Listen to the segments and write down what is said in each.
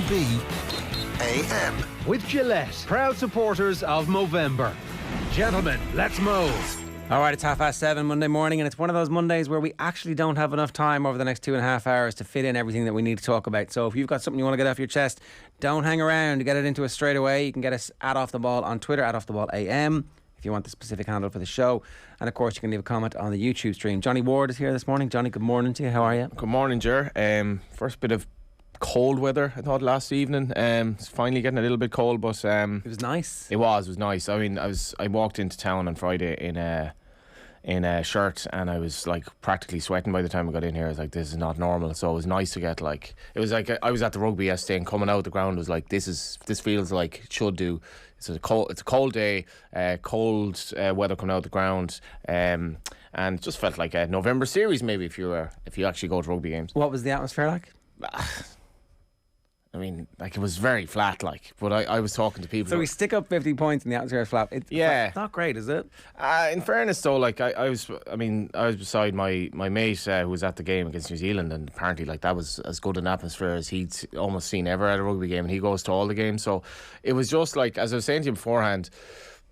OTB AM. With Gillette, proud supporters of Movember. Gentlemen, let's move. All right, it's 7:30 Monday morning, and it's one of those Mondays where we actually don't have enough time over the next 2.5 hours to fit in everything that we need to talk about. So if you've got something you want to get off your chest, don't hang around. Get it into us straight away. You can get us at Off The Ball on Twitter, at Off The Ball AM, if you want the specific handle for the show. And of course, you can leave a comment on the YouTube stream. Johnny Ward is here this morning. Johnny, good morning to you. How are you? Good morning, Ger. First bit of cold weather, I thought, last evening. It's finally getting a little bit cold, but it was nice. It was nice. I mean, I walked into town on Friday in a shirt, and I was like practically sweating by the time I got in here. I was like, this is not normal. So it was nice to get like, it was like I was at the rugby yesterday, and coming out the ground was like, this feels like it should do. It's a cold day, cold weather coming out the ground, and just felt like a November series maybe if you actually go to rugby games. What was the atmosphere like? I mean, like, it was very flat, like, but I was talking to people. So we stick up 50 points and the atmosphere is flat. It's not great, is it? In fairness, though, like, I was beside my mate who was at the game against New Zealand, and apparently, like, that was as good an atmosphere as he'd almost seen ever at a rugby game, and he goes to all the games. So it was just like, as I was saying to you beforehand,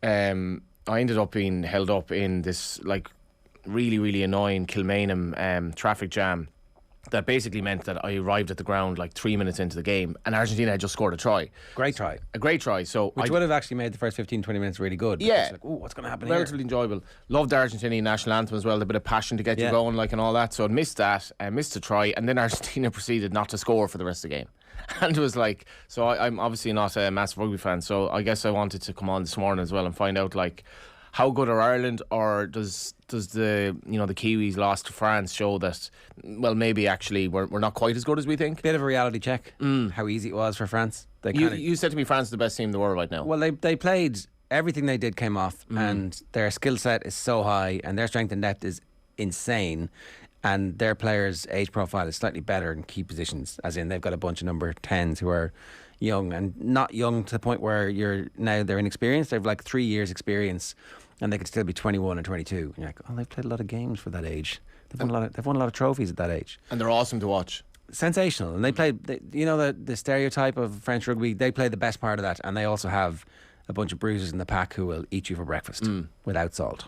I ended up being held up in this, like, really, really annoying Kilmainham traffic jam. That basically meant that I arrived at the ground like 3 minutes into the game, and Argentina had just scored a try. Great try. A great try. So Which would have actually made the first 15-20 minutes really good. Yeah. Like, what's going to happen relatively enjoyable. Loved the Argentinian national anthem as well, a bit of passion to get you going, like, and all that. So I missed that, missed the try, and then Argentina proceeded not to score for the rest of the game. And it was like, so I'm obviously not a massive rugby fan, so I guess I wanted to come on this morning as well and find out, like, how good are Ireland, or does the the Kiwis lost to France show that, well, maybe actually we're not quite as good as we think? Bit of a reality check. How easy it was for France. You said to me France is the best team in the world right now. Well, they played, everything they did came off, and their skill set is so high, and their strength and depth is insane, and their players' age profile is slightly better in key positions, as in they've got a bunch of number 10s who are young, and not young to the point where they're inexperienced. They've like 3 years experience, and they could still be 21 or 22. And you're like, oh, they've played a lot of games for that age. They've won a lot of trophies at that age. And they're awesome to watch. Sensational. And they played, the stereotype of French rugby, they play the best part of that, and they also have a bunch of bruisers in the pack who will eat you for breakfast without salt.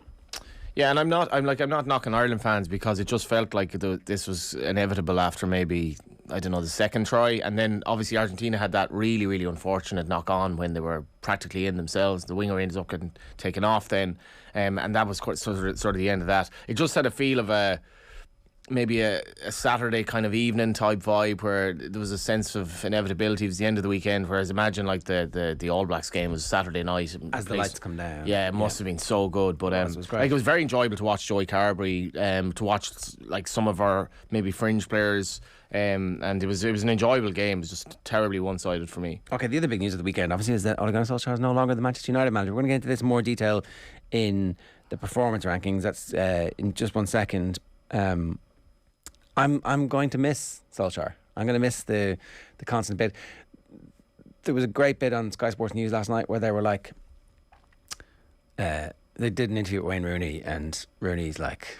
Yeah, and I'm not knocking Ireland fans, because it just felt like this was inevitable after maybe, I don't know, the second try. And then obviously Argentina had that really, really unfortunate knock on when they were practically in themselves. The winger ended up getting taken off then, and that was sort of the end of that. It just had a feel of maybe a Saturday kind of evening type vibe, where there was a sense of inevitability. It was the end of the weekend, whereas imagine like the All Blacks game was Saturday night as the lights come down. Yeah, it must have been so good. But it was great. Like, it was very enjoyable to watch Joey Carberry, to watch like some of our maybe fringe players, and it was an enjoyable game. It was just terribly one-sided for me. Okay, the other big news of the weekend obviously is that Ole Gunnar Solskjaer is no longer the Manchester United manager. We're going to get into this in more detail in the performance rankings. That's in just 1 second. I'm going to miss Solskjaer. I'm going to miss the constant bit. There was a great bit on Sky Sports News last night where they were like, they did an interview with Wayne Rooney, and Rooney's like,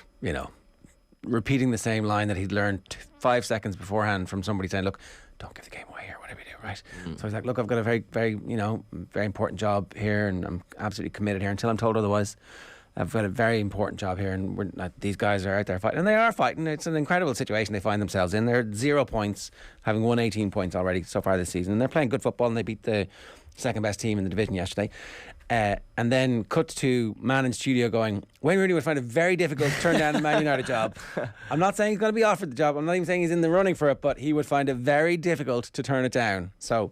repeating the same line that he'd learned 5 seconds beforehand from somebody saying, look, don't give the game away here, whatever you do, right? So he's like, look, I've got a very, very, very important job here, and I'm absolutely committed here until I'm told otherwise. I've got a very important job here, and these guys are out there fighting, and they are fighting. It's an incredible situation they find themselves in. They're 0 points, having won 18 points already so far this season, and they're playing good football, and they beat the second best team in the division yesterday. And then cut to man in studio going, Wayne Rooney would find it very difficult to turn down the Man United job. I'm not saying he's going to be offered the job. I'm not even saying he's in the running for it, but he would find it very difficult to turn it down. So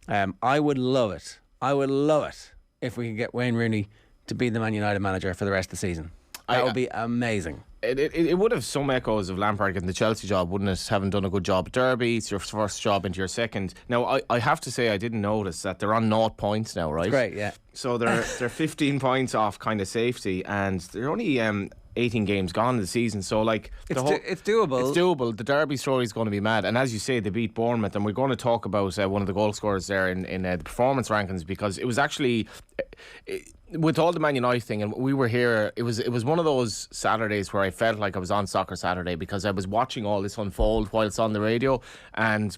I would love it. I would love it if we could get Wayne Rooney to be the Man United manager for the rest of the season. That would be amazing. It would have some echoes of Lampard getting the Chelsea job, wouldn't it? Having done a good job at Derby, it's your first job into your second. Now, I have to say, I didn't notice that they're on 0 points now, right? It's great, yeah. So they're 15 points off kind of safety, and they're only 18 games gone in the season, so like it's doable. It's doable. The Derby story is going to be mad, and as you say, they beat Bournemouth, and we're going to talk about one of the goal scorers there in the performance rankings, because it was actually with all the Man United thing, and we were here. It was one of those Saturdays where I felt like I was on Soccer Saturday, because I was watching all this unfold while it's on the radio, and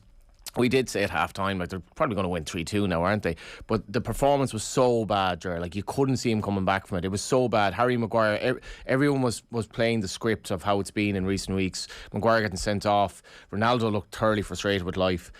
We did say at half time, like, they're probably going to win 3-2 now, aren't they? But the performance was so bad, Ger. Like, you couldn't see him coming back from it. It was so bad. Harry Maguire, everyone was playing the script of how it's been in recent weeks. Maguire getting sent off. Ronaldo looked thoroughly frustrated with life.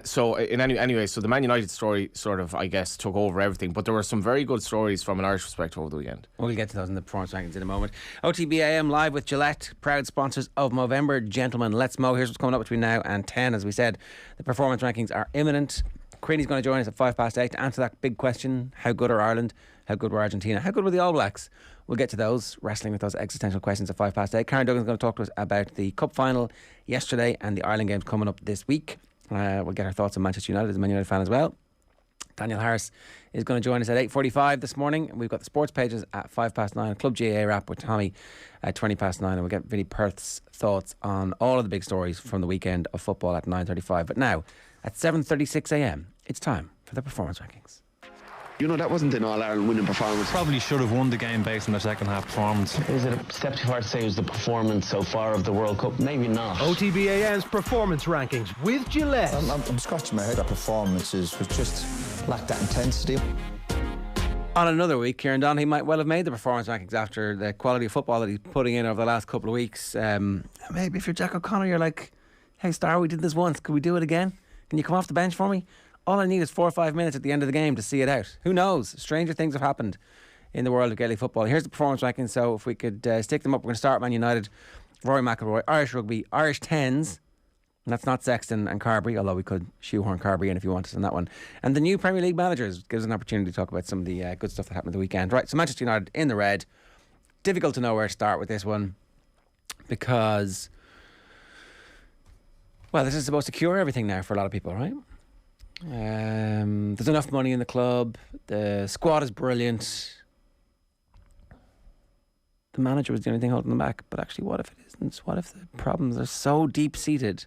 So the Man United story sort of, I guess, took over everything. But there were some very good stories from an Irish perspective over the weekend. We'll get to those in the performance rankings in a moment. OTB AM live with Gillette, proud sponsors of Movember. Gentlemen, let's mow. Here's what's coming up between now and 10. As we said, the performance rankings are imminent. Queenie's going to join us at 8:05 to answer that big question: how good are Ireland? How good were Argentina? How good were the All Blacks? We'll get to those, wrestling with those existential questions at 8:05. Karen Duggan's going to talk to us about the Cup final yesterday and the Ireland games coming up this week. We'll get her thoughts on Manchester United, as a Man United fan as well. Daniel Harris is going to join us at 8:45 this morning. We've got the sports pages at 9:05, a Club GAA wrap with Tommy at 9:20, and we'll get Vinny Perth's thoughts on all of the big stories from the weekend of football at 9:35. But now, at 7:36 a.m, it's time for the performance rankings. You know, that wasn't an All-Ireland winning performance. Probably should have won the game based on their second half performance. Is it a step too far to say it was the performance so far of the World Cup? Maybe not. OTB AM's performance rankings with Gillette. I'm scratching my head. That performances was just lacked that intensity. On another week, Kieran Donaghy might well have made the performance rankings after the quality of football that he's putting in over the last couple of weeks. Maybe if you're Jack O'Connor, you're like, hey, Star, we did this once. Could we do it again? Can you come off the bench for me? All I need is 4 or 5 minutes at the end of the game to see it out. Who knows? Stranger things have happened in the world of Gaelic football. Here's the performance rankings. So if we could stick them up, we're going to start Man United, Rory McIlroy, Irish Rugby, Irish 10s. And that's not Sexton and Carberry, although we could shoehorn Carberry in if you wanted on that one. And the new Premier League managers gives us an opportunity to talk about some of the good stuff that happened the weekend. Right, so Manchester United in the red. Difficult to know where to start with this one because, well, this is supposed to cure everything now for a lot of people, right? There's enough money in the club. The squad is brilliant. The manager was the only thing holding them back. But actually, what if it isn't? What if the problems are so deep-seated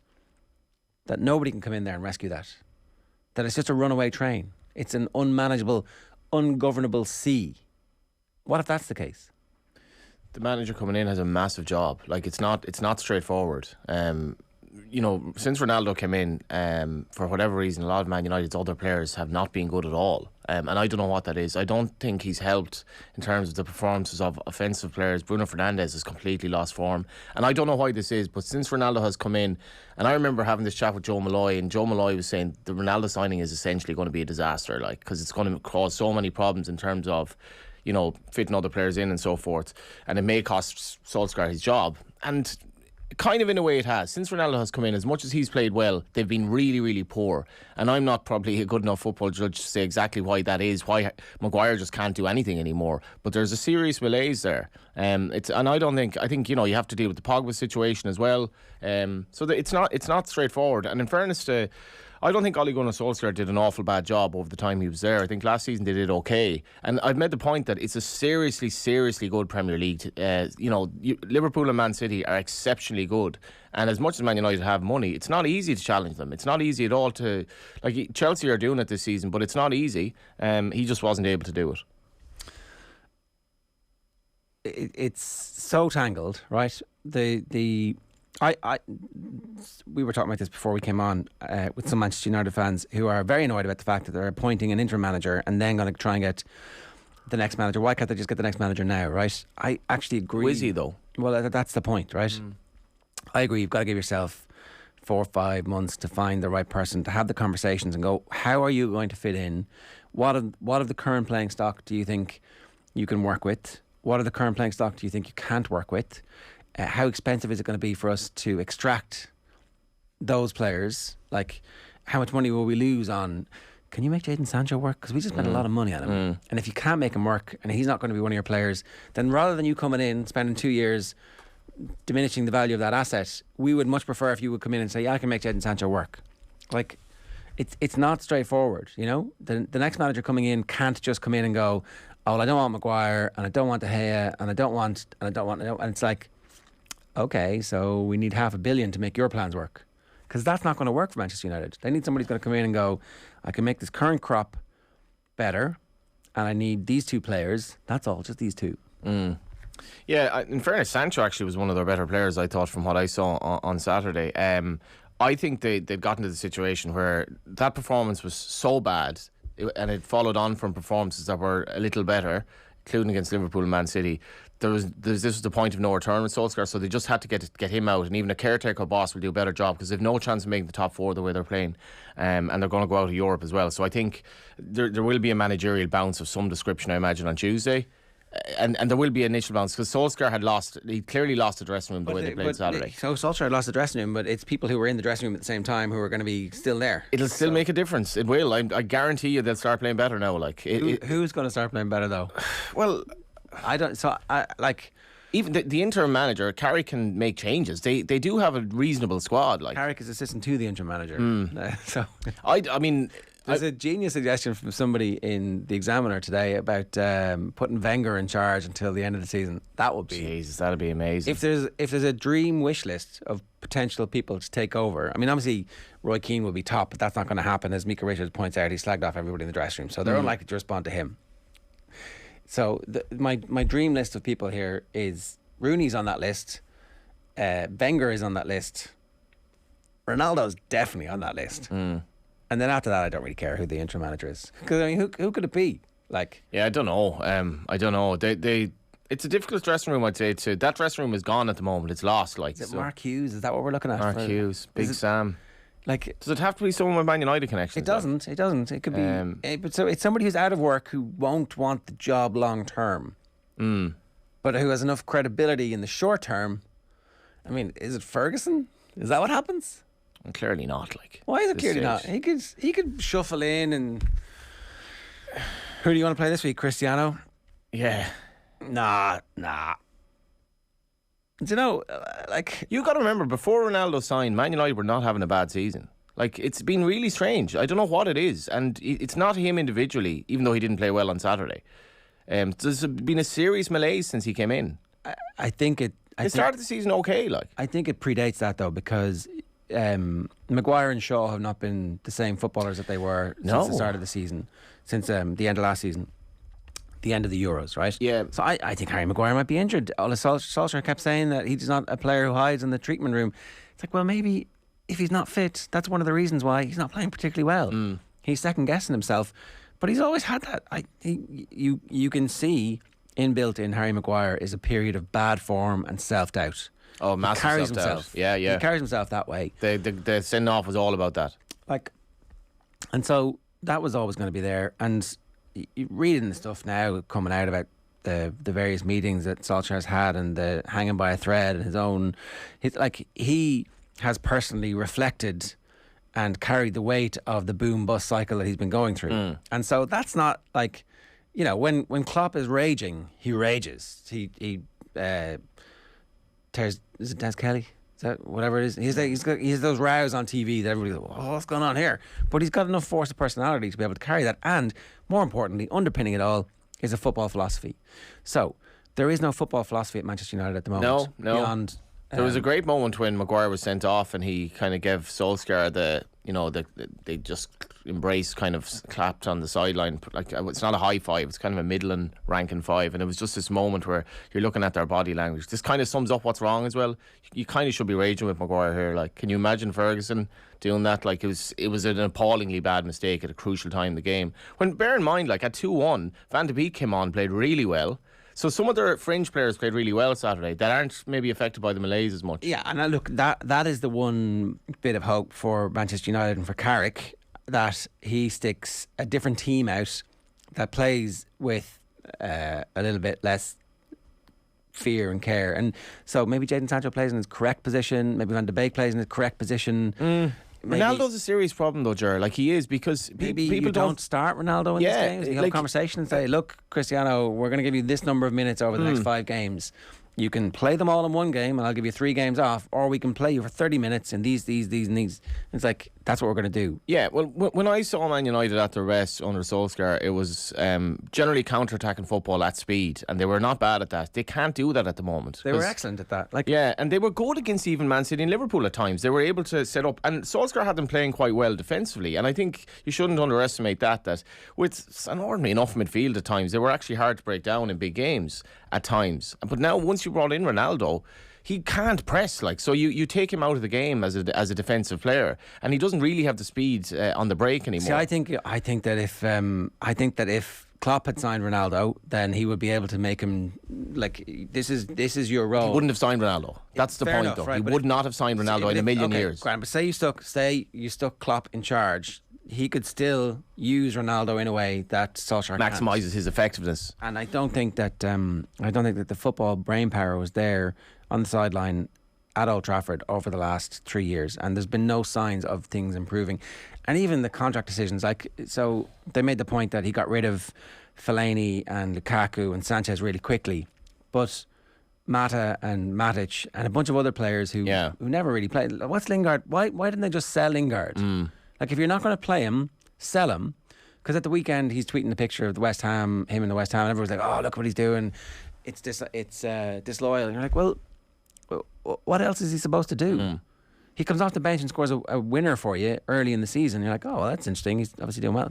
that nobody can come in there and rescue that? That it's just a runaway train. It's an unmanageable, ungovernable sea. What if that's the case? The manager coming in has a massive job. Like, it's not straightforward. You know, since Ronaldo came in, for whatever reason, a lot of Man United's other players have not been good at all. And I don't know what that is. I don't think he's helped in terms of the performances of offensive players. Bruno Fernandes has completely lost form. And I don't know why this is, but since Ronaldo has come in, and I remember having this chat with Joe Malloy, and Joe Malloy was saying the Ronaldo signing is essentially going to be a disaster, like, because it's going to cause so many problems in terms of, you know, fitting other players in and so forth. And it may cost Solskjaer his job. And kind of in a way it has. Since Ronaldo has come in, as much as he's played well, they've been really, really poor. And I'm not probably a good enough football judge to say exactly why that is, why Maguire just can't do anything anymore. But there's a serious malaise there. I think, you know, you have to deal with the Pogba situation as well. So that it's not straightforward. And in fairness to, I don't think Ole Gunnar Solskjaer did an awful bad job over the time he was there. I think last season they did okay. And I've made the point that it's a seriously, seriously good Premier League. Liverpool and Man City are exceptionally good. And as much as Man United have money, it's not easy to challenge them. It's not easy at all to... Like, Chelsea are doing it this season, but it's not easy. He just wasn't able to do it. It's so tangled, right? We were talking about this before we came on with some Manchester United fans who are very annoyed about the fact that they're appointing an interim manager and then going to try and get the next manager. Why can't they just get the next manager now, right? I actually agree. Who is he, though? Well, that's the point, right? I agree. You've got to give yourself 4 or 5 months to find the right person, to have the conversations and go, how are you going to fit in? What of the current playing stock do you think you can work with? What of the current playing stock do you think you can't work with? How expensive is it going to be for us to extract those players? Like, how much money will we lose on, can you make Jadon Sancho work? Because we just spent a lot of money on him. And if you can't make him work and he's not going to be one of your players, then rather than you coming in, spending 2 years diminishing the value of that asset, we would much prefer if you would come in and say, yeah, I can make Jadon Sancho work. Like, it's not straightforward, you know? The next manager coming in can't just come in and go, oh, well, I don't want Maguire and I don't want De Gea and I don't want, and it's like, okay, so we need $500 million to make your plans work. Because that's not going to work for Manchester United. They need somebody who's going to come in and go, I can make this current crop better and I need these 2 players. That's all, just these 2. Yeah, in fairness, Sancho actually was one of their better players, I thought, from what I saw on Saturday. I think they'd gotten to the situation where that performance was so bad, and it followed on from performances that were a little better, including against Liverpool and Man City. This was the point of no return with Solskjaer, so they just had to get him out, and even a caretaker boss will do a better job because they've no chance of making the top 4 the way they're playing, and they're going to go out of Europe as well. So I think there will be a managerial bounce of some description, I imagine, on Tuesday. And there will be an initial bounce because Solskjaer he clearly lost the dressing room the way they played Saturday. So Solskjaer lost the dressing room, but it's people who were in the dressing room at the same time who are going to be still there. It'll still make a difference. It will. I guarantee you they'll start playing better now. Who's going to start playing better though? Well, I don't. So I like. Even the interim manager, Carrick, can make changes. They do have a reasonable squad. Carrick is assistant to the interim manager. So I mean, there's a genius suggestion from somebody in the Examiner today about putting Wenger in charge until the end of the season. That would be Jesus. That'd be amazing. If there's a dream wish list of potential people to take over. I mean, obviously Roy Keane will be top, but that's not going to happen. As Mika Richards points out, he slagged off everybody in the dressing room, so they're unlikely to respond to him. So my dream list of people here is Rooney's on that list, Wenger is on that list, Ronaldo's definitely on that list, and then after that I don't really care who the interim manager is, because I mean who could it be? I don't know. I don't know. It's a difficult dressing room, I'd say. That dressing room is gone at the moment. It's lost. Is it Mark Hughes? Is that what we're looking at? Mark Hughes, Big Sam. Does it have to be someone with Man United connections? It doesn't. It doesn't. It could be. But so it's somebody who's out of work who won't want the job long term, but who has enough credibility in the short term. I mean, is it Ferguson? Is that what happens? Clearly not. Why is it clearly not? He could shuffle in and. Who do you want to play this week, Cristiano? Yeah. Nah. Do you know, you got to remember, before Ronaldo signed, Man United were not having a bad season. It's been really strange. I don't know what it is, and it's not him individually, even though he didn't play well on Saturday. There's been a serious malaise since he came in. I think it. They started the season okay, I think it predates that though, because Maguire and Shaw have not been the same footballers that they were since the start of the season, since the end of last season. The end of the Euros, right? Yeah. So I think Harry Maguire might be injured. Solskjaer kept saying that he's not a player who hides in the treatment room. It's like, well, maybe if he's not fit, that's one of the reasons why he's not playing particularly well. He's second guessing himself, but he's always had that. You can see inbuilt in Harry Maguire is a period of bad form and self-doubt. Oh, massive self-doubt. himself. Yeah. He carries himself that way. The send-off was all about that. And so that was always going to be there. And reading the stuff now coming out about the various meetings that Solskjaer's had and the hanging by a thread and his own, he has personally reflected and carried the weight of the boom bust cycle that he's been going through. And so that's not when Klopp is raging, he rages. He tears. Is it Des Kelly? Is that whatever it is? He has those rows on TV that everybody goes, oh, what's going on here? But he's got enough force of personality to be able to carry that. And more importantly, underpinning it all is a football philosophy. So there is no football philosophy at Manchester United at the moment. No. Beyond, there was a great moment when Maguire was sent off and he kind of gave Solskjaer they just embraced, kind of clapped on the sideline. It's not a high five, it's kind of a middling ranking five, and it was just this moment where you're looking at their body language. This kind of sums up what's wrong as well. You kind of should be raging with Maguire here. Can you imagine Ferguson doing that? It was an appallingly bad mistake at a crucial time in the game. When, bear in mind, at 2-1, Van de Beek came on, played really well. So some of their fringe players played really well Saturday that aren't maybe affected by the malaise as much. Yeah, and look, that is the one bit of hope for Manchester United and for Carrick, that he sticks a different team out that plays with a little bit less fear and care. And so maybe Jadon Sancho plays in his correct position, maybe Van de Beek plays in his correct position. Ronaldo's a serious problem though, Ger. He is, because maybe people don't start Ronaldo in these games. You have a conversation and say, look, Cristiano, we're going to give you this number of minutes over the next 5 games. You can play them all in one game and I'll give you 3 games off, or we can play you for 30 minutes in these and these. It's that's what we're going to do. Yeah, well, when I saw Man United at their best under Solskjaer, it was generally counter-attacking football at speed, and they were not bad at that. They can't do that at the moment. They were excellent at that. Yeah, and they were good against even Man City and Liverpool at times. They were able to set up, and Solskjaer had them playing quite well defensively, and I think you shouldn't underestimate that with an ordinary enough midfield at times, they were actually hard to break down in big games at times. But now, once you brought in Ronaldo, he can't press. Like, so you take him out of the game as a defensive player, and he doesn't really have the speed on the break anymore. See, I think that if Klopp had signed Ronaldo, then he would be able to make him like this is your role. He wouldn't have signed Ronaldo. That's the point, though. Right, he would not have signed Ronaldo in a million years. Grant, but say you stuck Klopp in charge, he could still use Ronaldo in a way that Solskjaer maximises his effectiveness. And I don't think that the football brain power was there on the sideline at Old Trafford over the last 3 years, and there's been no signs of things improving. And even the contract decisions, so they made the point that he got rid of Fellaini and Lukaku and Sanchez really quickly, but Mata and Matic and a bunch of other players who never really played. What's Lingard? Why didn't they just sell Lingard? Like, if you're not going to play him, sell him. Because at the weekend he's tweeting the picture of him in the West Ham, and everyone's like, "Oh, look what he's doing. It's disloyal." And you're like, well, what else is he supposed to do? He comes off the bench and scores a winner for you early in the season. You're like, oh, well, that's interesting. He's obviously doing well.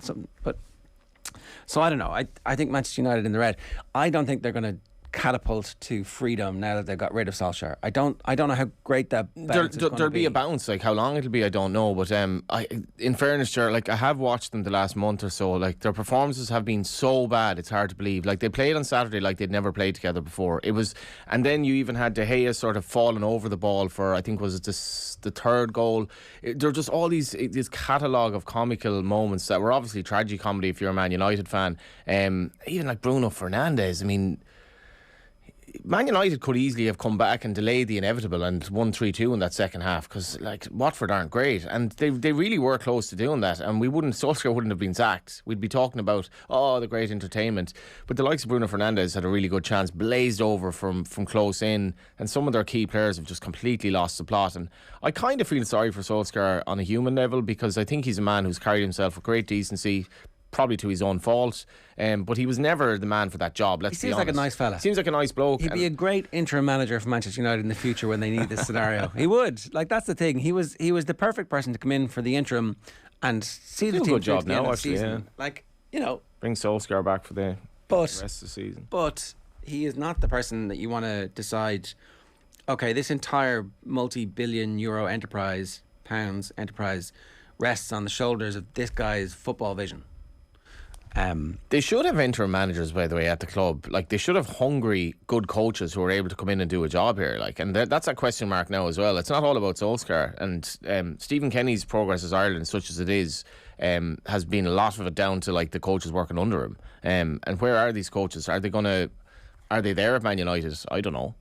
So I don't know. I think Manchester United in the red. I don't think they're going to catapult to freedom now that they've got rid of Solskjaer. I don't know how great that bounce is going to be. There'll be a bounce. Like, how long it'll be, I don't know. But in fairness, Ger, like, I have watched them the last month or so. Like, their performances have been so bad, it's hard to believe. Like, they played on Saturday like they'd never played together before. And then you even had De Gea sort of falling over the ball for, I think, was it the third goal. There are just all this catalogue of comical moments that were obviously tragicomedy if you're a Man United fan. Even like Bruno Fernandes. I mean, Man United could easily have come back and delayed the inevitable and won 3-2 in that second half, because like Watford aren't great, and they really were close to doing that, and Solskjaer wouldn't have been sacked. We'd be talking about the great entertainment, but the likes of Bruno Fernandes had a really good chance, blazed over from close in, and some of their key players have just completely lost the plot. And I kind of feel sorry for Solskjaer on a human level, because I think he's a man who's carried himself with great decency, probably to his own fault, but he was never the man for that job. Let's be honest. He seems like a nice fella. Seems like a nice bloke. He'd be a great interim manager for Manchester United in the future when they need this scenario. He would. Like, that's the thing. He was the perfect person to come in for the interim and see the team good job now, actually. Season. Yeah. Like, you know, bring Solskjaer back for the rest of the season. But he is not the person that you want to decide, okay, this entire multi-billion euro pounds enterprise rests on the shoulders of this guy's football vision. They should have interim managers, by the way, at the club. Like, they should have hungry, good coaches who are able to come in and do a job here. Like, and that's a question mark now as well. It's not all about Solskjaer. And Stephen Kenny's progress as Ireland, such as it is, has been a lot of it down to like the coaches working under him. And where are these coaches? Are they there at Man United? I don't know.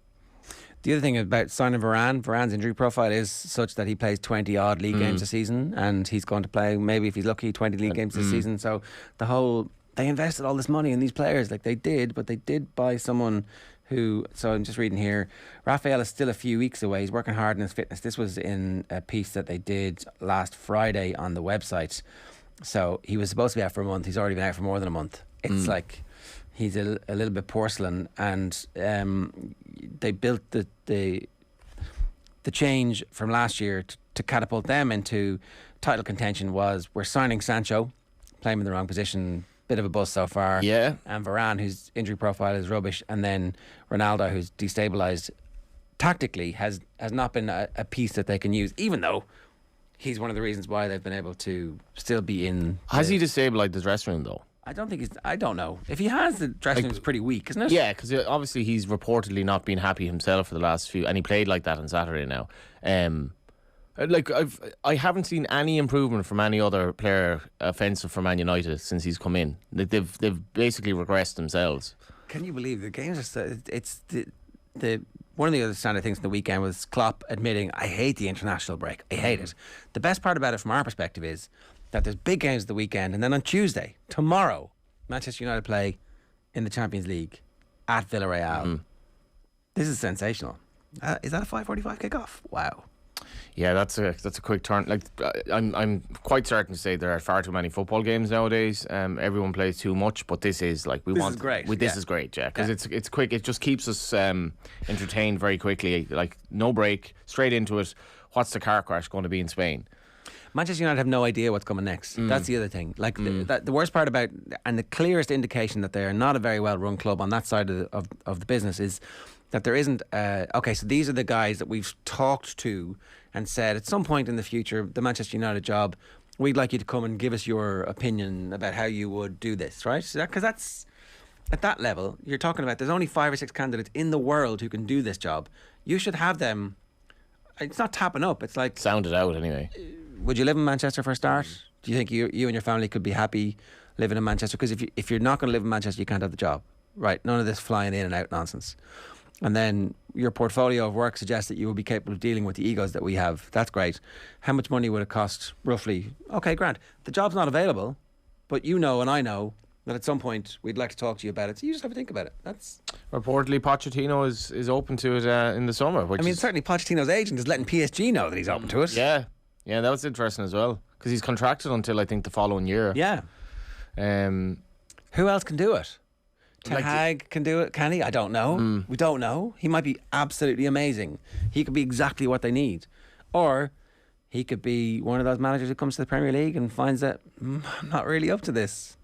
The other thing about signing Varane's injury profile is such that he plays 20 odd league games a season, and he's going to play, maybe if he's lucky, 20 league games this season. So they invested all this money in these players, like they did, but they did buy someone who, so I'm just reading here, Raphael is still a few weeks away. He's working hard on his fitness. This was in a piece that they did last Friday on the website. So he was supposed to be out for a month. He's already been out for more than a month. It's like he's a little bit porcelain, and they built the change from last year to catapult them into title contention was, we're signing Sancho, playing him in the wrong position, bit of a bust so far. Yeah. And Varane, whose injury profile is rubbish, and then Ronaldo, who's destabilised tactically, has not been a piece that they can use, even though he's one of the reasons why they've been able to still be in. Has he destabilised the dressing room though? I don't know. If he has, the dressing room's pretty weak, isn't it? Yeah, because obviously he's reportedly not been happy himself for the last few, and he played like that on Saturday now. I haven't seen any improvement from any other player offensive for Man United since he's come in. Like, they've basically regressed themselves. Can you believe the games are so, it's the one of the other standard things in the weekend was Klopp admitting, I hate the international break. I hate it. The best part about it from our perspective is that there's big games at the weekend, and then on Tuesday, tomorrow, Manchester United play in the Champions League at Villarreal. This is sensational. Is that a 5:45 kickoff? Wow. Yeah, that's a quick turn. Like, I'm quite certain to say there are far too many football games nowadays. Everyone plays too much, but this is like this is great. This is great, yeah, because it's quick. It just keeps us entertained very quickly. Like, no break, straight into it. What's the car crash going to be in Spain? Manchester United have no idea what's coming next. That's the other thing. Like the worst part about, and the clearest indication that they are not a very well run club on that side of the business is that there isn't. Okay, so these are the guys that we've talked to and said at some point in the future, the Manchester United job, we'd like you to come and give us your opinion about how you would do this, right? Because that's at that level you're talking about. There's only 5 or 6 candidates in the world who can do this job. You should have them. It's not tapping up. It's like, Sound it out anyway. would you live in Manchester for a start? Do you think you and your family could be happy living in Manchester? Because if you're not going to live in Manchester, you can't have the job, right? None of this flying in and out nonsense. And then your portfolio of work suggests that you will be capable of dealing with the egos that we have. That's great. How much money would it cost roughly? Okay, Grant. The job's not available, but you know and I know that at some point we'd like to talk to you about it. So you just have to think about it. That's. Reportedly, Pochettino is open to it in the summer. Which certainly Pochettino's agent is letting PSG know that he's open to it. Yeah, that was interesting as well because he's contracted until I think the following year. Yeah. Who else can do it? Ten Hag can do it, can he? I don't know. We don't know. He might be absolutely amazing. He could be exactly what they need. Or he could be one of those managers who comes to the Premier League and finds that I'm not really up to this.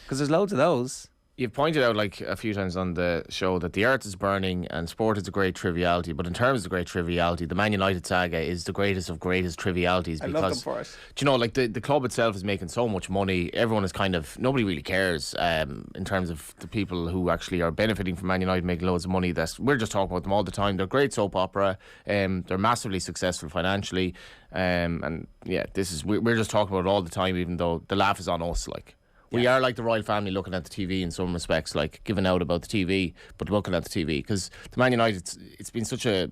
Because there's loads of those. You've pointed out like a few times on the show that the earth is burning and sport is a great triviality. But in terms of great triviality, the Man United saga is the greatest of greatest trivialities. I love them for it. Do you know, like the club itself is making so much money. Everyone is nobody really cares in terms of the people who actually are benefiting from Man United making loads of money. We're just talking about them all the time. They're great soap opera. They're massively successful financially. And yeah, we're just talking about it all the time, even though the laugh is on us. Like. We are like the royal family looking at the TV in some respects, like giving out about the TV, but looking at the TV. Because the Man United, it's been such a,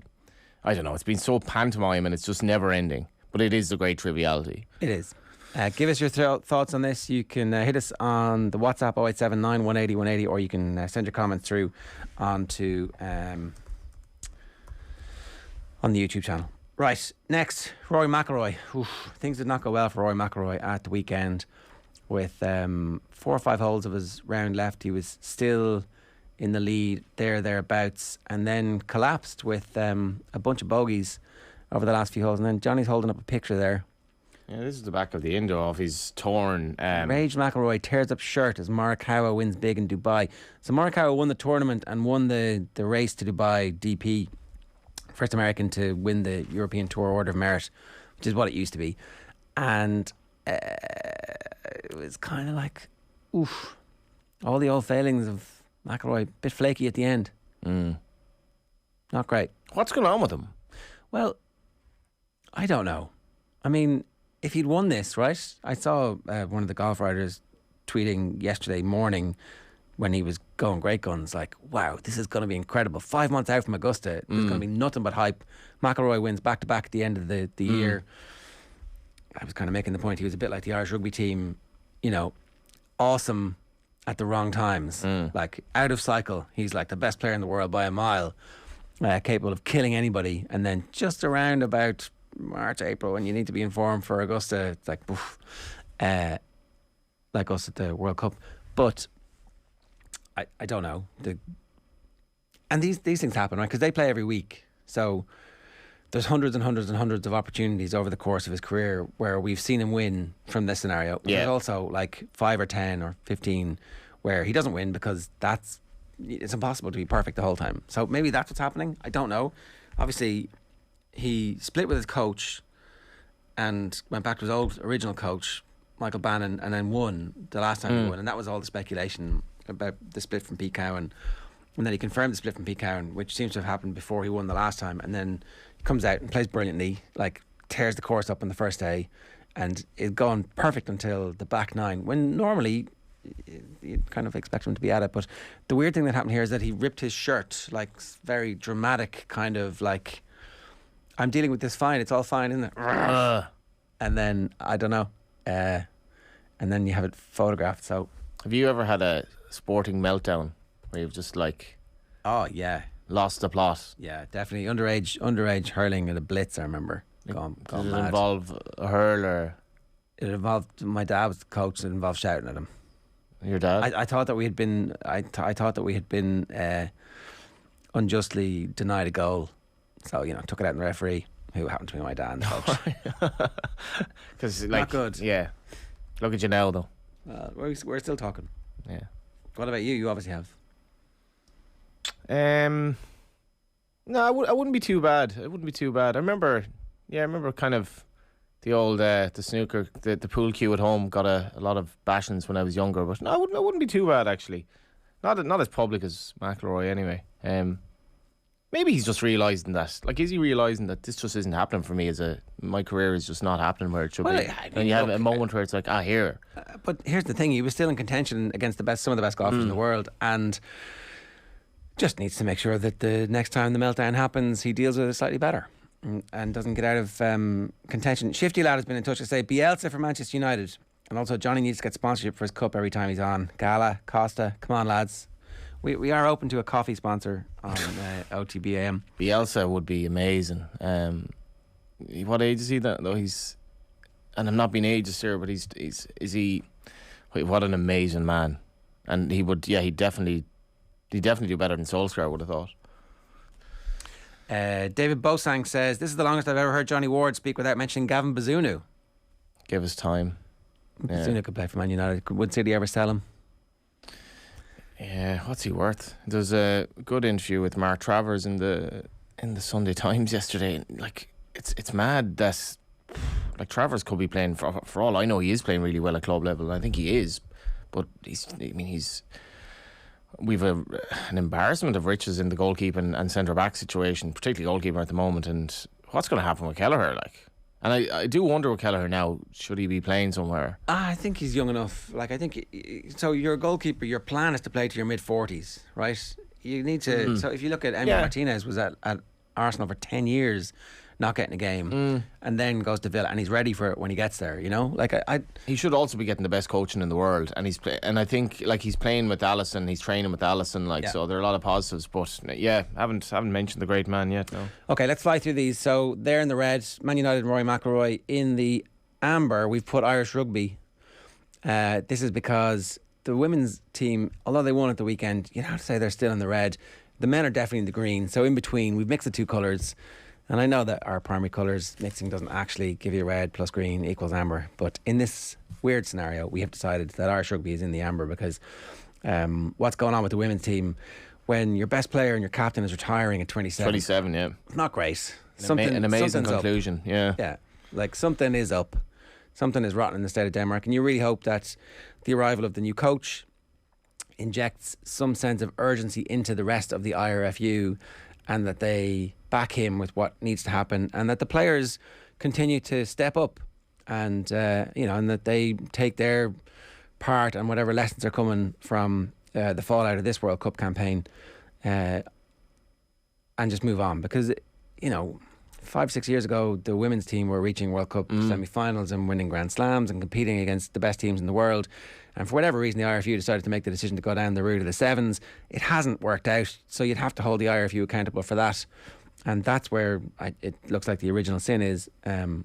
I don't know, it's been so pantomime and it's just never ending. But it is the great triviality. It is. Give us your thoughts on this. You can hit us on the WhatsApp 0879 180 180, or you can send your comments through onto on the YouTube channel. Right, next, Rory McIlroy. Things did not go well for Rory McIlroy at the weekend. With 4 or 5 holes of his round left, he was still in the lead thereabouts, and then collapsed with a bunch of bogeys over the last few holes. And then Johnny's holding up a picture there. Yeah, this is the back of the Indo of his torn. Rage McIlroy tears up shirt as Morikawa wins big in Dubai. So Morikawa won the tournament and won the race to Dubai DP, first American to win the European Tour Order of Merit, which is what it used to be, and. It was kind of like, oof, all the old failings of McIlroy, bit flaky at the end. Not great. What's going on with him? Well, I don't know. I mean, if he'd won this, right? I saw one of the golf writers tweeting yesterday morning when he was going great guns, like, wow, this is going to be incredible. 5 months out from Augusta, there's going to be nothing but hype. McIlroy wins back-to-back at the end of the year. I was kind of making the point he was a bit like the Irish rugby team, you know, awesome at the wrong times. Like, out of cycle, he's like the best player in the world by a mile, capable of killing anybody. And then just around about March, April, when you need to be in form for Augusta, it's like, poof, like us at the World Cup. But I don't know. And these things happen, right? Because they play every week. So there's hundreds and hundreds and hundreds of opportunities over the course of his career where we've seen him win from this scenario. Yeah. There's also like 5 or 10 or 15 where he doesn't win because it's impossible to be perfect the whole time. So maybe that's what's happening. I don't know. Obviously, he split with his coach and went back to his old original coach, Michael Bannon, and then won the last time he won. And that was all the speculation about the split from Pete Cowan. And then he confirmed the split from Pete Cowan, which seems to have happened before he won the last time. And then comes out and plays brilliantly, like tears the course up on the first day, and is gone perfect until the back 9, when normally you'd kind of expect him to be at it. But the weird thing that happened here is that he ripped his shirt, like very dramatic kind of like, I'm dealing with this fine, it's all fine, isn't it? And then, I don't know, and then you have it photographed. So have you ever had a sporting meltdown where you've just like... Oh, yeah. Lost the plot? Yeah, definitely. Underage hurling at a blitz, I remember. Gone Did it mad. involve a hurl or...? It involved... My dad was the coach. It involved shouting at him. Your dad? I thought that we had been... I thought that we had been unjustly denied a goal. So, you know, took it out on the referee, who happened to be my dad and coach. Because, Not good. Yeah. Look at you now, though. We're still talking. Yeah. What about you? You obviously have. No, I wouldn't be too bad. It wouldn't be too bad. I remember kind of the old the snooker, the pool cue at home got a lot of bashings when I was younger. But no, I wouldn't be too bad actually. Not as public as McIlroy anyway. Maybe he's just realising that. Like, is he realising that this just isn't happening for me? My career is just not happening where it should be. And you have a moment where it's like, here. But here's the thing: he was still in contention against some of the best golfers in the world, and just needs to make sure that the next time the meltdown happens, he deals with it slightly better and doesn't get out of contention. Shifty Lad has been in touch to say Bielsa for Manchester United, and also Johnny needs to get sponsorship for his cup every time he's on. Gala, Costa, come on lads. We are open to a coffee sponsor on OTB AM. Bielsa would be amazing. What age is he though? And I'm not being ageist here, but what an amazing man. And he'd definitely do better than Solskjaer, I would have thought. David Bosang says, this is the longest I've ever heard Johnny Ward speak without mentioning Gavin Bazunu. Give us time. Bazunu could play for Man United. Would City ever sell him? Yeah, what's he worth? There's a good interview with Mark Travers in the Sunday Times yesterday. Like, it's mad that like Travers could be playing for all I know. He is playing really well at club level. I think he is, but we've an embarrassment of riches in the goalkeeping and centre back situation, particularly goalkeeper at the moment. And what's going to happen with Kelleher? And I do wonder with Kelleher now, should he be playing somewhere? I think he's young enough. Like, I think so. You're a goalkeeper. Your plan is to play to your mid-40s, right? You need to. So if you look at Emi Martinez, was at Arsenal for 10 years, not getting a game, and then goes to Villa, and he's ready for it when he gets there. You know, like he should also be getting the best coaching in the world, and and I think like he's playing with Allison, he's training with Allison, so there are a lot of positives. But haven't mentioned the great man yet. No. Okay, let's fly through these. So they're in the red, Man United and Rory McIlroy. In the amber, we've put Irish Rugby. This is because the women's team, although they won at the weekend, you have to say they're still in the red. The men are definitely in the green. So in between, we've mixed the two colours. And I know that our primary colours mixing doesn't actually give you red plus green equals amber. But in this weird scenario, we have decided that Irish Rugby is in the amber because what's going on with the women's team when your best player and your captain is retiring at 27. 27, yeah. Not great. An amazing conclusion, up. Yeah. Like something is up. Something is rotten in the state of Denmark. And you really hope that the arrival of the new coach injects some sense of urgency into the rest of the IRFU and that they back him with what needs to happen, and that the players continue to step up, and and that they take their part and whatever lessons are coming from the fallout of this World Cup campaign, and just move on. Because 5-6 years ago, the women's team were reaching World Cup semi-finals and winning Grand Slams and competing against the best teams in the world. And for whatever reason, the IRFU decided to make the decision to go down the route of the sevens. It hasn't worked out, so you'd have to hold the IRFU accountable for that. And that's where it looks like the original sin is. So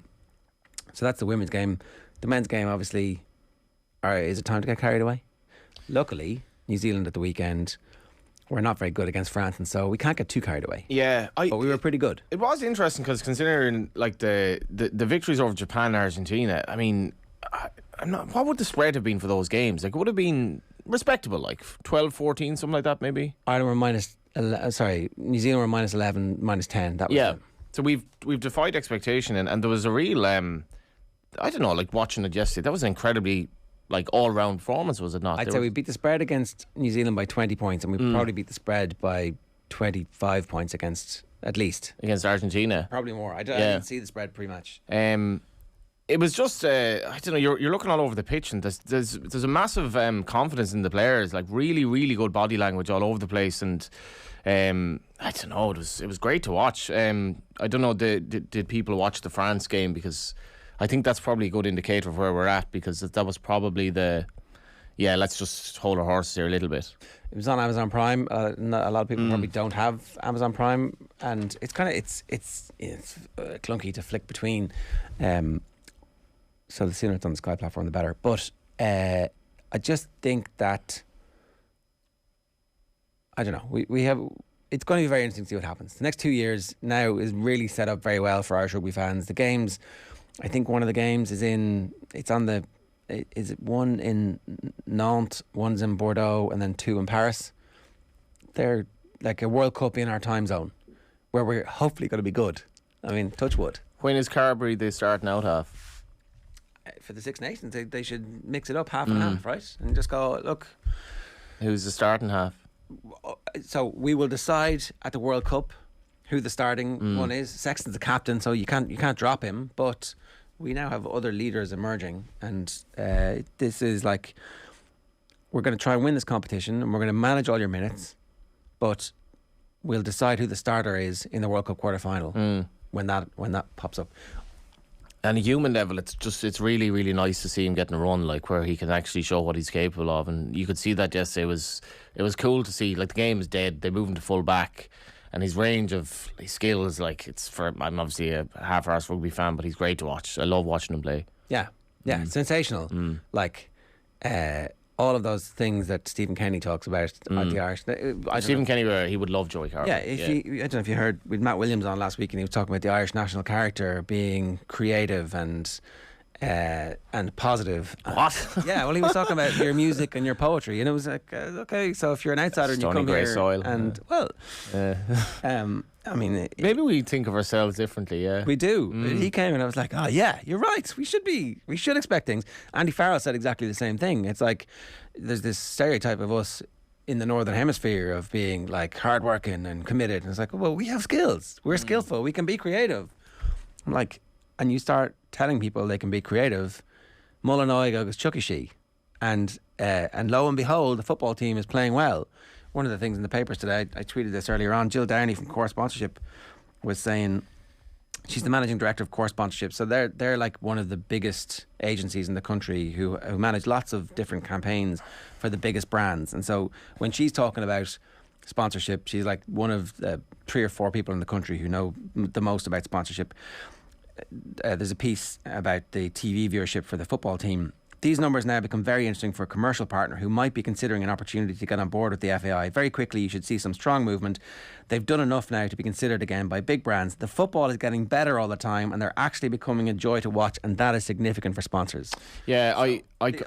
that's the women's game. The men's game, obviously, is it time to get carried away? Luckily, New Zealand at the weekend were not very good against France, and so we can't get too carried away. Yeah, but we were pretty good. It was interesting because considering like the victories over Japan and Argentina, I mean, what would the spread have been for those games? Like, it would have been respectable, like 12-14, something like that, maybe. Ireland were New Zealand were minus 11, minus 10. That was it. So we've defied expectation, and there was a real I don't know, like watching it yesterday, that was an incredibly all-round performance, was it not? I'd say we beat the spread against New Zealand by 20 points, and we probably beat the spread by 25 points against Argentina. Probably more. I didn't see the spread pre-match. It was just I don't know. You're looking all over the pitch, and there's a massive confidence in the players, like really really good body language all over the place, and I don't know. It was great to watch. I don't know. Did people watch the France game? Because I think that's probably a good indicator of where we're at, because that was probably let's just hold our horses here a little bit. It was on Amazon Prime. A lot of people probably don't have Amazon Prime, and it's kind of it's clunky to flick between. So the sooner it's on the Sky platform, the better. But I just think that I don't know. We have. It's going to be very interesting to see what happens. The next 2 years now is really set up very well for Irish rugby fans. The games, I think one of the games is it one in Nantes, one's in Bordeaux, and then 2 in Paris. They're like a World Cup in our time zone, where we're hopefully going to be good. I mean, touch wood. When is Carberry the starting out half? For the Six Nations, they should mix it up half and half, right? And just go, look. Who's the starting half? So we will decide at the World Cup who the starting one is. Sexton's the captain, so you can't drop him. But we now have other leaders emerging, and this is like, we're going to try and win this competition, and we're going to manage all your minutes, but we'll decide who the starter is in the World Cup quarter-final when that pops up. On a human level, it's really, really nice to see him getting a run, like where he can actually show what he's capable of. And you could see that yesterday. It was cool to see. Like, the game is dead. They move him to full back, and his range of skills, like, I'm obviously a half-arse rugby fan, but he's great to watch. I love watching him play. Yeah, sensational. Like, all of those things that Stephen Kenny talks about at the Irish. Stephen Kenny, he would love Joey Carver. Yeah, I don't know if you heard, with Matt Williams on last week, and he was talking about the Irish national character being creative and positive. What? Yeah, well, he was talking about your music and your poetry, and it was like, okay, so if you're an outsider and you come grey here, soil. and I mean, maybe we think of ourselves differently. Yeah, we do. He came and I was like, oh yeah, you're right. We should expect things. Andy Farrell said exactly the same thing. It's like there's this stereotype of us in the Northern Hemisphere of being like hardworking and committed, and it's like, well, we have skills. We're skillful. We can be creative. I'm like, and you start telling people they can be creative, Mullinoy goes chucky she, and lo and behold, the football team is playing well. One of the things in the papers today, I tweeted this earlier on, Jill Downey from Core Sponsorship was saying, she's the managing director of Core Sponsorship, so they're like one of the biggest agencies in the country who manage lots of different campaigns for the biggest brands. And so when she's talking about sponsorship, she's like one of 3 or 4 people in the country who know the most about sponsorship. There's a piece about the TV viewership for the football team. These numbers now become very interesting for a commercial partner who might be considering an opportunity to get on board with the FAI. Very quickly, you should see some strong movement. They've done enough now to be considered again by big brands. The football is getting better all the time, and they're actually becoming a joy to watch, and that is significant for sponsors. Yeah,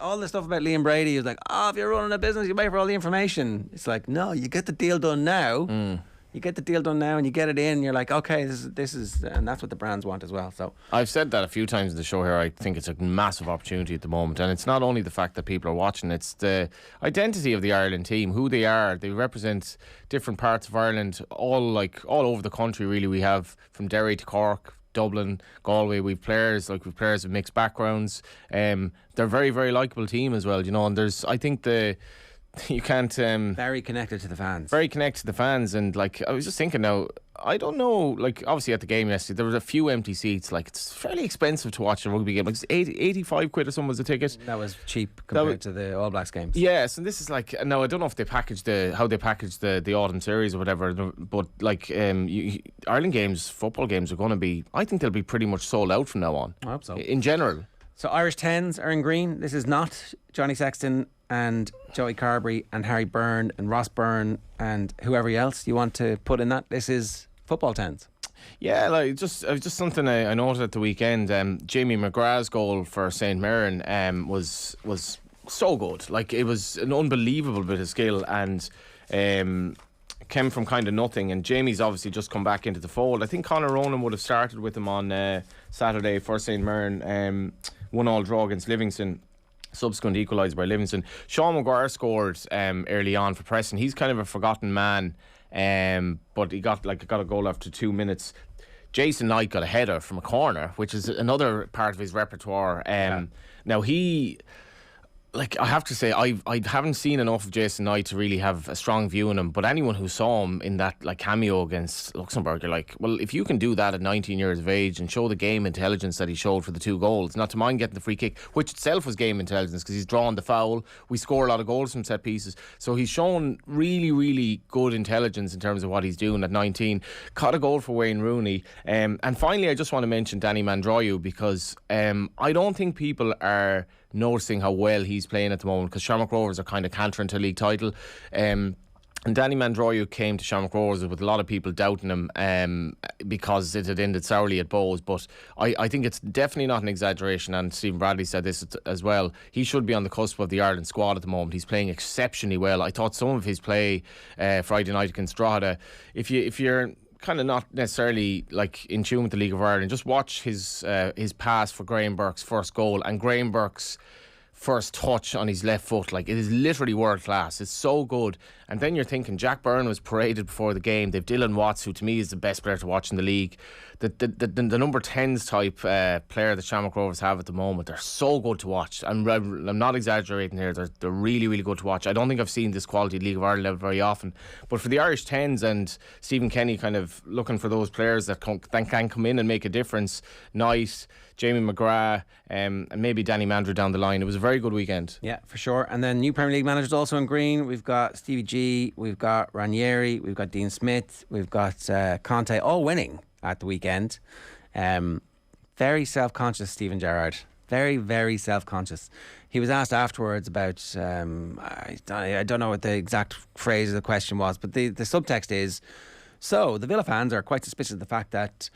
all the stuff about Liam Brady is like, if you're running a business, you wait for all the information. It's like, no, you get the deal done now. You get the deal done now and you get it in, you're like, okay, this is, and that's what the brands want as well. So I've said that a few times in the show here. I think it's a massive opportunity at the moment, and it's not only the fact that people are watching, it's the identity of the Ireland team, who they are. They represent different parts of Ireland, all over the country really. We have from Derry to Cork, Dublin, Galway. We've players with mixed backgrounds. They're a very, very likeable team as well, and there's, I think you can't very connected to the fans. Very connected to the fans, and like I was just thinking now, I don't know, like obviously at the game yesterday there was a few empty seats. Like, it's fairly expensive to watch a rugby game. Like, it's 85 quid or something was a ticket. That was cheap compared to the All Blacks games. Yes, and this is like, now I don't know if they packaged how they packaged the autumn series or whatever, but like Ireland games, football games are going to be, I think they'll be pretty much sold out from now on. I hope so. In general. So Irish 10s are in green. This is not Johnny Sexton and Joey Carberry and Harry Byrne and Ross Byrne and whoever else you want to put in that. This is football 10s. Yeah, like just something I noted at the weekend. Jamie McGrath's goal for St. Mirren was so good. Like, it was an unbelievable bit of skill, and came from kind of nothing. And Jamie's obviously just come back into the fold. I think Conor Ronan would have started with him on Saturday for St. Mirren. 1-1 draw against Livingston. Subsequent equalised by Livingston. Sean Maguire scored early on for Preston. He's kind of a forgotten man, but he got a goal after 2 minutes. Jason Knight got a header from a corner, which is another part of his repertoire. Now I have to say, I haven't seen enough of Jason Knight to really have a strong view on him, but anyone who saw him in that cameo against Luxembourg, you're like, well, if you can do that at 19 years of age and show the game intelligence that he showed for the 2 goals, not to mind getting the free kick, which itself was game intelligence because he's drawn the foul. We score a lot of goals from set pieces, so he's shown really, really good intelligence in terms of what he's doing at 19. Caught a goal for Wayne Rooney, and finally I just want to mention Danny Mandroiu, because I don't think people are noticing how well he's playing at the moment, because Shamrock Rovers are kind of cantering to a league title, and Danny Mandroiu came to Shamrock Rovers with a lot of people doubting him because it had ended sourly at Bows, but I think it's definitely not an exaggeration, and Stephen Bradley said this as well. He should be on the cusp of the Ireland squad at the moment. He's playing exceptionally well. I thought some of his play Friday night against Drogheda, if you're kind of not necessarily like in tune with the League of Ireland, just watch his pass for Graham Burke's first goal and Graham Burke's first touch on his left foot. Like, it is literally world class. It's so good. And then you're thinking Jack Byrne was paraded before the game. They've Dylan Watts, who to me is the best player to watch in the league. The number 10s type player that Shamrock Rovers have at the moment, they're so good to watch. I'm not exaggerating here. They're really, really good to watch. I don't think I've seen this quality League of Ireland level very often. But for the Irish 10s and Stephen Kenny kind of looking for those players that can come in and make a difference, Knight, Jamie McGrath, and maybe Danny Mandrew down the line. It was a very good weekend. Yeah, for sure. And then new Premier League managers also in green. We've got Stevie G, we've got Ranieri, we've got Dean Smith, we've got Conte, all winning at the weekend. Very self-conscious, Stephen Gerrard. Very, very self-conscious. He was asked afterwards about, I don't know what the exact phrase of the question was, but the subtext is, so the Villa fans are quite suspicious of the fact that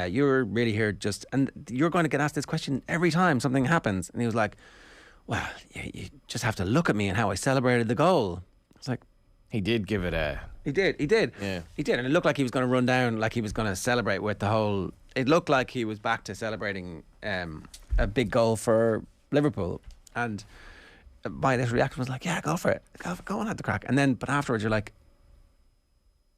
you're really here and you're going to get asked this question every time something happens. And he was like, well, you just have to look at me and how I celebrated the goal. It's like, he did give it a... He did. Yeah. He did. And it looked like he was going to run down, like he was going to celebrate with the whole... It looked like he was back to celebrating a big goal for Liverpool. And my initial reaction was like, yeah, go for it. Go on, have the crack. And then, but afterwards you're like,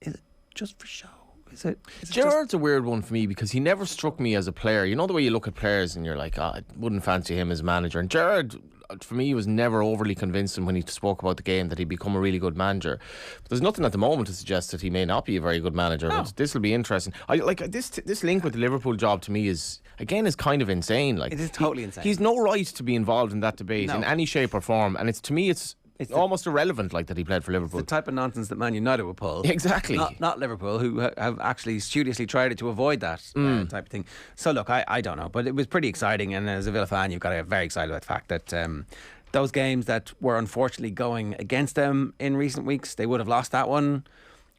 is it just for show? Is it Gerrard's a weird one for me because he never struck me as a player. You know the way you look at players and you're like, I wouldn't fancy him as manager. And Gerrard, for me, was never overly convincing when he spoke about the game that he'd become a really good manager. But there's nothing at the moment to suggest that he may not be a very good manager. No. But this will be interesting. I like this link with the Liverpool job to me is kind of insane. Like, It is totally insane. He's no right to be involved in that debate in any shape or form. And to me it's almost irrelevant, like, that he played for Liverpool. It's the type of nonsense that Man United would pull. Exactly. Not Liverpool, who have actually studiously tried to avoid that type of thing. So look, I don't know, but it was pretty exciting. And as a Villa fan, you've got to get very excited about the fact that those games that were unfortunately going against them in recent weeks, they would have lost that one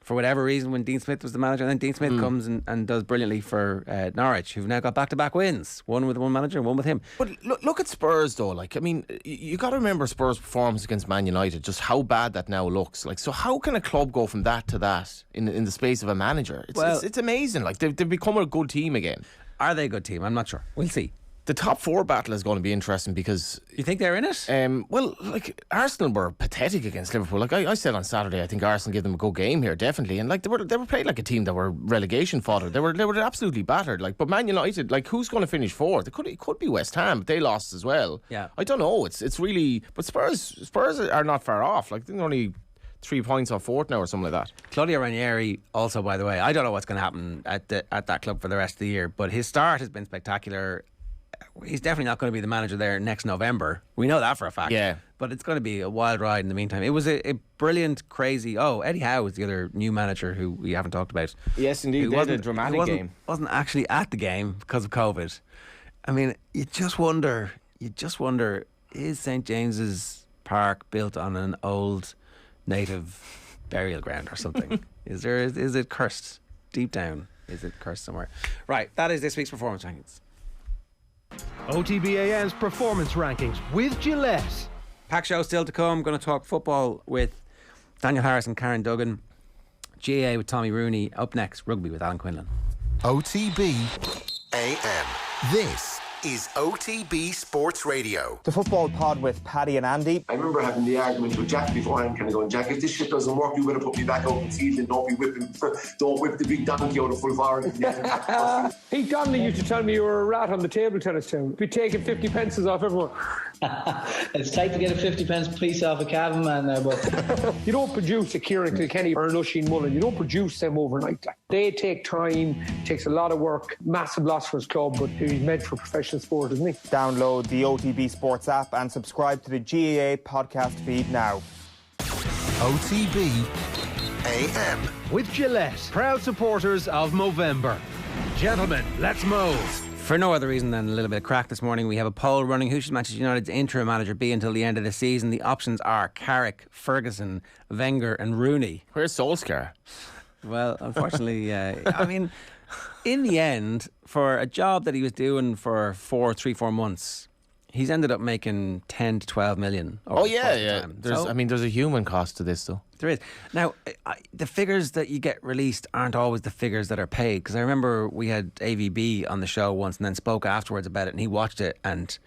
for whatever reason when Dean Smith was the manager. And then Dean Smith comes and does brilliantly for Norwich, who've now got back-to-back wins, one with one manager and one with him. But look at Spurs though. Like, I mean, you got to remember Spurs' performance against Man United, just how bad that now looks. Like, so how can a club go from that to that in the space of a manager? It's amazing. Like, they've become a good team again. Are they a good team? I'm not sure. We'll see. The top four battle is going to be interesting because... You think they're in it? Well, like, Arsenal were pathetic against Liverpool. Like, I said on Saturday, I think Arsenal gave them a good game here, definitely. And like, they were played like a team that were relegation fodder. They were absolutely battered. Like, but Man United, like, who's going to finish fourth? It could be West Ham, but they lost as well. Yeah. I don't know. It's really... But Spurs are not far off. Like, they're only 3 points off fourth now or something like that. Claudio Ranieri also, by the way, I don't know what's going to happen at that club for the rest of the year, but his start has been spectacular. He's definitely not going to be the manager there next November. We know that for a fact. Yeah. But it's going to be a wild ride in the meantime. It was a brilliant, crazy... Oh, Eddie Howe is the other new manager who we haven't talked about. Yes, indeed. They had a dramatic game. Wasn't actually at the game because of COVID. I mean, you just wonder, is St. James's Park built on an old native burial ground or something? Is it cursed deep down? Is it cursed somewhere? Right, that is this week's performance rankings. OTB AM's performance rankings with Gillette. Pack show still to come. Going to talk football with Daniel Harris and Karen Duggan. GAA with Tommy Rooney. Up next, rugby with Alan Quinlan. OTB AM. This is OTB Sports Radio. The football pod with Paddy and Andy. I remember having the argument with Jack beforehand, kind of going, Jack, if this shit doesn't work, you better put me back out in the field and don't whip the big donkey out of full forward. Pete Donnelly used to tell me you were a rat on the table tennis team. Be taking 50 pences off everyone. It's tight to get a 50 pence piece off a cabin man now, but you don't produce a Kieran Kilkenny or an Oisin Mullen. You don't produce them overnight. They take time, takes a lot of work, massive loss for his club, but he's meant for professional sport, isn't he? Download the OTB Sports app and subscribe to the GAA podcast feed now. OTB AM. With Gillette, proud supporters of Movember. Gentlemen, let's move. For no other reason than a little bit of crack this morning, we have a poll running. Who should Manchester United's interim manager be until the end of the season? The options are Carrick, Ferguson, Wenger and Rooney. Where's Solskjaer? Well, unfortunately, I mean, in the end, for a job that he was doing for 4 months, He's ended up making 10 to 12 million. Over the course of time. There's a human cost to this, though. There is. Now, the figures that you get released aren't always the figures that are paid. Because I remember we had AVB on the show once and then spoke afterwards about it, and he watched it and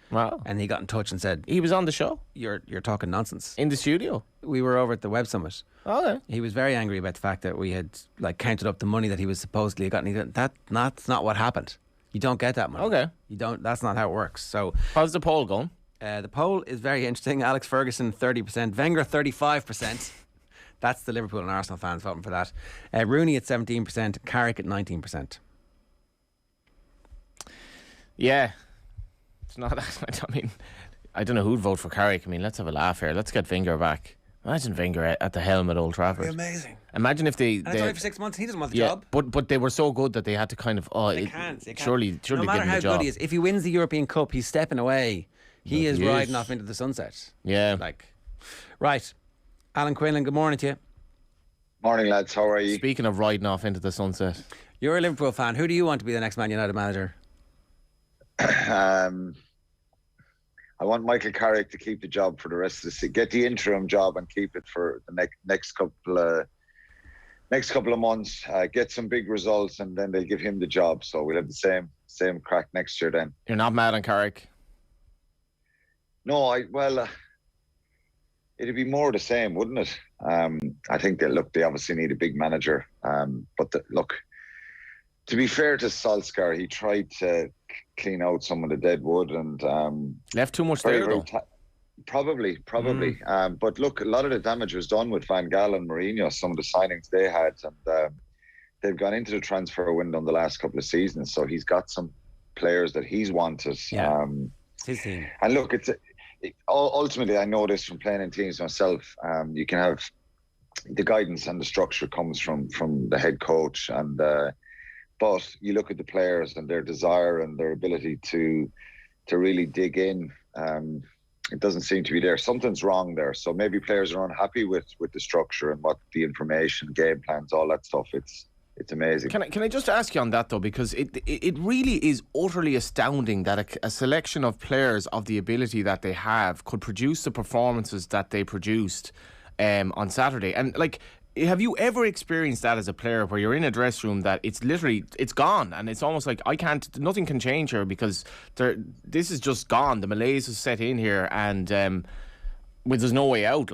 he got in touch and said... He was on the show? You're talking nonsense. In the studio? We were over at the Web Summit. Okay. He was very angry about the fact that we had counted up the money that he was supposedly gotten. That's not what happened. You don't get that money. Okay. You don't. That's not how it works. So, how's the poll going? The poll is very interesting. Alex Ferguson 30%, Wenger 35%. That's the Liverpool and Arsenal fans voting for that. Rooney at 17%, Carrick at 19%. Yeah, it's not. I mean, I don't know who'd vote for Carrick. I mean, let's have a laugh here. Let's get Wenger back. Imagine Wenger at the helm at Old Trafford. Amazing. Imagine if they. And it's only for 6 months. He doesn't want the yeah, job. But they were so good that they had to kind of. They can't. Surely no matter give him how the job. good he is, if he wins the European Cup, he's stepping away. He is riding off into the sunset. Yeah. Right. Alan Quinlan, good morning to you. Morning, lads. How are you? Speaking of riding off into the sunset. You're a Liverpool fan. Who do you want to be the next Man United manager? I want Michael Carrick to keep the job for the rest of the season. Get the interim job and keep it for the next couple of months. Get some big results, and then they'll give him the job. So we'll have the same crack next year. Then you're not mad on Carrick? No, it'd be more of the same, wouldn't it? I think they obviously need a big manager. But to be fair to Solskjaer, he tried to clean out some of the dead wood and left too much there. Probably. But look, a lot of the damage was done with Van Gaal and Mourinho. Some of the signings they had, and they've gone into the transfer window in the last couple of seasons. So he's got some players that he's wanted. Yeah. It's his team. And look, ultimately, I know this from playing in teams myself. You can have the guidance and the structure comes from the head coach, and but you look at the players and their desire and their ability to really dig in. It doesn't seem to be there. Something's wrong there. So maybe players are unhappy with the structure and what the information, game plans, all that stuff. It's amazing. Can I just ask you on that though, because it really is utterly astounding that a selection of players of the ability that they have could produce the performances that they produced on Saturday. And have you ever experienced that as a player, where you're in a dress room that it's gone, and it's almost like nothing can change here because this is just gone. The malaise is set in here, and there's no way out.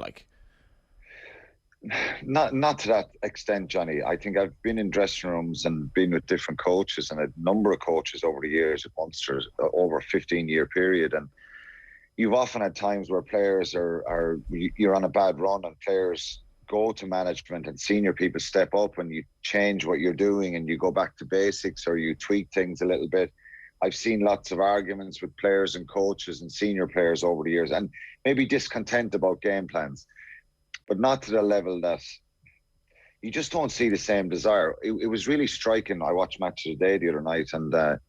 Not to that extent, Johnny. I think I've been in dressing rooms and been with different coaches and a number of coaches over the years at Munster, over a 15-year period. And you've often had times where players you're on a bad run and players go to management and senior people step up and you change what you're doing and you go back to basics or you tweak things a little bit. I've seen lots of arguments with players and coaches and senior players over the years, and maybe discontent about game plans, but not to the level that you just don't see the same desire. It was really striking. I watched Match of the Day the other night, and I'm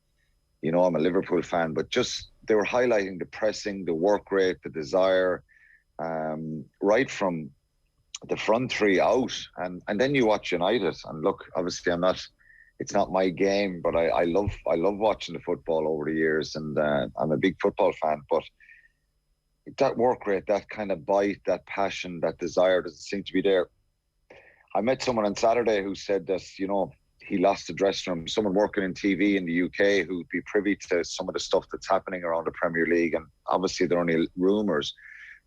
a Liverpool fan, but just they were highlighting the pressing, the work rate, the desire, right from the front three out, and then you watch United, and look, obviously it's not my game, but I love watching the football over the years, and I'm a big football fan, but that work rate, that kind of bite, that passion, that desire doesn't seem to be there. I met someone on Saturday who said that, he lost the dressing room, someone working in TV in the UK who'd be privy to some of the stuff that's happening around the Premier League, and obviously they're only rumours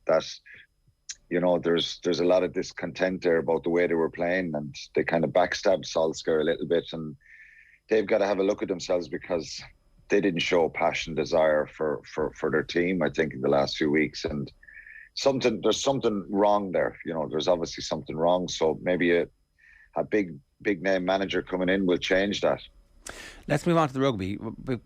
that there's a lot of discontent there about the way they were playing, and they kind of backstabbed Solskjaer a little bit, and they've got to have a look at themselves because they didn't show passion, desire for their team, I think, in the last few weeks, and there's something wrong there. There's obviously something wrong, so maybe a big name manager coming in will change that. Let's move on to the rugby.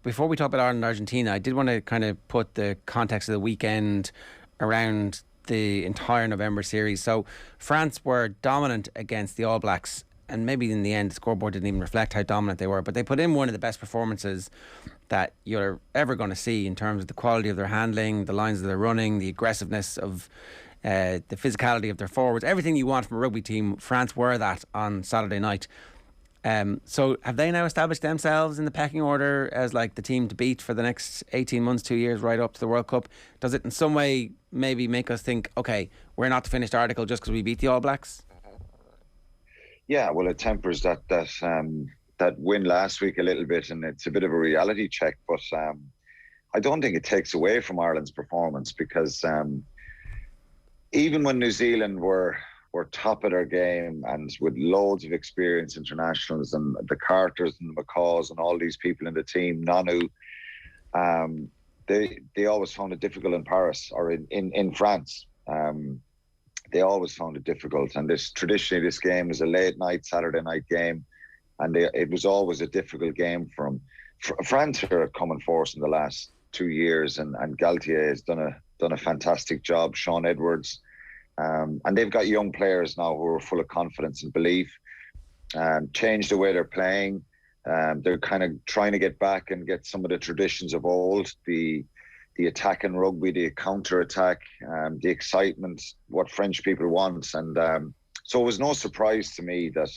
Before we talk about Ireland and Argentina, I did want to kind of put the context of the weekend around the entire November series. So France were dominant against the All Blacks, and maybe in the end the scoreboard didn't even reflect how dominant they were, but they put in one of the best performances that you're ever going to see in terms of the quality of their handling, the lines of their running, the aggressiveness of the physicality of their forwards, everything you want from a rugby team. France were that on Saturday night. So have they now established themselves in the pecking order as like the team to beat for the next 18 months, 2 years, right up to the World Cup? Does it in some way maybe make us think, okay, we're not the finished article just because we beat the All Blacks? Yeah, well, it tempers that win last week a little bit, and it's a bit of a reality check. But I don't think it takes away from Ireland's performance, because even when New Zealand were top of their game and with loads of experienced internationals and the Carters and the McCaws and all these people in the team, Nanu, they always found it difficult in Paris or in France. They always found it difficult. And traditionally this game is a late night, Saturday night game. And it was always a difficult game for them. France are a common force in the last 2 years, and Galtier has done a fantastic job. Sean Edwards. And they've got young players now who are full of confidence and belief, changed the way they're playing. They're kind of trying to get back and get some of the traditions of old, the attack in rugby, the counter-attack, the excitement, what French people want. And so it was no surprise to me that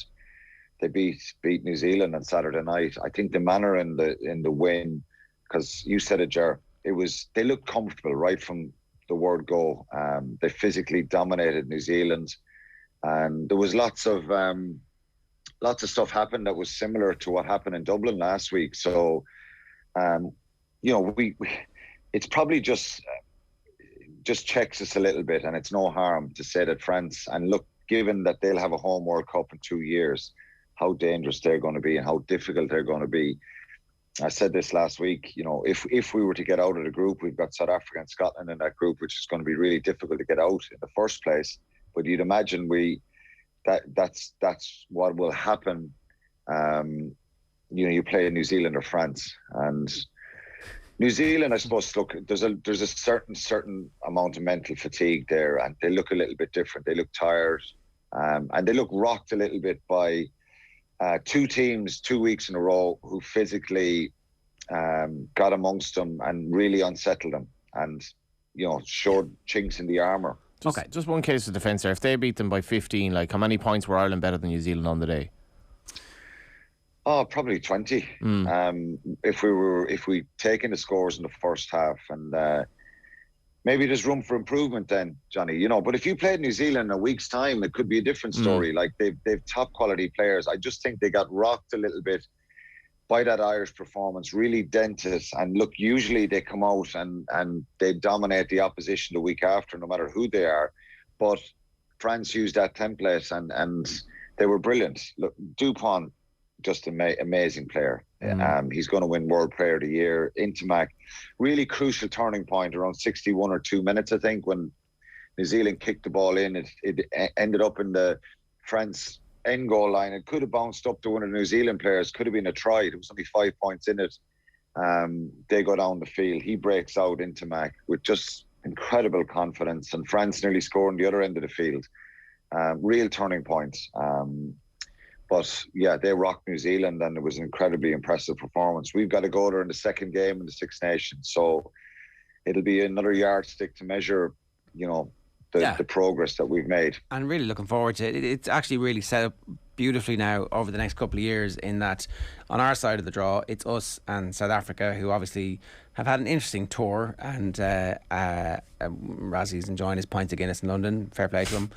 they beat New Zealand on Saturday night. I think the manner in the win, because you said it, Ger, they looked comfortable right from the word go. They physically dominated New Zealand, and there was lots of stuff happened that was similar to what happened in Dublin last week. So, we it's probably just checks us a little bit, and it's no harm to say that France, and look, given that they'll have a home World Cup in 2 years, how dangerous they're going to be and how difficult they're going to be. I said this last week, if we were to get out of the group, we've got South Africa and Scotland in that group, which is going to be really difficult to get out in the first place. But you'd imagine that's what will happen. You play New Zealand or France, and New Zealand, I suppose, look, there's a certain amount of mental fatigue there, and they look a little bit different. They look tired, and they look rocked a little bit by two teams 2 weeks in a row who physically got amongst them and really unsettled them, and showed chinks in the armour. Just one case of defence there. If they beat them by 15, like, how many points were Ireland better than New Zealand on the day? Oh, probably 20. If we'd taken the scores in the first half, and maybe there's room for improvement then, Johnny. But if you played New Zealand in a week's time, it could be a different story. Like, they've top quality players. I just think they got rocked a little bit by that Irish performance, really dented. And look, usually they come out and they dominate the opposition the week after, no matter who they are. But France used that template, and they were brilliant. Look, Dupont, just an amazing player. He's going to win World Player of the Year. Intimac, really crucial turning point around 61 or 2 minutes, I think, when New Zealand kicked the ball in. It ended up in the France end goal line. It could have bounced up to one of the New Zealand players. Could have been a try. There was only 5 points in it. They go down the field. He breaks out Intimac with just incredible confidence, and France nearly scored on the other end of the field. Real turning points. But yeah, they rocked New Zealand, and it was an incredibly impressive performance. We've got to go there in the second game in the Six Nations, so it'll be another yardstick to measure, the progress that we've made. And really looking forward to it. It's actually really set up beautifully now over the next couple of years, in that on our side of the draw, it's us and South Africa, who obviously have had an interesting tour, and Razzie's enjoying his pint of Guinness in London. Fair play to him.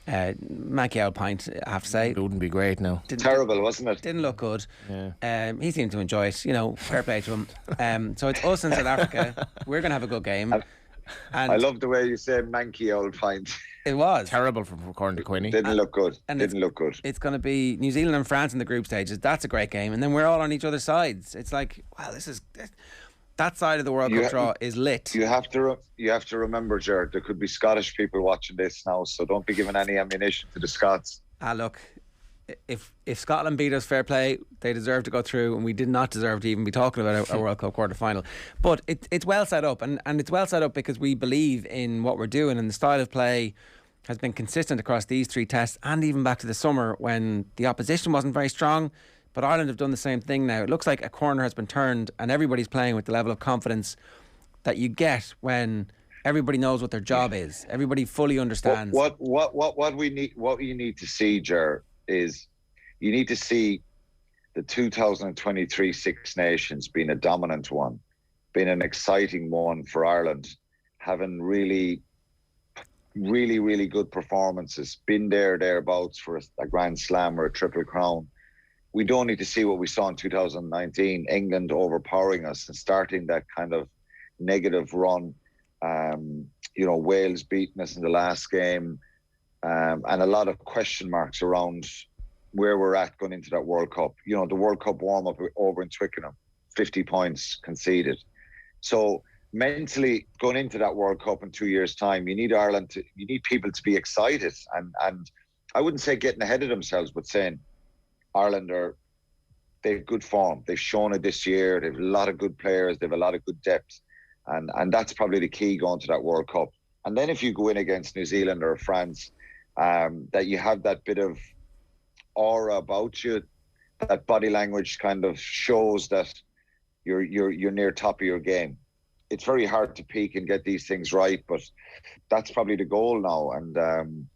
Manky out pint, I have to say. It wouldn't be great now. Terrible, wasn't it? Didn't look good. Yeah. He seemed to enjoy it. Fair play to him. So it's us in South Africa. We're going to have a good game. And I love the way you say manky old pint. It was terrible from according to Quinny. Didn't look good. It's going to be New Zealand and France in the group stages. That's a great game, and then we're all on each other's sides. It's like, wow, that side of the World Cup draw is lit. You have to remember, Jared, there could be Scottish people watching this now, so don't be giving any ammunition to the Scots. Look, if Scotland beat us, fair play, they deserve to go through, and we did not deserve to even be talking about a World Cup quarter final. But it's well set up, and it's well set up because we believe in what we're doing, and the style of play has been consistent across these three tests, and even back to the summer when the opposition wasn't very strong. But Ireland have done the same thing now. It looks like a corner has been turned, and everybody's playing with the level of confidence that you get when everybody knows what their job is. Everybody fully understands. What you need to see, Ger, is you need to see the 2023 Six Nations being a dominant one, being an exciting one for Ireland, having really good performances, been thereabouts for a Grand Slam or a Triple Crown. We don't need to see what we saw in 2019, England overpowering us and starting that kind of negative run. Wales beating us in the last game, and a lot of question marks around where we're at going into that World Cup. The World Cup warm-up over in Twickenham, 50 points conceded. So mentally going into that World Cup in 2 years' time, you need people to be excited, and I wouldn't say getting ahead of themselves, but saying Ireland they've good form. They've shown it this year. They've a lot of good players. They've a lot of good depth. And that's probably the key going to that World Cup. And then if you go in against New Zealand or France, that you have that bit of aura about you, that body language kind of shows that you're near top of your game. It's very hard to peak and get these things right, but that's probably the goal now. And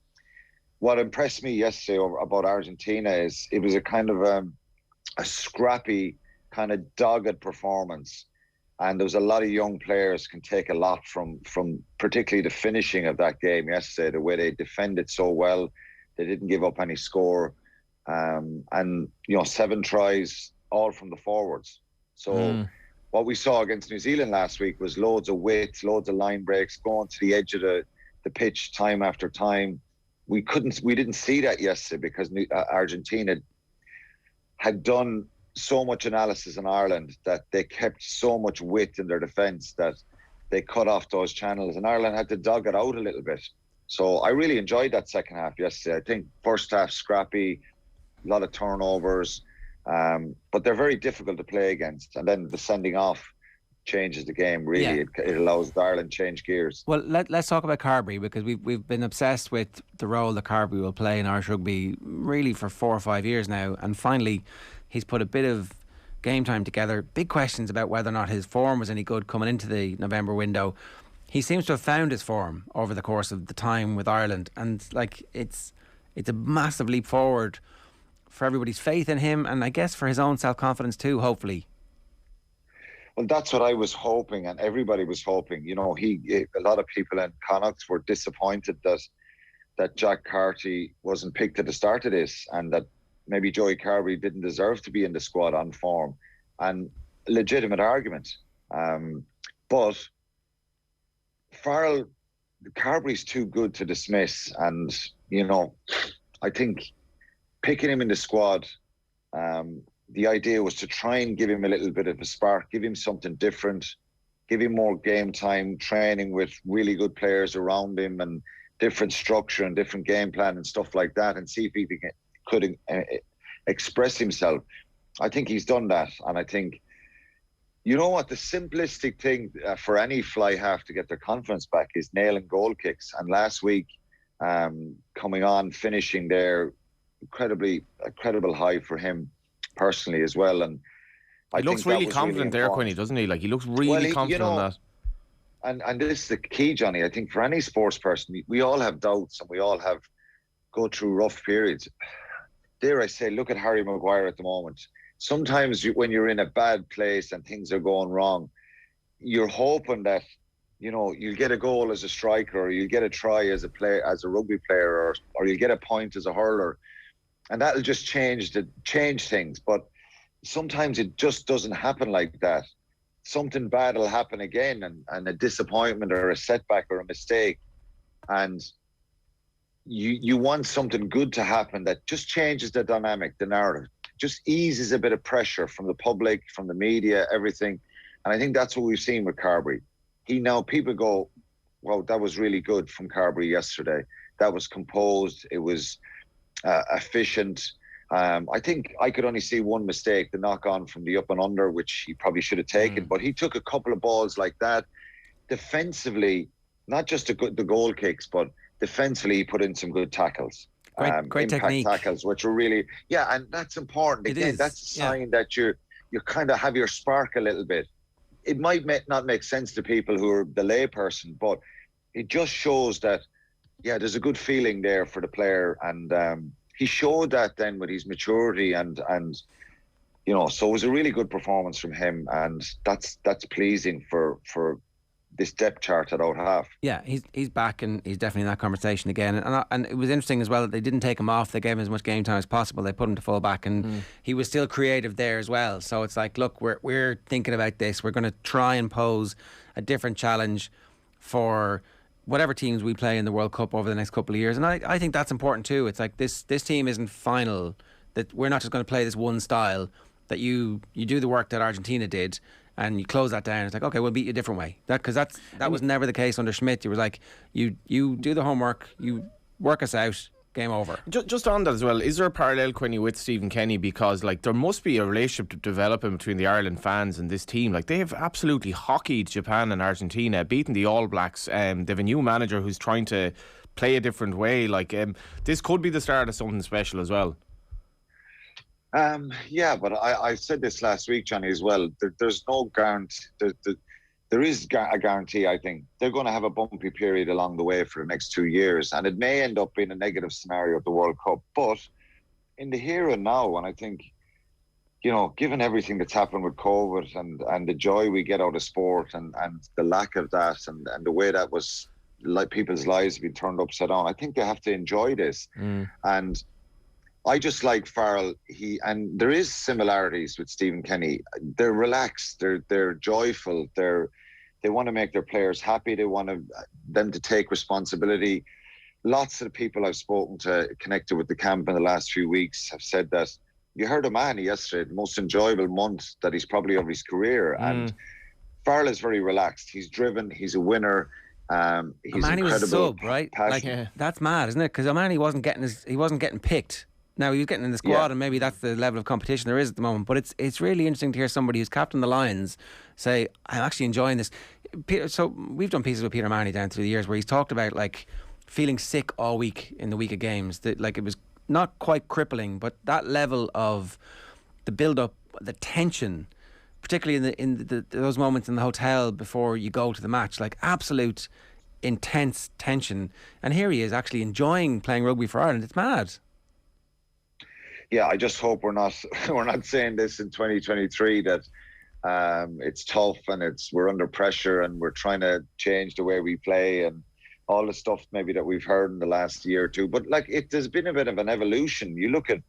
what impressed me yesterday about Argentina is it was a kind of a scrappy, kind of dogged performance. And there was a lot of young players can take a lot from particularly the finishing of that game yesterday, the way they defended so well. They didn't give up any score. And 7 tries, all from the forwards. So what we saw against New Zealand last week was loads of width, loads of line breaks, going to the edge of the pitch time after time. We didn't see that yesterday because Argentina had done so much analysis in Ireland that they kept so much width in their defence that they cut off those channels, and Ireland had to dug it out a little bit. So I really enjoyed that second half yesterday. I think first half scrappy, a lot of turnovers, but they're very difficult to play against. And then the sending off changes the game, really. Yeah. It allows Ireland change gears. Well, let's talk about Carbery, because we've been obsessed with the role that Carbery will play in Irish rugby really for 4 or 5 years now, and finally he's put a bit of game time together. Big questions about whether or not his form was any good coming into the November window. He seems to have found his form over the course of the time with Ireland, and it's a massive leap forward for everybody's faith in him, and I guess for his own self-confidence too, hopefully. Well, that's what I was hoping, and everybody was hoping. A lot of people in Connacht were disappointed that Jack Carty wasn't picked at the start of this, and that maybe Joey Carbery didn't deserve to be in the squad on form, and legitimate argument. But Carbery's too good to dismiss, and I think picking him in the squad, the idea was to try and give him a little bit of a spark, give him something different, give him more game time, training with really good players around him and different structure and different game plan and stuff like that, and see if he could express himself. I think he's done that. And I think, the simplistic thing for any fly half to get their confidence back is nailing goal kicks. And last week, coming on, finishing there, incredible high for him personally as well. And he looks really confident there, Quinny, doesn't he? He looks really confident on that. And this is the key, Johnny. I think for any sports person, we all have doubts and we all go through rough periods. Dare I say, look at Harry Maguire at the moment. Sometimes when you're in a bad place and things are going wrong, you're hoping that you'll get a goal as a striker, or you'll get a try as a player, as a rugby player, or you'll get a point as a hurler, and that'll just change things. But sometimes it just doesn't happen like that. Something bad will happen again, and a disappointment or a setback or a mistake, and you want something good to happen that just changes the dynamic, the narrative, just eases a bit of pressure from the public, from the media, everything. And I think that's what we've seen with Carbery. People go, wow, that was really good from Carbery yesterday. That was composed. It was efficient. I think I could only see one mistake, the knock on from the up and under, which he probably should have taken. But he took a couple of balls like that. Defensively, not just the goal kicks, but defensively, he put in some good tackles. Great technique. Tackles, which were really, and that's important. Again, that's a sign that you kind of have your spark a little bit. It might not make sense to people who are the layperson, but it just shows that, there's a good feeling there for the player. And he showed that then with his maturity and You know, so it was a really good performance from him, and that's pleasing for this depth chart at out half. Yeah, he's back, and he's definitely in that conversation again. And it was interesting as well that they didn't take him off. They gave him as much game time as possible. They put him to full back, and he was still creative there as well. So it's like, look, we're thinking about this. We're going to try and pose a different challenge for whatever teams we play in the World Cup over the next couple of years. And I think that's important too. It's like this team isn't final. That we're not just going to play this one style. That you do the work that Argentina did, and you close that down. It's like, okay, we'll beat you a different way. That was never the case under Schmidt. You were like, you do the homework, you work us out, game over. Just on that as well, is there a parallel, Quinny, with Stephen Kenny? Because like there must be a relationship developing between the Ireland fans and this team. Like they have absolutely hockeyed Japan and Argentina, beaten the All Blacks. They have a new manager who's trying to play a different way. Like this could be the start of something special as well. Yeah, but I said this last week, Johnny, as well. There's no guarantee. There is a guarantee, I think. They're going to have a bumpy period along the way for the next 2 years, and it may end up being a negative scenario at the World Cup. But in the here and now, and I think, you know, given everything that's happened with COVID and the joy we get out of sport and the lack of that and the way that was, like, people's lives have been turned upside down, I think they have to enjoy this. And I just like Farrell. And there is similarities with Stephen Kenny. They're relaxed. They're joyful. They want to make their players happy. They want them to take responsibility. Lots of the people I've spoken to connected with the camp in the last few weeks have said that. You heard O'Mahony yesterday, the most enjoyable month that he's probably of his career. And Farrell is very relaxed. He's driven. He's a winner. He's O'Mahony was a sub, right? Passion. Like that's mad, isn't it? Because O'Mahony wasn't getting picked. Now, he was getting in the squad, and maybe that's the level of competition there is at the moment. But it's really interesting to hear somebody who's captained the Lions say, I'm actually enjoying this. So we've done pieces with Peter O'Mahony down through the years where he's talked about like feeling sick all week in the week of games. That like it was not quite crippling, but that level of the build-up, the tension, particularly in those moments in the hotel before you go to the match, like absolute intense tension. And here he is actually enjoying playing rugby for Ireland. It's mad. Yeah, I just hope we're not saying this in 2023 that it's tough and we're under pressure and we're trying to change the way we play and all the stuff maybe that we've heard in the last year or two. But like there's been a bit of an evolution. You look at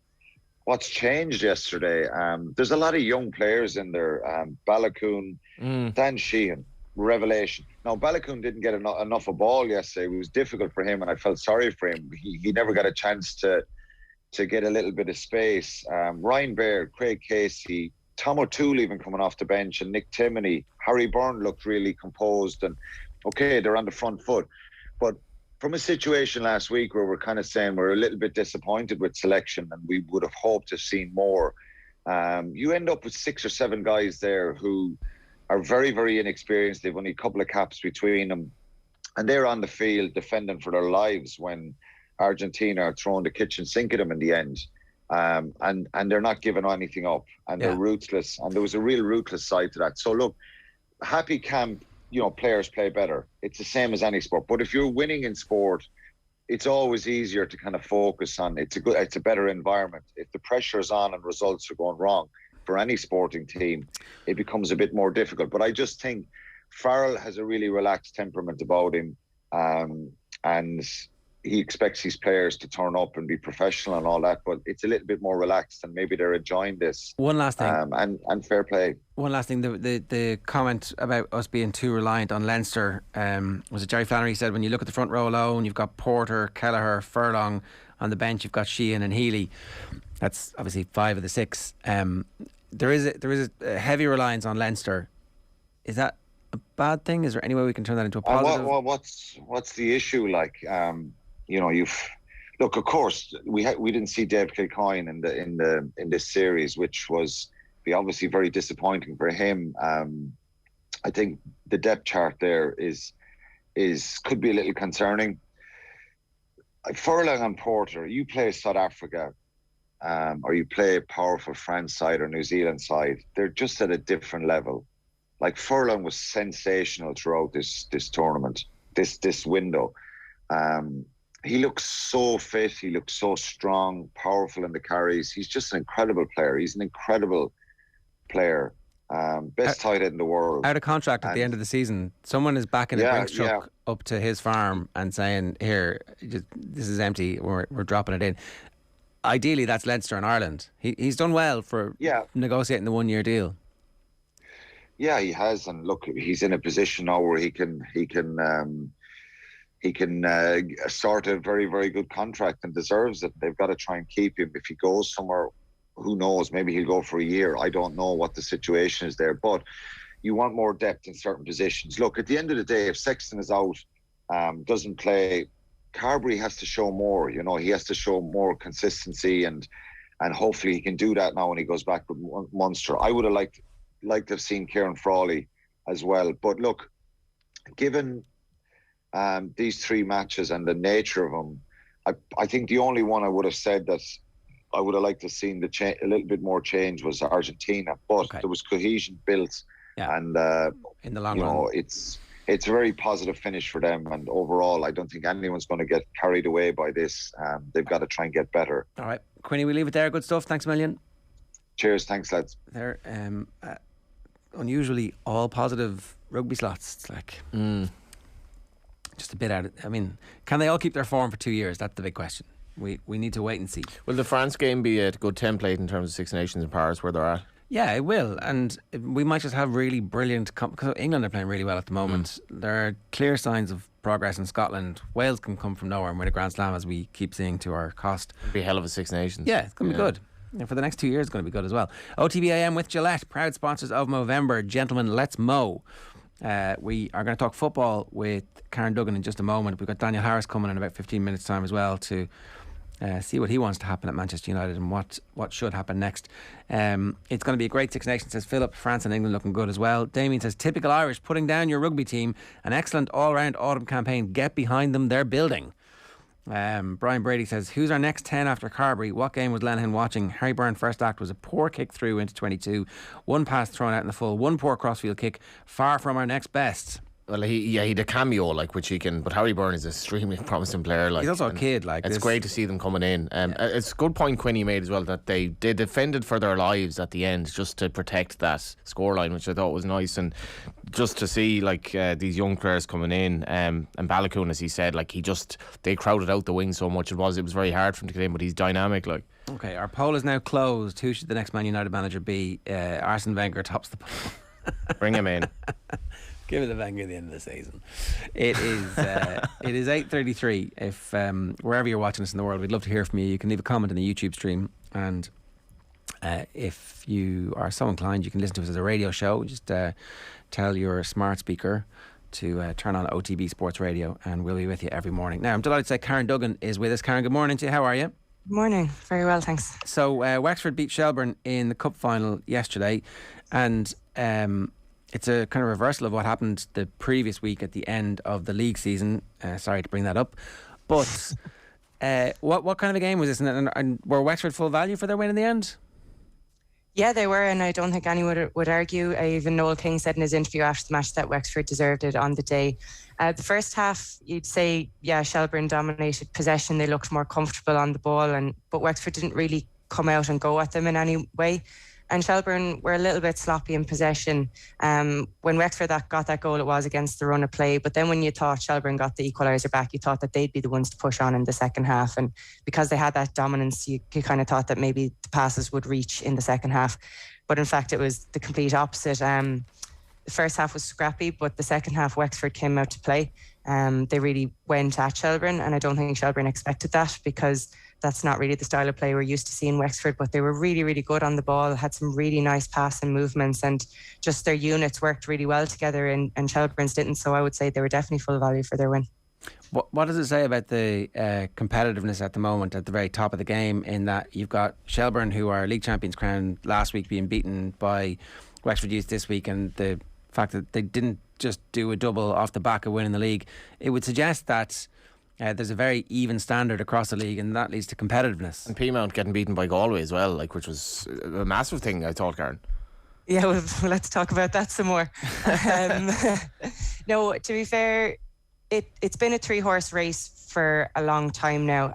what's changed yesterday. There's a lot of young players in there. Balakoon, Dan Sheehan, revelation. Now Balakoon didn't get enough of a ball yesterday. It was difficult for him and I felt sorry for him. He never got a chance to get a little bit of space. Ryan Baird, Craig Casey, Tom O'Toole even coming off the bench, and Nick Timoney. Harry Byrne looked really composed, and okay, they're on the front foot. But from a situation last week where we're kind of saying we're a little bit disappointed with selection and we would have hoped to have seen more, you end up with 6 or 7 guys there who are very, very inexperienced. They've only a couple of caps between them, and they're on the field defending for their lives when Argentina are throwing the kitchen sink at them in the end, and they're not giving anything up, and they're ruthless, and there was a real ruthless side to that. So look, happy camp, you know, players play better. It's the same as any sport, but if you're winning in sport, it's always easier to kind of focus on. It's a better environment. If the pressure is on and results are going wrong for any sporting team, it becomes a bit more difficult. But I just think Farrell has a really relaxed temperament about him, and he expects his players to turn up and be professional and all that, but it's a little bit more relaxed and maybe they're enjoying this. One last thing. And fair play. One last thing, the comment about us being too reliant on Leinster, was it Jerry Flannery said when you look at the front row alone, you've got Porter, Kelleher, Furlong, on the bench you've got Sheehan and Healy. That's obviously 5 of the 6. There is a heavy reliance on Leinster. Is that a bad thing? Is there any way we can turn that into a positive? What's the issue like? You know, look. Of course, we didn't see Dave Kilcoyne in this series, which was obviously very disappointing for him. I think the depth chart there could be a little concerning. Furlong and Porter, you play South Africa, or you play a powerful France side or New Zealand side. They're just at a different level. Like Furlong was sensational throughout this tournament, this window. He looks so fit. He looks so strong, powerful in the carries. He's just an incredible player. He's an incredible player, best tight end in the world. Out of contract at the end of the season, someone is backing a Brinks truck up to his farm and saying, "Here, this is empty. We're dropping it in." Ideally, that's Leinster and Ireland. He's done well for negotiating the 1-year deal. Yeah, he has, and look, he's in a position now where he can start a very, very good contract and deserves it. They've got to try and keep him. If he goes somewhere, who knows? Maybe he'll go for a year. I don't know what the situation is there, but you want more depth in certain positions. Look, at the end of the day, if Sexton is out, doesn't play, Carberry has to show more. You know, he has to show more consistency, and hopefully he can do that now when he goes back with Munster. I would have liked to have seen Kieran Frawley as well, but look, given these 3 matches and the nature of them, I think the only one I would have said that I would have liked to have seen a little bit more change was Argentina, but there was cohesion built, and in the long run, it's a very positive finish for them. And overall, I don't think anyone's going to get carried away by this. They've got to try and get better. All right, Quinny, we leave it there. Good stuff. Thanks a million. Cheers. Thanks, lads. They're unusually all positive rugby slots. It's like just a bit out of. I mean, can they all keep their form for 2 years? That's the big question. We need to wait and see. Will the France game be a good template in terms of Six Nations and Paris where they're at? Yeah, it will, and we might just have really brilliant. Because England are playing really well at the moment. There are clear signs of progress in Scotland. Wales can come from nowhere and win a Grand Slam, as we keep seeing, to our cost. It'll be a hell of a Six Nations. Yeah, it's going to be good. And for the next 2 years, it's going to be good as well. OTB AM with Gillette, proud sponsors of Movember. Gentlemen, let's mow. We are going to talk football with Karen Duggan in just a moment. We've got Daniel Harris coming in about 15 minutes time as well to see what he wants to happen at Manchester United and what should happen next. It's going to be a great Six Nations, says Philip. France and England looking good as well. Damien says, typical Irish, putting down your rugby team. An excellent all-round autumn campaign. Get behind them, they're building. Brian Brady says, who's our next 10 after Carberry? What game was Lenihan watching? Harry Byrne first act was a poor kick through into 22. 1 pass thrown out in the full. 1 poor crossfield kick. Far from our next best. Well, he had a cameo, which he can. But Harry Byrne is an extremely promising player. He's also a kid. It's great to see them coming in. It's a good point Quinny made as well, that they defended for their lives at the end just to protect that scoreline, which I thought was nice. And just to see these young players coming in, and Balakoon, as he said, they crowded out the wing so much. It was very hard for him to get in, but he's dynamic. Okay, our poll is now closed. Who should the next Man United manager be? Arsene Wenger tops the poll. Bring him in. Give it a Wenger at the end of the season. It is 8:33. If wherever you're watching us in the world, we'd love to hear from you. You can leave a comment in the YouTube stream, and if you are so inclined, you can listen to us as a radio show. Just tell your smart speaker to turn on OTB Sports Radio, and we'll be with you every morning. Now, I'm delighted to say Karen Duggan is with us. Karen, good morning to you. How are you? Good morning. Very well, thanks. So Wexford beat Shelbourne in the cup final yesterday, and it's a kind of reversal of what happened the previous week at the end of the league season. Sorry to bring that up, but what kind of a game was this? And were Wexford full value for their win in the end? Yeah, they were, and I don't think anyone would argue. Even Noel King said in his interview after the match that Wexford deserved it on the day. The first half, you'd say, Shelbourne dominated possession. They looked more comfortable on the ball, but Wexford didn't really come out and go at them in any way. And Shelbourne were a little bit sloppy in possession. When Wexford got that goal, it was against the run of play. But then when you thought Shelbourne got the equaliser back, you thought that they'd be the ones to push on in the second half. And because they had that dominance, you kind of thought that maybe the passes would reach in the second half. But in fact, it was the complete opposite. The first half was scrappy, but the second half, Wexford came out to play. They really went at Shelbourne, and I don't think Shelbourne expected that, because that's not really the style of play we're used to seeing Wexford. But they were really, really good on the ball, had some really nice passing movements, and just their units worked really well together, and Shelbourne's didn't. So I would say they were definitely full value for their win. What does it say about the competitiveness at the moment at the very top of the game, in that you've got Shelbourne, who are league champions crowned last week, being beaten by Wexford Youth this week, and the fact that they didn't just do a double off the back of winning the league? It would suggest that there's a very even standard across the league, and that leads to competitiveness. And Peamount getting beaten by Galway as well, which was a massive thing, I thought, Karen. Yeah, well, let's talk about that some more. No, to be fair, it's been a 3-horse race for a long time now.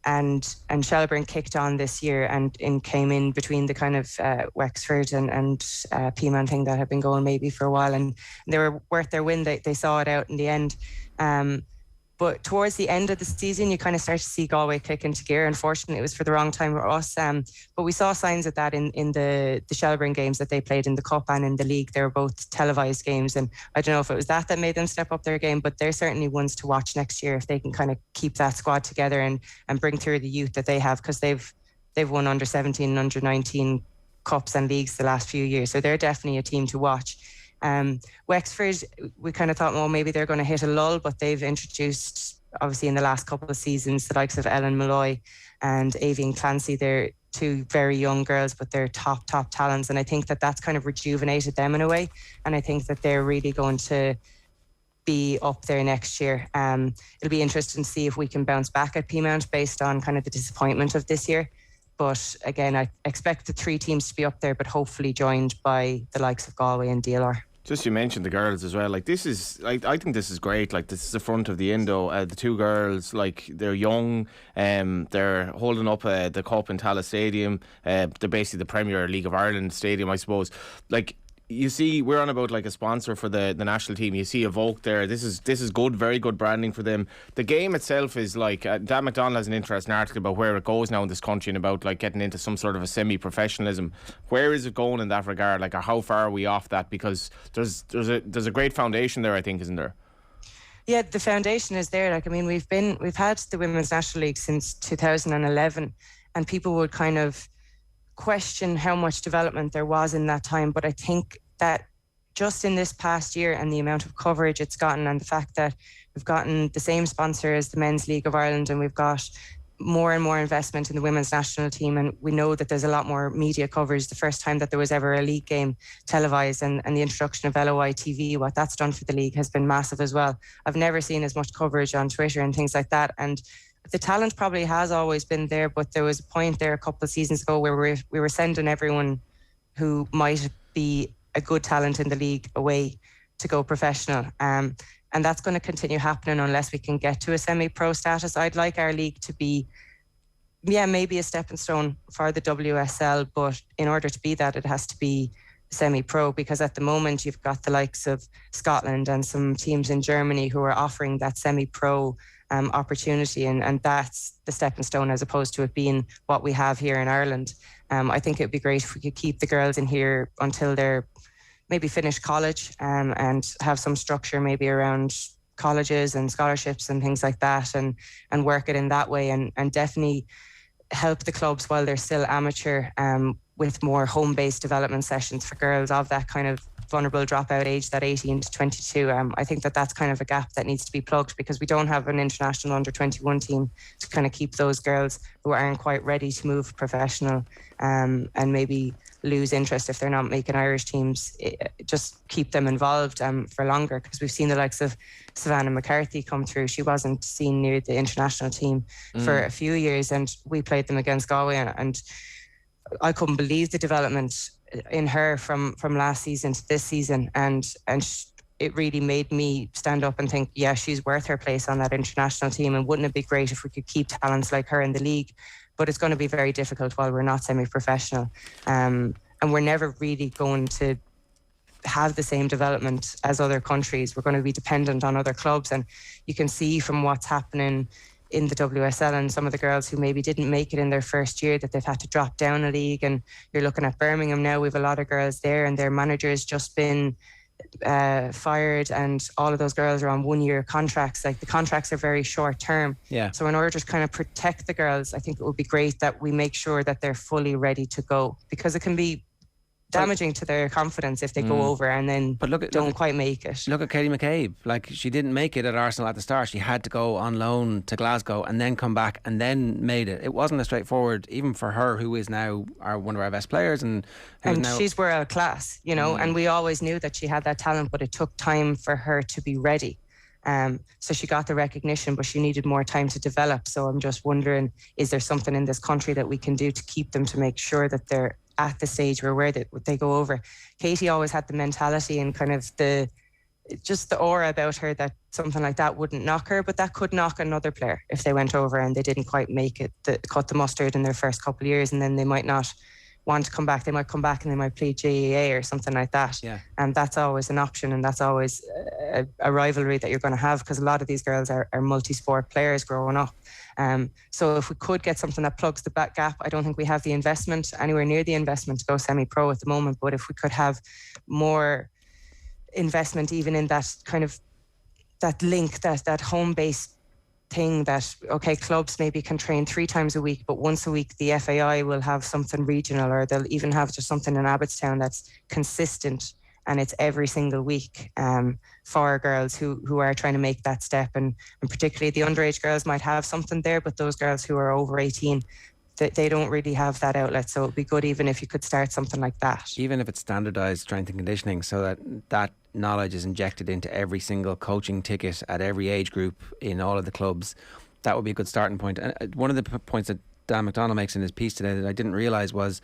And Shelburne kicked on this year and came in between the kind of Wexford and Peaman thing that had been going maybe for a while, and they were worth their win. They saw it out in the end. But towards the end of the season, you kind of start to see Galway kick into gear. Unfortunately, it was for the wrong time for us. But we saw signs of that in the Shelburne games that they played in the Cup and in the league. They were both televised games. And I don't know if it was that made them step up their game, but they're certainly ones to watch next year if they can kind of keep that squad together and bring through the youth that they have, because they've won under 17 and under 19 cups and leagues the last few years. So they're definitely a team to watch. Wexford, we kind of thought, well, maybe they're going to hit a lull, but they've introduced, obviously in the last couple of seasons, the likes of Ellen Malloy and Avian Clancy. They're two very young girls, but they're top talents. And I think that that's kind of rejuvenated them in a way. And I think that they're really going to be up there next year. It'll be interesting to see if we can bounce back at Peamount based on kind of the disappointment of this year. But again, I expect the three teams to be up there, but hopefully joined by the likes of Galway and GIlroy. Just you mentioned the girls as well. Like, this is, like, I think this is great. Like, this is the front of the Indo. The two girls, like, they're young. They're holding up the cup in Tallaght Stadium. They're basically the Premier League of Ireland stadium, I suppose. Like, you see, we're on about like a sponsor for the national team. You see Evoke there. This is good, very good branding for them. The game itself is like Dan McDonald has an interesting article about where it goes now in this country and about like getting into some sort of a semi-professionalism. Where is it going in that regard? Like, how far are we off that? Because there's a great foundation there, I think, isn't there? Yeah, the foundation is there. Like, I mean, we've had the Women's National League since 2011, and people would kind of question how much development there was in that time. But I think that just in this past year and the amount of coverage it's gotten, and the fact that we've gotten the same sponsor as the Men's League of Ireland, and we've got more and more investment in the women's national team, and we know that there's a lot more media coverage. The first time that there was ever a league game televised, and the introduction of LOI TV, what that's done for the league has been massive as well. I've never seen as much coverage on Twitter and things like that, and the talent probably has always been there, but there was a point there a couple of seasons ago where we were sending everyone who might be a good talent in the league away to go professional. And that's going to continue happening unless we can get to a semi-pro status. I'd like our league to be, maybe a stepping stone for the WSL, but in order to be that, it has to be semi-pro, because at the moment you've got the likes of Scotland and some teams in Germany who are offering that semi-pro opportunity, and that's the stepping stone as opposed to it being what we have here in Ireland. I think it would be great if we could keep the girls in here until they're maybe finish college, and have some structure maybe around colleges and scholarships and things like that, and work it in that way, and definitely help the clubs while they're still amateur, with more home-based development sessions for girls of that kind of vulnerable dropout age, that 18 to 22. I think that that's kind of a gap that needs to be plugged, because we don't have an international under-21 team to kind of keep those girls who aren't quite ready to move professional, and maybe lose interest if they're not making Irish teams. Just keep them involved for longer, because we've seen the likes of Savannah McCarthy come through. She wasn't seen near the international team for a few years, and we played them against Galway, and I couldn't believe the development in her from last season to this season, and it really made me stand up and think, yeah, she's worth her place on that international team, and wouldn't it be great if we could keep talents like her in the league? But it's going to be very difficult while we're not semi-professional, and we're never really going to have the same development as other countries. We're going to be dependent on other clubs, and you can see from what's happening in the WSL and some of the girls who maybe didn't make it in their first year, that they've had to drop down a league. And you're looking at Birmingham now, we've a lot of girls there, and their manager's just been fired, and all of those girls are on 1-year contracts. Like, the contracts are very short term. Yeah. So in order to kind of protect the girls, I think it would be great that we make sure that they're fully ready to go, because it can be damaging to their confidence if they go over and then don't quite make it. Look at Katie McCabe. Like, she didn't make it at Arsenal at the start. She had to go on loan to Glasgow and then come back and then made it. It wasn't a straightforward, even for her, who is now one of our best players, and she's world class, you know. And we always knew that she had that talent, but it took time for her to be ready. So she got the recognition, but she needed more time to develop. So I'm just wondering, is there something in this country that we can do to keep them, to make sure that they're at the stage where they go over? Katie always had the mentality and kind of the just the aura about her that something like that wouldn't knock her, but that could knock another player if they went over and they didn't quite make it, cut the mustard in their first couple of years, and then they might not want to come back. They might come back and they might plead GAA or something like that. Yeah. And that's always an option, and that's always a rivalry that you're going to have, because a lot of these girls are multi-sport players growing up. So if we could get something that plugs the back gap, I don't think we have the investment, anywhere near the investment to go semi-pro at the moment, but if we could have more investment even in that kind of that link, that home base thing, that okay, clubs maybe can train 3 times a week, but once a week the FAI will have something regional, or they'll even have just something in Abbottstown that's consistent and it's every single week for girls who are trying to make that step, and particularly the underage girls might have something there, but those girls who are over 18, they don't really have that outlet. So it'd be good even if you could start something like that. Even if it's standardised strength and conditioning, so that knowledge is injected into every single coaching ticket at every age group in all of the clubs, that would be a good starting point. And one of the points that Dan McDonnell makes in his piece today that I didn't realise was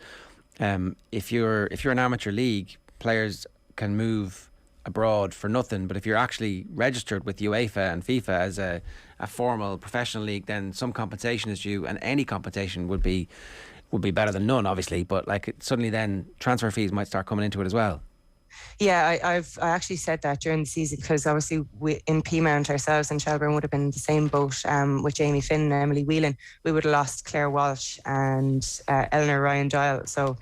if you're an amateur league, players can move abroad for nothing, but if you're actually registered with UEFA and FIFA as a formal professional league, then some compensation is due, and any compensation would be better than none, obviously, but like suddenly then transfer fees might start coming into it as well. Yeah, I actually said that during the season, because obviously we in Peamount ourselves and Shelburne would have been in the same boat with Jamie Finn and Emily Whelan. We would have lost Claire Walsh and Eleanor Ryan-Dial, so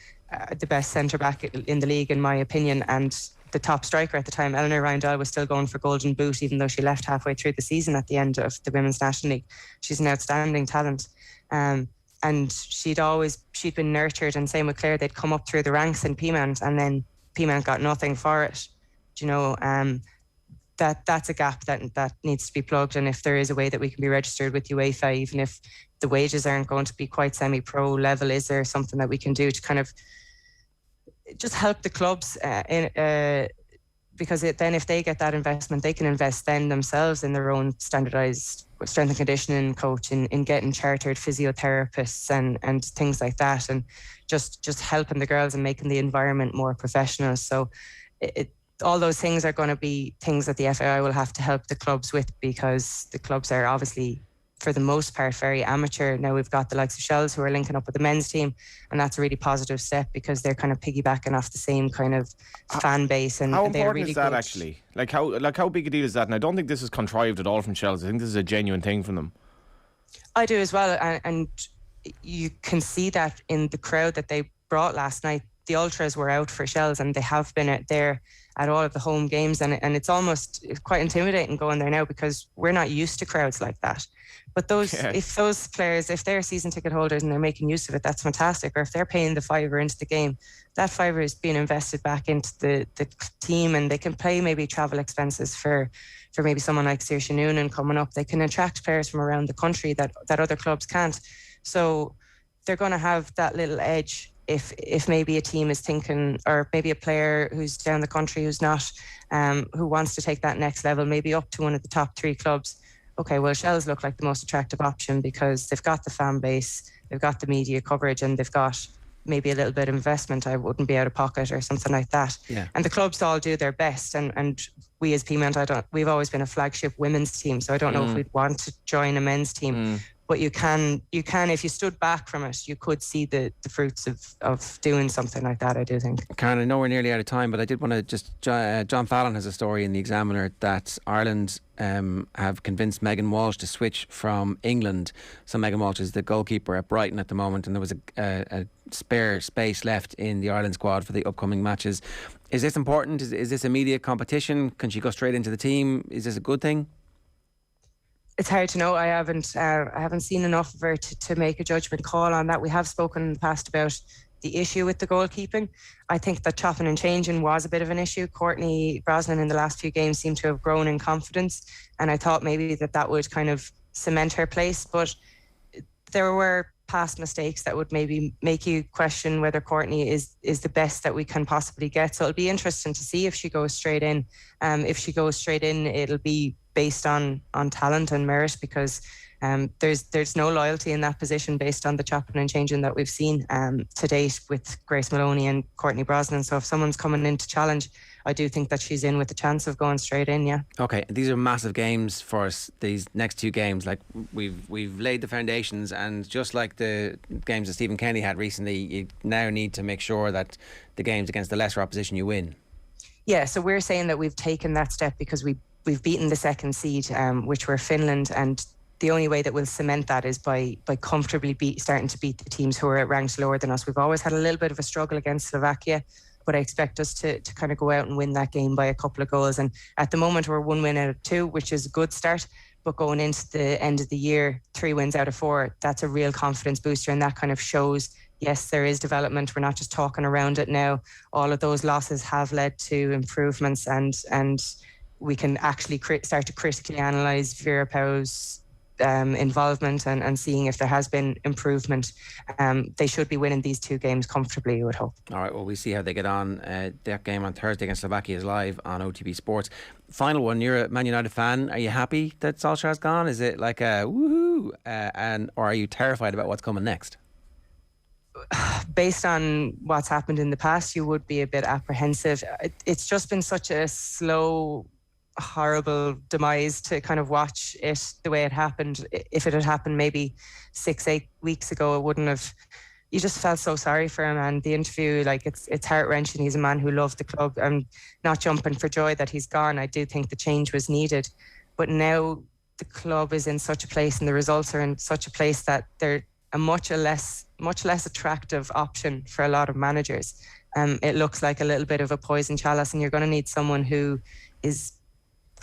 the best centre back in the league in my opinion, and the top striker at the time. Eleanor Ryan-Dial was still going for Golden Boot, even though she left halfway through the season at the end of the Women's National League. She's an outstanding talent. And she'd been nurtured, and same with Claire, they'd come up through the ranks in Peamount, and then Peamount got nothing for it. You know, that's a gap that needs to be plugged. And if there is a way that we can be registered with UEFA, even if the wages aren't going to be quite semi-pro level, is there something that we can do to kind of just help the clubs because then if they get that investment, they can invest then themselves in their own standardised strength and conditioning coach, in getting chartered physiotherapists and things like that, and just helping the girls and making the environment more professional. So all those things are going to be things that the FAI will have to help the clubs with, because the clubs are obviously, for the most part, very amateur. Now we've got the likes of Shells who are linking up with the men's team, and that's a really positive step, because they're kind of piggybacking off the same kind of fan base. And how they're important really is that good. actually? Like how big a deal is that? And I don't think this is contrived at all from Shells. I think this is a genuine thing from them. I do as well, and you can see that in the crowd that they brought last night. The ultras were out for Shells, and they have been out there at all of the home games, and it's almost quite intimidating going there now, because we're not used to crowds like that. But if those players, if they're season ticket holders and they're making use of it, that's fantastic. Or if they're paying the $5 into the game, that $5 is being invested back into the team, and they can pay maybe travel expenses for maybe someone like Saoirse Noonan coming up. They can attract players from around the country that other clubs can't. So they're going to have that little edge if maybe a team is thinking, or maybe a player who's down the country who's not, who wants to take that next level, maybe up to one of the top 3 clubs. Okay, well, Shells look like the most attractive option, because they've got the fan base, they've got the media coverage, and they've got maybe a little bit of investment. I wouldn't be out of pocket or something like that. Yeah. And the clubs all do their best, and we as Peamount, we've always been a flagship women's team, so I don't know if we'd want to join a men's team. But you can, if you stood back from it, you could see the fruits of doing something like that, I do think. Karen, I know we're nearly out of time, but I did want to just, John Fallon has a story in the Examiner that Ireland have convinced Megan Walsh to switch from England. So Megan Walsh is the goalkeeper at Brighton at the moment, and there was a spare space left in the Ireland squad for the upcoming matches. Is this important? Is this immediate competition? Can she go straight into the team? Is this a good thing? It's hard to know. I haven't seen enough of her to make a judgment call on that. We have spoken in the past about the issue with the goalkeeping. I think that chopping and changing was a bit of an issue. Courtney Brosnan in the last few games seemed to have grown in confidence, and I thought maybe that would kind of cement her place. But there were past mistakes that would maybe make you question whether Courtney is the best that we can possibly get. So it'll be interesting to see if she goes straight in. If she goes straight in, it'll be based on talent and merit, because There's no loyalty in that position based on the chopping and changing that we've seen to date with Grace Maloney and Courtney Brosnan. So if someone's coming in to challenge, I do think that she's in with the chance of going straight in. Yeah. Okay, these are massive games for us. These next 2 games, like we've laid the foundations, and just like the games that Stephen Kenny had recently, you now need to make sure that the games against the lesser opposition you win. Yeah, so we're saying that we've taken that step because we've beaten the second seed, which were Finland, and the only way that we'll cement that is by comfortably starting to beat the teams who are ranked lower than us. We've always had a little bit of a struggle against Slovakia, but I expect us to kind of go out and win that game by a couple of goals. And at the moment, we're 1 win out of 2, which is a good start. But going into the end of the year, 3 wins out of 4, that's a real confidence booster. And that kind of shows, yes, there is development. We're not just talking around it now. All of those losses have led to improvements, and we can actually start to critically analyse Vera Pauw's involvement and seeing if there has been improvement. They should be winning these 2 games comfortably, you would hope. All right, well, we see how they get on. That game on Thursday against Slovakia is live on OTB Sports. Final one, you're a Man United fan. Are you happy that Solskjaer's gone? Is it like a woohoo? Or are you terrified about what's coming next? Based on what's happened in the past, you would be a bit apprehensive. It's just been such a slow, horrible demise to kind of watch it the way it happened. If it had happened maybe 6-8 weeks ago, it wouldn't have. You just felt so sorry for him, and the interview, like, it's heart-wrenching. He's a man who loved the club. I'm not jumping for joy that he's gone. I do think the change was needed, but now the club is in such a place and the results are in such a place that they're a much less attractive option for a lot of managers. It looks like a little bit of a poison chalice, and you're going to need someone who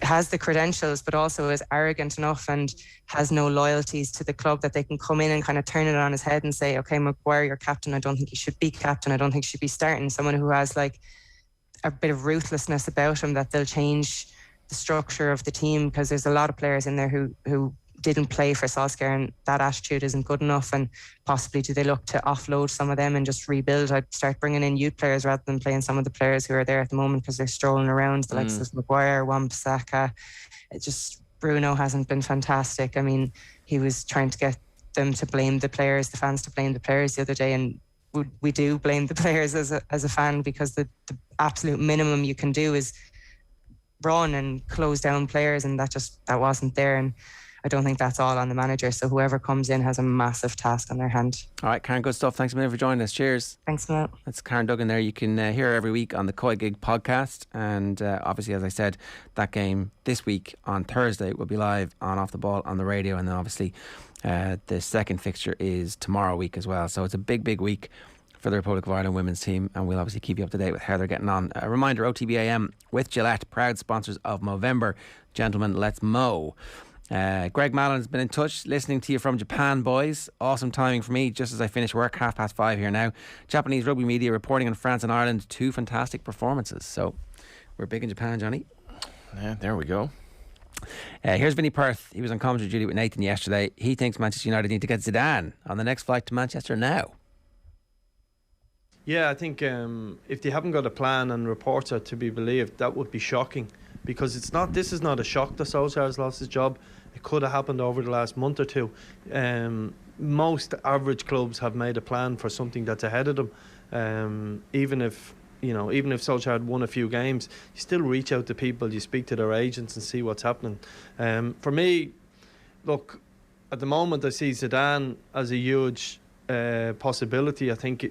has the credentials but also is arrogant enough and has no loyalties to the club that they can come in and kind of turn it on his head and say, okay, Maguire, you're captain. I don't think you should be captain. I don't think you should be starting. Someone who has like a bit of ruthlessness about him, that they'll change the structure of the team, because there's a lot of players in there who didn't play for Solskjaer, and that attitude isn't good enough. And possibly do they look to offload some of them and just rebuild? I'd start bringing in youth players rather than playing some of the players who are there at the moment, because they're strolling around, the likes of Maguire, Wan-Bissaka. Bruno hasn't been fantastic. I mean, he was trying to get them to blame the players, the fans to blame the players the other day, and we do blame the players as a fan, because the absolute minimum you can do is run and close down players, and that wasn't there. And I don't think that's all on the manager. So whoever comes in has a massive task on their hand. All right, Karen, good stuff. Thanks a million for joining us. Cheers. Thanks a lot. That's Karen Duggan there. You can hear her every week on the Koi Gig podcast. And obviously, as I said, that game this week on Thursday will be live on Off the Ball on the radio. And then obviously the second fixture is tomorrow week as well. So it's a big, big week for the Republic of Ireland women's team, and we'll obviously keep you up to date with how they're getting on. A reminder, OTB AM with Gillette, proud sponsors of Movember. Gentlemen, let's mow. Greg Mallon has been in touch, listening to you from Japan, boys. Awesome timing for me, just as I finish work, 5:30 here now. Japanese rugby media reporting on France and Ireland, 2 fantastic performances. So we're big in Japan, Johnny. Yeah, there we go. Here's Vinnie Perth. He was on commentary duty with Nathan yesterday. He thinks Manchester United need to get Zidane on the next flight to Manchester now. Yeah, I think if they haven't got a plan and reports are to be believed, that would be shocking, because this is not a shock that Solskjaer has lost his job. It could have happened over the last month or two. Most average clubs have made a plan for something that's ahead of them. Even if Solskjaer had won a few games, you still reach out to people, you speak to their agents and see what's happening. For me, look, at the moment I see Zidane as a huge possibility. I think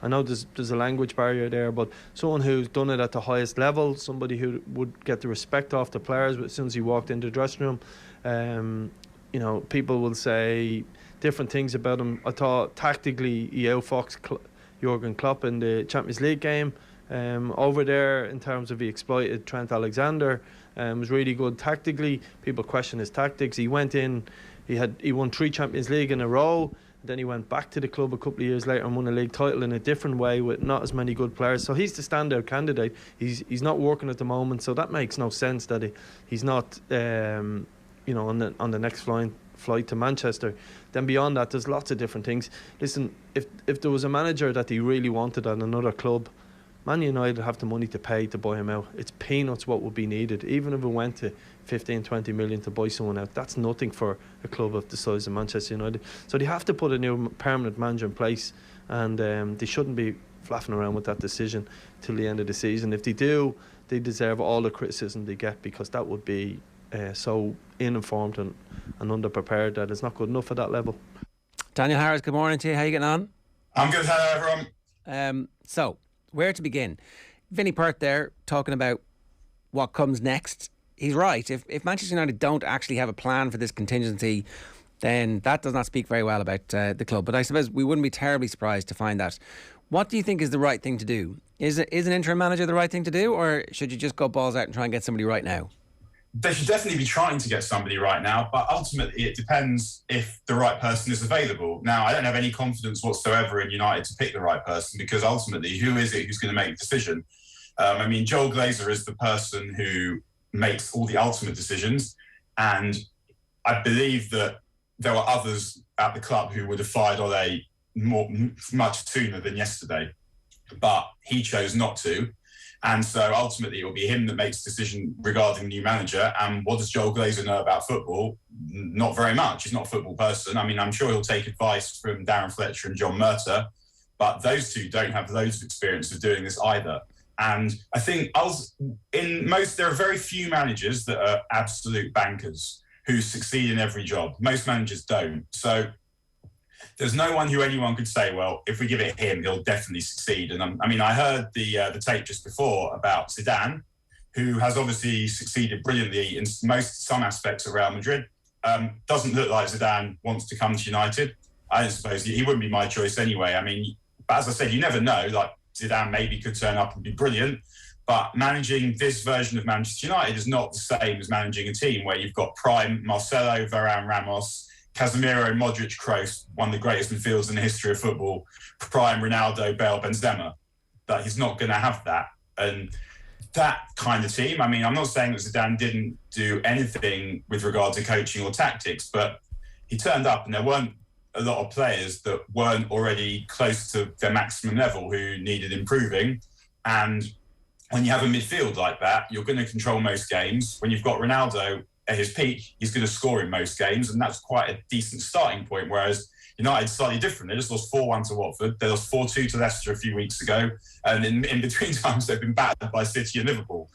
I know there's a language barrier there, but someone who's done it at the highest level, somebody who would get the respect off the players as soon as he walked into the dressing room. People will say different things about him. I thought tactically he outfoxed Jurgen Klopp in the Champions League game over there, in terms of he exploited Trent Alexander. Was really good tactically. People question his tactics. He went in, he won 3 Champions League in a row. Then he went back to the club a couple of years later and won a league title in a different way with not as many good players. So he's the standout candidate. He's not working at the moment, so that makes no sense that he's not on the next flight to Manchester. Then beyond that, there's lots of different things. Listen, if there was a manager that he really wanted at another club, Man United have the money to pay to buy him out. It's peanuts what would be needed. Even if it went to 15-20 million to buy someone out, that's nothing for a club of the size of Manchester United. So they have to put a new permanent manager in place, and they shouldn't be flapping around with that decision till the end of the season. If they do, they deserve all the criticism they get, because that would be so uninformed and underprepared that it's not good enough at that level. Daniel Harris, good morning to you. How are you getting on? I'm good. Hello, everyone. So, where to begin? Vinnie Perth there talking about what comes next. He's right. If Manchester United don't actually have a plan for this contingency, then that does not speak very well about the club. But I suppose we wouldn't be terribly surprised to find that. What do you think is the right thing to do? Is an interim manager the right thing to do, or should you just go balls out and try and get somebody right now? They should definitely be trying to get somebody right now, but ultimately it depends if the right person is available. Now, I don't have any confidence whatsoever in United to pick the right person, because ultimately, who is it who's going to make the decision? I mean, Joel Glazer is the person who makes all the ultimate decisions, and I believe that there were others at the club who would have fired Ole much sooner than yesterday, but he chose not to. And so ultimately it will be him that makes the decision regarding the new manager. And what does Joel Glazer know about football? Not very much. He's not a football person. I mean, I'm sure he'll take advice from Darren Fletcher and John Murtagh, but those two don't have loads of experience of doing this either. And I think there are very few managers that are absolute bankers who succeed in every job. Most managers don't. So there's no one who anyone could say, well, if we give it him, he'll definitely succeed. And I mean, I heard the tape just before about Zidane, who has obviously succeeded brilliantly in some aspects of Real Madrid. Doesn't look like Zidane wants to come to United. I don't suppose he wouldn't be my choice anyway. I mean, but as I said, you never know. Like, Zidane maybe could turn up and be brilliant, but managing this version of Manchester United is not the same as managing a team where you've got prime Marcelo, Varane, Ramos, Casemiro, Modric, Kroos, one of the greatest midfielders in the history of football, prime Ronaldo, Bale, Benzema. That he's not going to have that. And that kind of team, I mean, I'm not saying that Zidane didn't do anything with regard to coaching or tactics, but he turned up and there weren't a lot of players that weren't already close to their maximum level who needed improving. And when you have a midfield like that, you're going to control most games. When you've got Ronaldo at his peak, he's going to score in most games, and that's quite a decent starting point, whereas United slightly different. They just lost 4-1 to Watford. They lost 4-2 to Leicester a few weeks ago, and in between times they've been battered by City and Liverpool.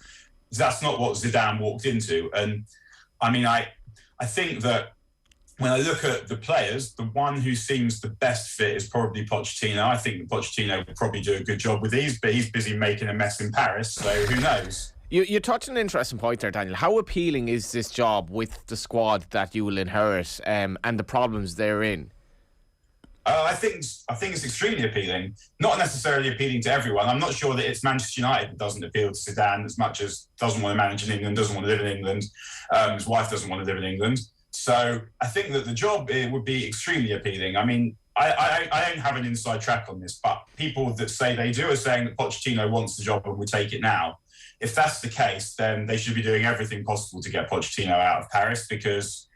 That's not what Zidane walked into. And I mean, I think that when I look at the players, the one who seems the best fit is probably Pochettino. I think that Pochettino will probably do a good job with these, but he's busy making a mess in Paris, so who knows? You touched on an interesting point there, Daniel. How appealing is this job with the squad that you will inherit and the problems therein? I think it's extremely appealing. Not necessarily appealing to everyone. I'm not sure that it's Manchester United that doesn't appeal to Zidane as much as doesn't want to manage in England, doesn't want to live in England. His wife doesn't want to live in England. So I think that the job would be extremely appealing. I mean, I don't have an inside track on this, but people that say they do are saying that Pochettino wants the job and would take it now. If that's the case, then they should be doing everything possible to get Pochettino out of Paris, because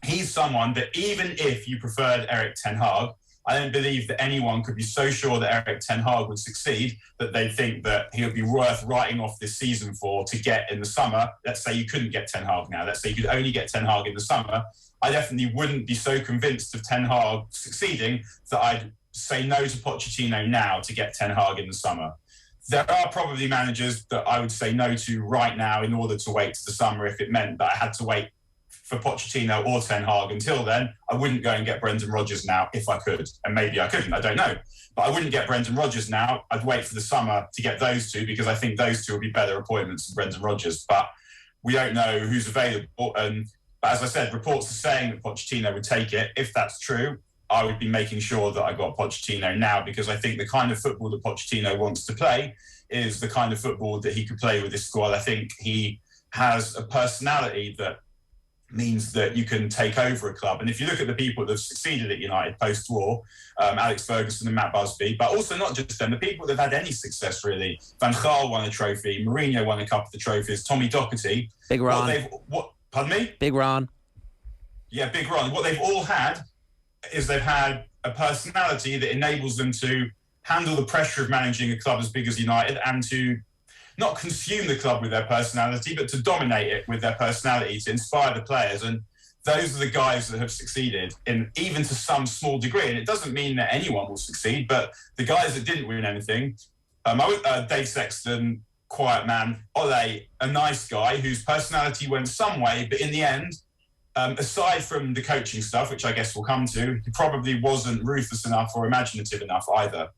he's someone that, even if you preferred Eric Ten Hag, I don't believe that anyone could be so sure that Eric Ten Hag would succeed that they think that he would be worth writing off this season for to get in the summer. Let's say you couldn't get Ten Hag now. Let's say you could only get Ten Hag in the summer. I definitely wouldn't be so convinced of Ten Hag succeeding that I'd say no to Pochettino now to get Ten Hag in the summer. There are probably managers that I would say no to right now in order to wait to the summer if it meant that I had to wait for Pochettino or Ten Hag until then. I wouldn't go and get Brendan Rodgers now if I could, and maybe I couldn't, I don't know. But I wouldn't get Brendan Rodgers now. I'd wait for the summer to get those two, because I think those two would be better appointments than Brendan Rodgers. But we don't know who's available. But as I said, reports are saying that Pochettino would take it. If that's true, I would be making sure that I got Pochettino now, because I think the kind of football that Pochettino wants to play is the kind of football that he could play with this squad. I think he has a personality that means that you can take over a club. And if you look at the people that have succeeded at United post-war, Alex Ferguson and Matt Busby, but also not just them, the people that have had any success really. Van Gaal won a trophy, Mourinho won a couple of the trophies, Tommy Docherty. Big Ron. Pardon me? Big Ron. Yeah, Big Ron. What they've all had is they've had a personality that enables them to handle the pressure of managing a club as big as United and to not consume the club with their personality, but to dominate it with their personality, to inspire the players. And those are the guys that have succeeded, in even to some small degree. And it doesn't mean that anyone will succeed, but the guys that didn't win anything, Dave Sexton, quiet man, Ole, a nice guy whose personality went some way, but in the end, aside from the coaching stuff, which I guess we'll come to, he probably wasn't ruthless enough or imaginative enough either.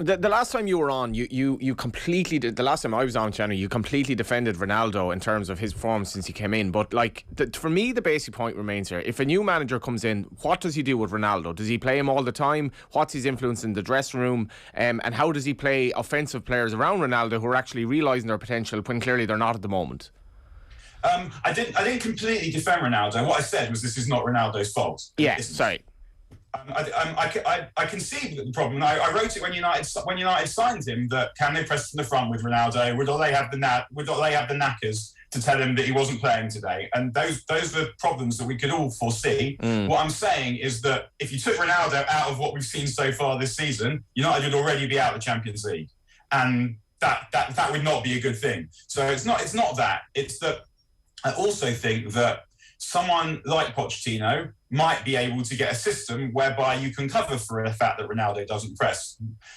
The last time you were on, you completely did. The last time I was on, Jenny, you completely defended Ronaldo in terms of his performance since he came in. But for me, the basic point remains here: if a new manager comes in, what does he do with Ronaldo? Does he play him all the time? What's his influence in the dressing room? And how does he play offensive players around Ronaldo who are actually realising their potential when clearly they're not at the moment? I didn't completely defend Ronaldo. What I said was this is not Ronaldo's fault. Yeah, sorry. I can see the problem. I wrote it when United signed him, that can they press from the front with Ronaldo? Would they have the knackers to tell him that he wasn't playing today? And those were problems that we could all foresee. What I'm saying is that if you took Ronaldo out of what we've seen so far this season, United would already be out of the Champions League, and that would not be a good thing. So it's not that. It's that I also think that someone like Pochettino might be able to get a system whereby you can cover for the fact that Ronaldo doesn't press.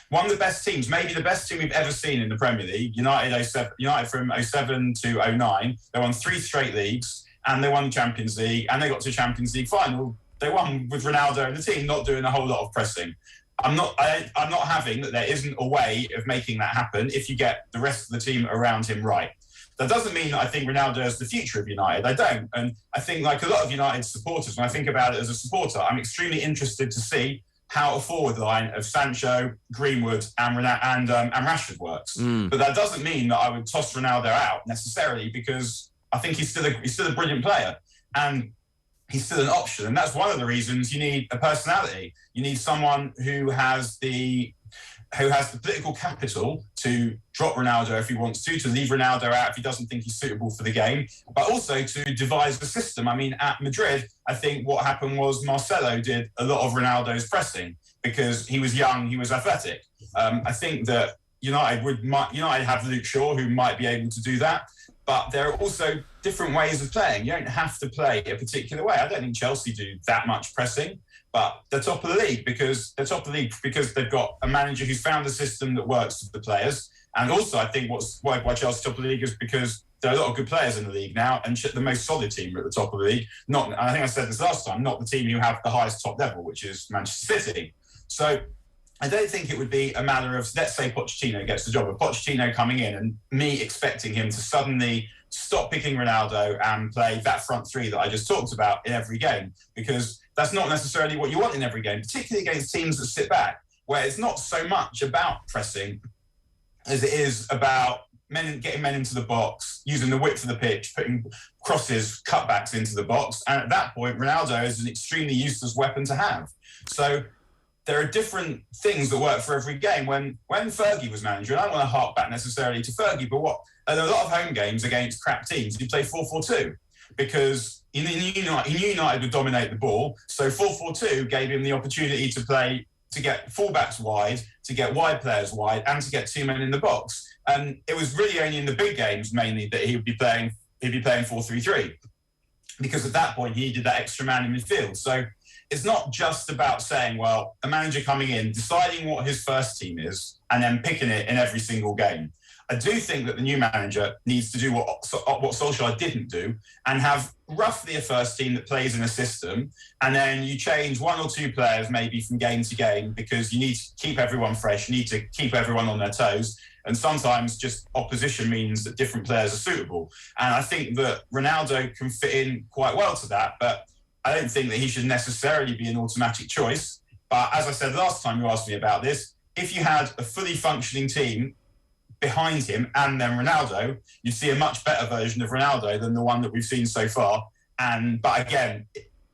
One of the best teams, maybe the best team we've ever seen in the Premier League, United from 07 to 09, they won 3 straight leagues and they won the Champions League and they got to the Champions League final. They won with Ronaldo and the team not doing a whole lot of pressing. I'm not having that there isn't a way of making that happen if you get the rest of the team around him right. That doesn't mean that I think Ronaldo is the future of United. I don't. And I think, like a lot of United supporters, when I think about it as a supporter, I'm extremely interested to see how a forward line of Sancho, Greenwood and Rashford works. But that doesn't mean that I would toss Ronaldo out necessarily, because I think he's still a brilliant player and he's still an option. And that's one of the reasons you need a personality. You need someone who has the political capital to drop Ronaldo if he wants to leave Ronaldo out if he doesn't think he's suitable for the game, but also to devise the system. I mean, at Madrid, I think what happened was Marcelo did a lot of Ronaldo's pressing because he was young, he was athletic. I think that United have Luke Shaw, who might be able to do that, but there are also different ways of playing. You don't have to play a particular way. I don't think Chelsea do that much pressing, but they're top of the league because they've got a manager who's found a system that works for the players. And also, I think why Chelsea top of the league is because there are a lot of good players in the league now, and the most solid team are at the top of the league. I think I said this last time, not the team who have the highest top level, which is Manchester City. So I don't think it would be a matter of, let's say Pochettino gets the job of Pochettino coming in and me expecting him to suddenly stop picking Ronaldo and play that front three that I just talked about in every game, because that's not necessarily what you want in every game, particularly against teams that sit back, where it's not so much about pressing as it is about getting men into the box, using the width of the pitch, putting crosses, cutbacks into the box. And at that point, Ronaldo is an extremely useless weapon to have. So there are different things that work for every game. When Fergie was manager, and I don't want to hark back necessarily to Fergie, but a lot of home games against crap teams, he played 4-4-2 because he knew United would dominate the ball. So 4-4-2 gave him the opportunity to get fullbacks wide, to get wide players wide, and to get 2 men in the box. And it was really only in the big games mainly that he'd be playing 4-3-3, because at that point he needed that extra man in midfield. So it's not just about saying, well, a manager coming in, deciding what his first team is, and then picking it in every single game. I do think that the new manager needs to do what Solskjaer didn't do, and have roughly a first team that plays in a system, and then you change 1 or 2 players maybe from game to game, because you need to keep everyone fresh, you need to keep everyone on their toes, and sometimes just opposition means that different players are suitable. And I think that Ronaldo can fit in quite well to that, but I don't think that he should necessarily be an automatic choice. But as I said last time you asked me about this, if you had a fully functioning team behind him and then Ronaldo, you'd see a much better version of Ronaldo than the one that we've seen so far. But again,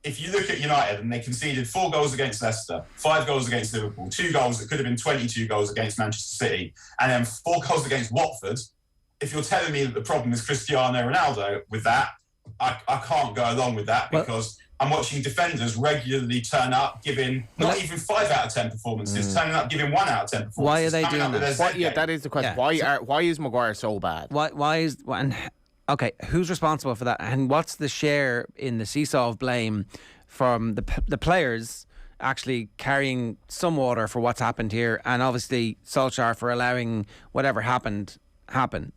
if you look at United and they conceded 4 goals against Leicester, 5 goals against Liverpool, 2 goals that could have been 22 goals against Manchester City, and then 4 goals against Watford, if you're telling me that the problem is Cristiano Ronaldo with that, I can't go along with that, because I'm watching defenders regularly turn up, giving not even 5 out of 10 performances, turning up giving 1 out of 10 performances. Why are they doing that? That is the question. Why is Maguire so bad? Okay, who's responsible for that? And what's the share in the seesaw of blame from the players actually carrying some water for what's happened here, and obviously Solskjaer for allowing whatever happened happen?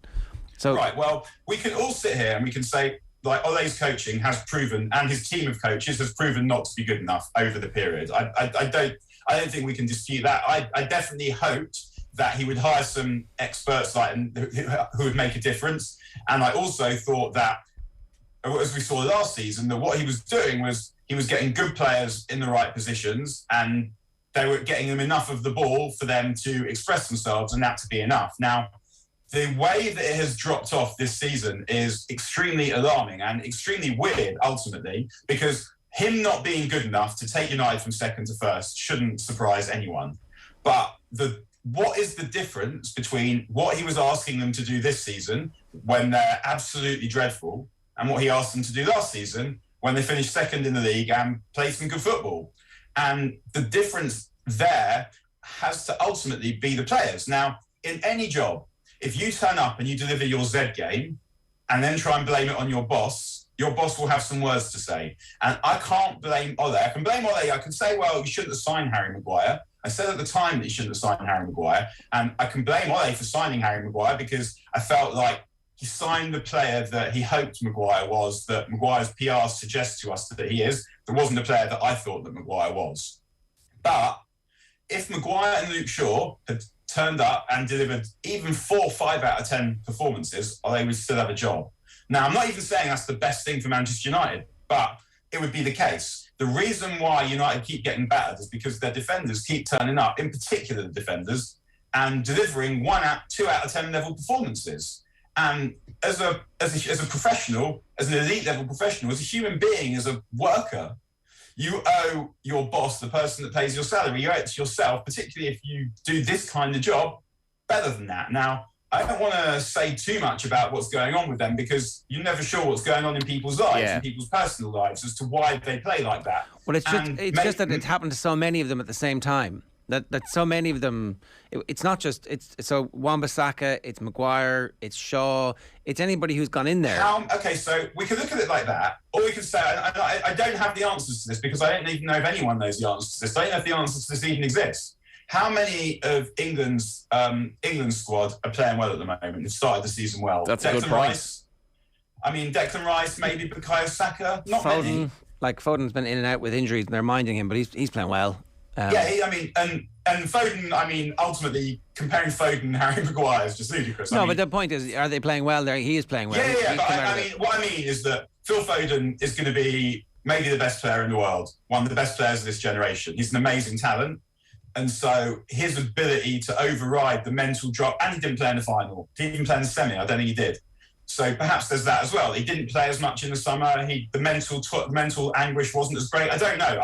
So right, well, we can all sit here and we can say, like, Ole's coaching has proven, and his team of coaches has proven not to be good enough over the period. I don't think we can dispute that. I definitely hoped that he would hire some experts who would make a difference. And I also thought that, as we saw last season, that what he was doing was he was getting good players in the right positions, and they were getting them enough of the ball for them to express themselves, and that to be enough. Now, the way that it has dropped off this season is extremely alarming and extremely weird, ultimately, because him not being good enough to take United from second to first shouldn't surprise anyone. But what is the difference between what he was asking them to do this season when they're absolutely dreadful and what he asked them to do last season when they finished second in the league and played some good football? And the difference there has to ultimately be the players. Now, in any job, if you turn up and you deliver your Z game and then try and blame it on your boss will have some words to say. And I can't blame Ole. I can blame Ole. I can say, well, you shouldn't have signed Harry Maguire. I said at the time that he shouldn't have signed Harry Maguire. And I can blame Ole for signing Harry Maguire because I felt like he signed the player that he hoped Maguire was, that Maguire's PR suggests to us that he is. There wasn't a player that I thought that Maguire was. But if Maguire and Luke Shaw had turned up and delivered even 4 or 5 out of 10 performances, they would still have a job. Now, I'm not even saying that's the best thing for Manchester United, but it would be the case. The reason why United keep getting battered is because their defenders keep turning up, in particular the defenders, and delivering 2 out of 10 level performances. And as a professional, as an elite level professional, as a human being, as a worker, you owe your boss, the person that pays your salary, you owe it to yourself, particularly if you do this kind of job, better than that. Now, I don't want to say too much about what's going on with them because you're never sure what's going on in people's lives, in people's personal lives, as to why they play like that. Well, it's just that it's happened to so many of them at the same time. That so many of them, it's not just, so Wan-Bissaka, it's Maguire, it's Shaw, it's anybody who's gone in there. Okay, so we can look at it like that, or we can say, I don't have the answers to this because I don't even know if anyone knows the answers to this. I don't know if the answers to this even exist. How many of England's squad are playing well at the moment? Who've started the season well? That's a good point. Declan Rice, maybe Bukayo Saka, not Foden, many. Like Foden's been in and out with injuries and they're minding him, but he's playing well. And Foden, ultimately, comparing Foden and Harry Maguire is just ludicrous. But the point is, are they playing well there? He is playing well. What I mean is that Phil Foden is going to be maybe the best player in the world, one of the best players of this generation. He's an amazing talent. And so his ability to override the mental drop, and he didn't play in the final. He didn't even play in the semi. I don't think he did. So perhaps there's that as well. He didn't play as much in the summer. The mental anguish wasn't as great. I don't know.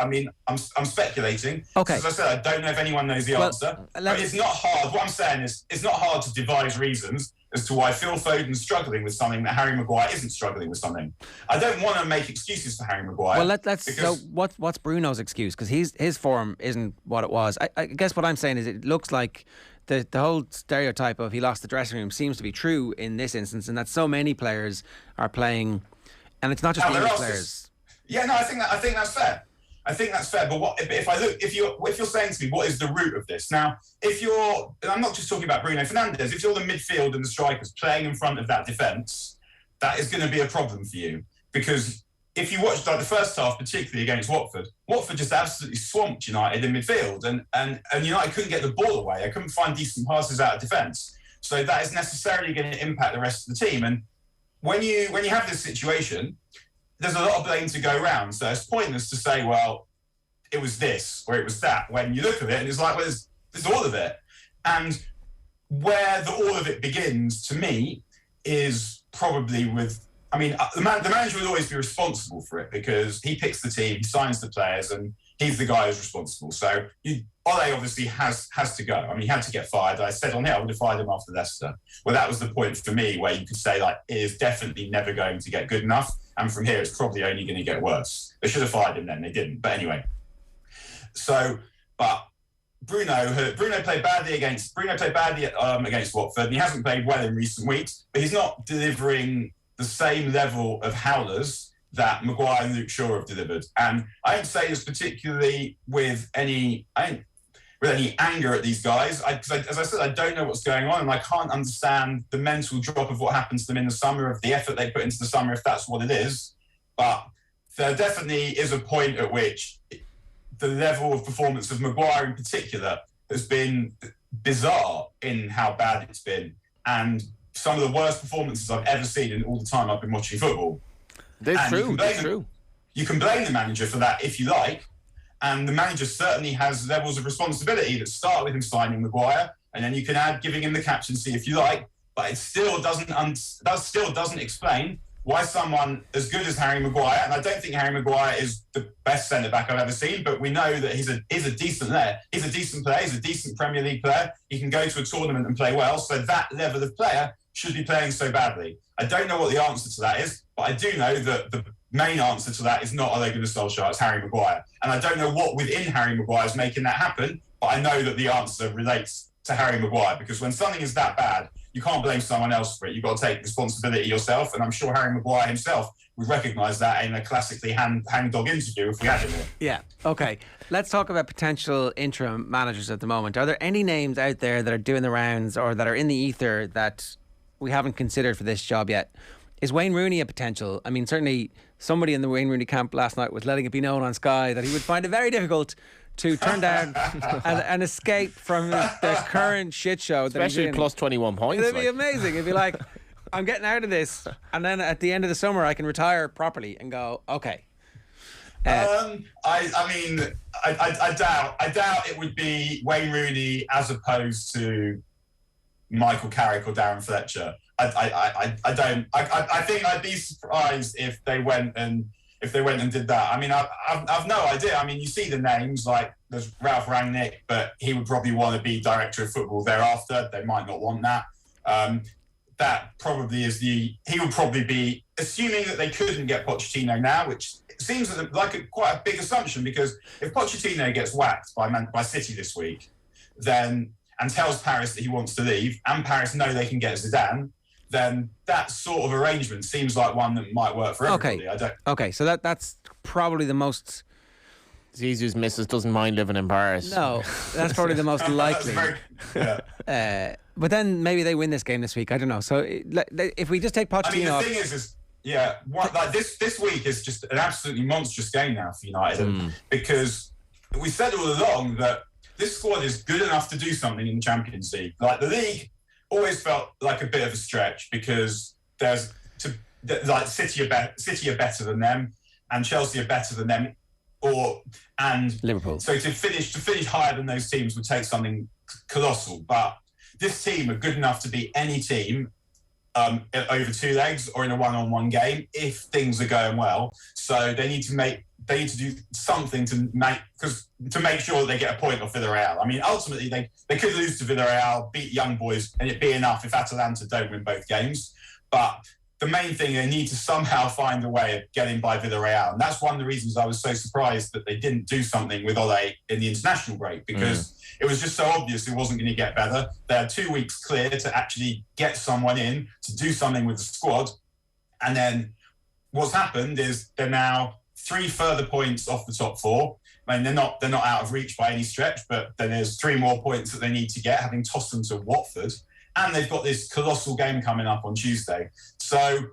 I'm speculating. Okay. As I said, I don't know if anyone knows the answer. But it's not hard. What I'm saying is it's not hard to devise reasons as to why Phil Foden's struggling with something that Harry Maguire isn't struggling with something. I don't want to make excuses for Harry Maguire. Well, so what's Bruno's excuse? Because his form isn't what it was. I guess what I'm saying is it looks like the whole stereotype of he lost the dressing room seems to be true in this instance, and that so many players are playing, and it's not just English players. I think that's fair. I think that's fair. But if you're saying to me, what is the root of this? Now, and I'm not just talking about Bruno Fernandes, if you're the midfield and the strikers playing in front of that defence, that is going to be a problem for you. Because if you watched the first half, particularly against Watford just absolutely swamped United in midfield, and United couldn't get the ball away. They couldn't find decent passes out of defence. So that is necessarily going to impact the rest of the team. And when you have this situation, there's a lot of blame to go around. So it's pointless to say, well, it was this or it was that. When you look at it, and it's like, well, there's all of it. And where the all of it begins, to me, is probably with, the manager will always be responsible for it because he picks the team, he signs the players, and he's the guy who's responsible. So Ole obviously has to go. I mean, he had to get fired. I said on it, I would have fired him after Leicester. Well, that was the point for me where you could say, like, it is definitely never going to get good enough. And from here, it's probably only going to get worse. They should have fired him then. They didn't. But anyway. So, but Bruno played badly against Watford, and he hasn't played well in recent weeks, but he's not delivering the same level of howlers that Maguire and Luke Shaw have delivered. And I don't say this particularly with any anger at these guys. Because as I said, I don't know what's going on, and I can't understand the mental drop of what happened to them in the summer, of the effort they put into the summer, if that's what it is. But there definitely is a point at which the level of performance of Maguire in particular has been bizarre in how bad it's been, and some of the worst performances I've ever seen in all the time I've been watching football. That's true. You can blame the manager for that if you like, and the manager certainly has levels of responsibility that start with him signing Maguire, and then you can add giving him the captaincy if you like, but it still doesn't explain why someone as good as Harry Maguire, and I don't think Harry Maguire is the best centre-back I've ever seen, but we know that he's a decent player. He's a decent player. He's a decent Premier League player. He can go to a tournament and play well, so that level of player should be playing so badly. I don't know what the answer to that is, but I do know that the main answer to that is not Ole Gunnar Solskjaer, it's Harry Maguire. And I don't know what within Harry Maguire is making that happen, but I know that the answer relates to Harry Maguire, because when something is that bad, you can't blame someone else for it. You've got to take responsibility yourself, and I'm sure Harry Maguire himself would recognise that in a classically hang-dog interview if we had him. Yeah, okay. Let's talk about potential interim managers at the moment. Are there any names out there that are doing the rounds or that are in the ether that we haven't considered for this job yet? Is Wayne Rooney a potential? I mean, certainly somebody in the Wayne Rooney camp last night was letting it be known on Sky that he would find it very difficult to turn down an escape from the current shit show. Especially plus 21 points. It'd be amazing. It'd be like, I'm getting out of this, and then at the end of the summer I can retire properly and go, okay. I doubt it would be Wayne Rooney as opposed to Michael Carrick or Darren Fletcher. I think I'd be surprised if they went and did that. I mean, I've no idea. I mean, you see the names, like there's Ralph Rangnick, but he would probably want to be director of football thereafter. They might not want that. That probably is he would probably be, assuming that they couldn't get Pochettino now, which seems like quite a big assumption, because if Pochettino gets whacked by City this week, then and tells Paris that he wants to leave, and Paris know they can get Zidane, then that sort of arrangement seems like one that might work for everybody. Okay, so that's probably the most... Zizou's missus doesn't mind living in Paris. No, that's probably the most likely. But then maybe they win this game this week. I don't know. So if we just take Pochettino... I mean, the thing is this week is just an absolutely monstrous game now for United, because we said all along that this squad is good enough to do something in the Champions League. Like, the league always felt like a bit of a stretch, because City are better than them, and Chelsea are better than them, and Liverpool. So to finish higher than those teams would take something colossal. But this team are good enough to beat any team over two legs or in a one-on-one game if things are going well. So they need to do something to make sure that they get a point off Villarreal. I mean, ultimately they could lose to Villarreal, beat Young Boys, and it'd be enough if Atalanta don't win both games. But the main thing, they need to somehow find a way of getting by Villarreal. And that's one of the reasons I was so surprised that they didn't do something with Ole in the international break, because it was just so obvious it wasn't going to get better. They had 2 weeks clear to actually get someone in to do something with the squad. And then what's happened is they're now 3 further points off the top 4. I mean, they're not out of reach by any stretch, but then there's 3 more points that they need to get, having tossed them to Watford. And they've got this colossal game coming up on Tuesday. So,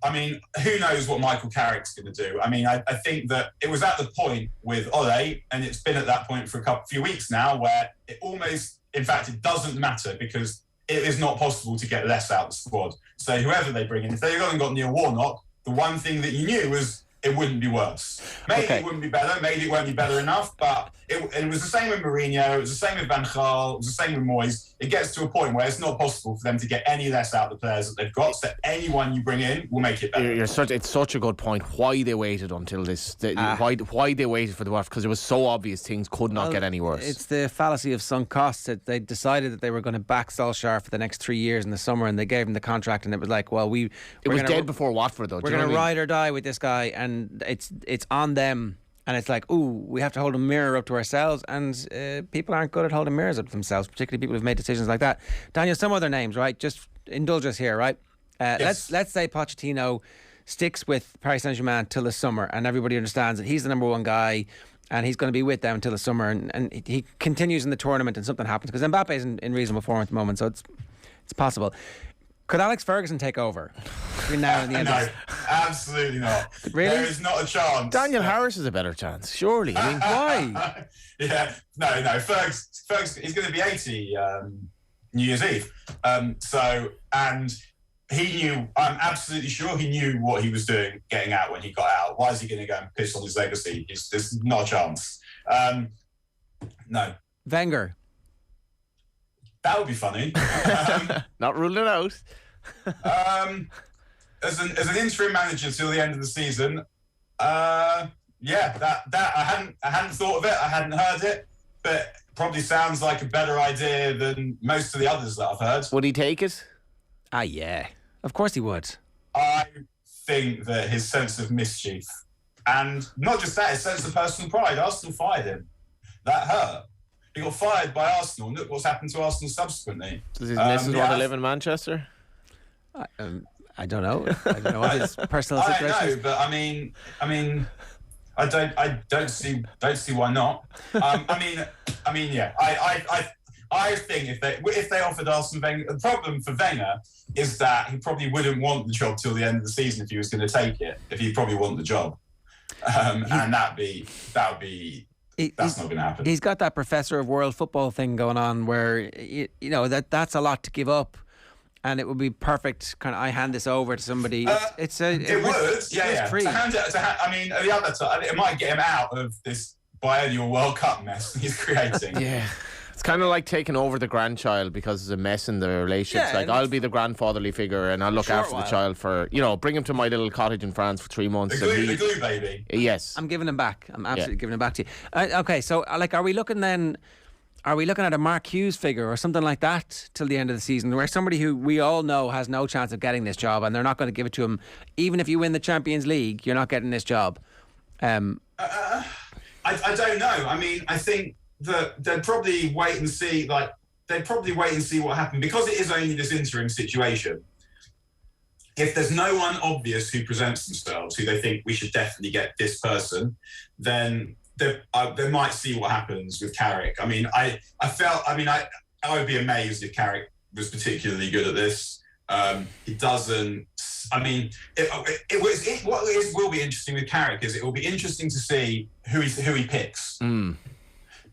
I mean, who knows what Michael Carrick's going to do? I mean, I think that it was at the point with Ole, and it's been at that point for a few weeks now, where it almost, in fact, it doesn't matter, because it is not possible to get less out of the squad. So whoever they bring in, if they haven't got Neil Warnock, the one thing that you knew was it wouldn't be worse. Maybe it wouldn't be better. Maybe it won't be better enough. But it was the same with Mourinho. It was the same with Van Gaal. It was the same with Moyes. It gets to a point where it's not possible for them to get any less out of the players that they've got. So anyone you bring in will make it better. It's such a good point. Why they waited until this? Why they waited for the worst? Because it was so obvious things could not get any worse. It's the fallacy of sunk costs. They decided that they were going to back Solskjaer for the next 3 years in the summer, and they gave him the contract, and it was like, well, it was dead before Watford, though. We're going to ride or die with this guy, and it's on them. And it's like, we have to hold a mirror up to ourselves, and people aren't good at holding mirrors up to themselves, particularly people who've made decisions like that. Daniel, some other names, right? Just indulge us here, right? Yes. Let's say Pochettino sticks with Paris Saint-Germain till the summer, and everybody understands that he's the number one guy, and he's going to be with them until the summer, and he continues in the tournament, and something happens because Mbappe's in reasonable form at the moment, so it's possible. Could Alex Ferguson take over between now and the end? No, absolutely not. Really? There is not a chance. Daniel Harris is a better chance, surely. I mean, why? Yeah, no. Ferguson, he's going to be 80 New Year's Eve. And he knew. I'm absolutely sure he knew what he was doing, getting out when he got out. Why is he going to go and piss on his legacy? There's not a chance. No. Wenger. That would be funny. Not ruling it out. As an interim manager till the end of the season, that I hadn't thought of it. I hadn't heard it, but probably sounds like a better idea than most of the others that I've heard. Would he take it? Yeah, of course he would. I think that his sense of mischief, and not just that, his sense of personal pride. Arsenal fired him. That hurt. He got fired by Arsenal. Look what's happened to Arsenal subsequently. Does his missus want to live in Manchester? I don't know. I don't know what his personal situation is. I don't know, but I don't see why not. I think if they offered Arsene Wenger, the problem for Wenger is that he probably wouldn't want the job till the end of the season if he was going to take it. If he'd probably want the job, and that's not going to happen. He's got that professor of world football thing going on where that's a lot to give up, and it would be perfect. Kind of, I hand this over to somebody. To hand it. The other time, it might get him out of this biennial World Cup mess he's creating. Yeah. It's kind of like taking over the grandchild because there's a mess in the relationships. Yeah, like, I'll be the grandfatherly figure and I'll look after the child for, bring him to my little cottage in France for 3 months. The glue baby. Yes. I'm giving him back. I'm absolutely giving him back to you. Okay, so are we looking at a Mark Hughes figure or something like that till the end of the season, where somebody who we all know has no chance of getting this job and they're not going to give it to him, even if you win the Champions League, you're not getting this job? I don't know. I mean, I think that they'd probably wait and see. What happened, because it is only this interim situation. If there's no one obvious who presents themselves, who they think we should definitely get this person, then they might see what happens with Carrick. I mean, I would be amazed if Carrick was particularly good at this. He doesn't. I mean, what will be interesting with Carrick is it will be interesting to see who he picks.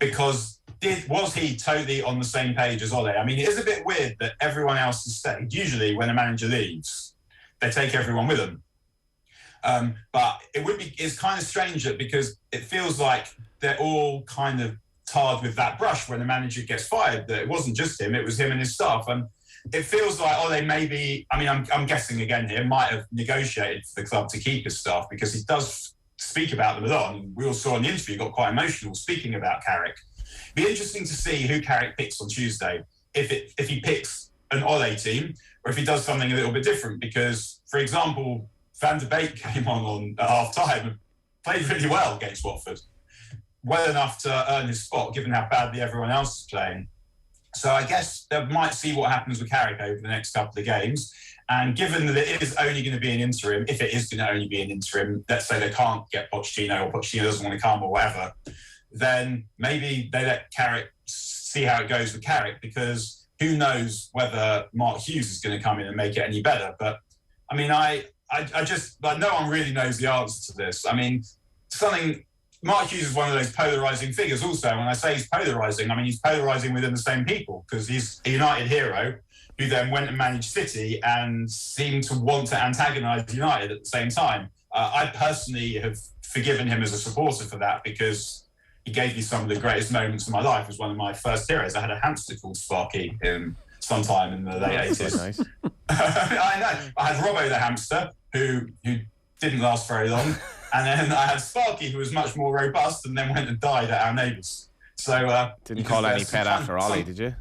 Because was he totally on the same page as Ole? I mean, it is a bit weird that everyone else has stayed. Usually, when a manager leaves, they take everyone with them. But it's kind of strange because it feels like they're all kind of tarred with that brush when the manager gets fired. That it wasn't just him; it was him and his staff. And it feels like Ole maybe. I mean, I'm guessing again here, might have negotiated for the club to keep his staff because he does speak about them a lot. And we all saw in the interview, he got quite emotional speaking about Carrick. Be interesting to see who Carrick picks on Tuesday. If he picks an Ole team, or if he does something a little bit different. Because, for example, Van der Beek came on at half time and played really well against Watford. Well enough to earn his spot, given how badly everyone else is playing. So I guess they might see what happens with Carrick over the next couple of games. And given that it is only going to be an interim, if it is going to only be an interim, let's say they can't get Pochettino or Pochettino doesn't want to come or whatever, then maybe they let Carrick see how it goes with Carrick, because who knows whether Mark Hughes is going to come in and make it any better. But, I mean, I just, like, no one really knows the answer to this. I mean, Mark Hughes is one of those polarising figures also. When I say he's polarising, I mean, he's polarising within the same people, because he's a United hero who then went and managed City and seemed to want to antagonise United at the same time. I personally have forgiven him as a supporter for that, because he gave me some of the greatest moments of my life. He was one of my first heroes. I had a hamster called Sparky sometime in the late 80s. Nice. I know. I had Robbo the hamster, who didn't last very long. And then I had Sparky, who was much more robust, and then went and died at our neighbours. So didn't call any pet after Ollie, did you?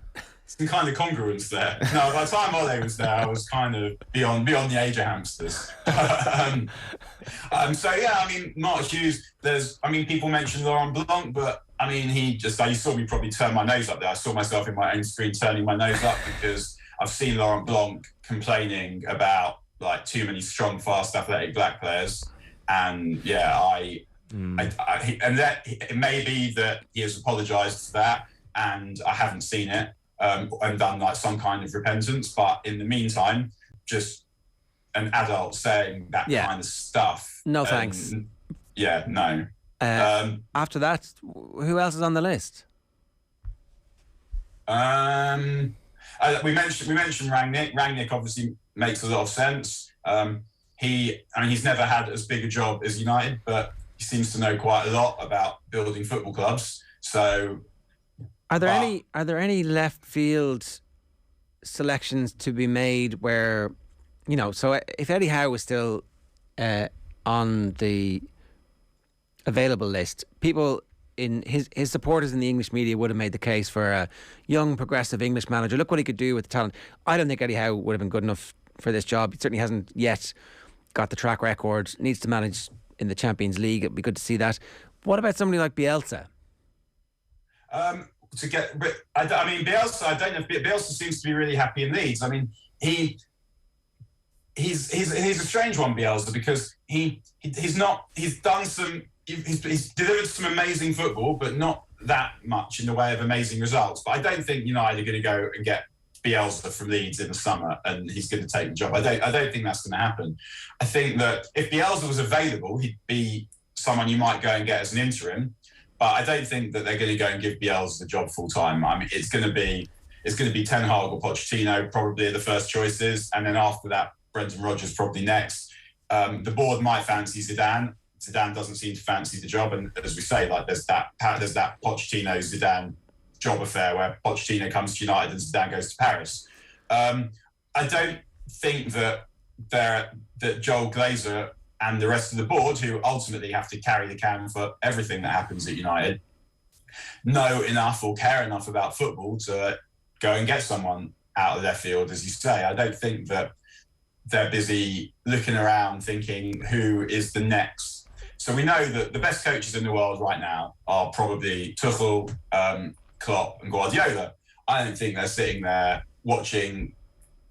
Some kind of congruence there. No, by the time Ollie was there, I was kind of beyond the age of hamsters. So yeah, I mean, Mark Hughes. People mention Laurent Blanc, but I mean, you saw me probably turn my nose up there. I saw myself in my own screen turning my nose up because I've seen Laurent Blanc complaining about like too many strong, fast, athletic black players. And yeah, it may be that he has apologised for that, and I haven't seen it and done like some kind of repentance. But in the meantime, just an adult saying that kind of stuff. No thanks. Yeah, no. After that, who else is on the list? We mentioned Rangnick. Rangnick obviously makes a lot of sense. He's never had as big a job as United, but he seems to know quite a lot about building football clubs. So, are there any left field selections to be made where, so if Eddie Howe was still on the available list, people in his supporters in the English media would have made the case for a young, progressive English manager. Look what he could do with the talent. I don't think Eddie Howe would have been good enough for this job. He certainly hasn't yet got the track record, needs to manage in the Champions League. It'd be good to see that. What about somebody like Bielsa? Bielsa, I don't know if Bielsa seems to be really happy in Leeds. I mean, he's a strange one, Bielsa, because he's delivered some amazing football, but not that much in the way of amazing results. But I don't think United are going to go and get Bielsa from Leeds in the summer and he's going to take the job. I don't think that's going to happen. I think that if Bielsa was available, he'd be someone you might go and get as an interim. But I don't think that they're going to go and give Bielsa the job full time. I mean, it's going to be Ten Hag or Pochettino probably the first choices, and then after that, Brendan Rodgers probably next. The board might fancy Zidane. Zidane doesn't seem to fancy the job, and as we say, like there's that Pochettino Zidane job affair where Pochettino comes to United and Zidane goes to Paris. I don't think that Joel Glazer and the rest of the board, who ultimately have to carry the can for everything that happens at United, know enough or care enough about football to go and get someone out of their field, as you say. I don't think that they're busy looking around thinking who is the next. So we know that the best coaches in the world right now are probably Tuchel, Klopp and Guardiola. I don't think they're sitting there watching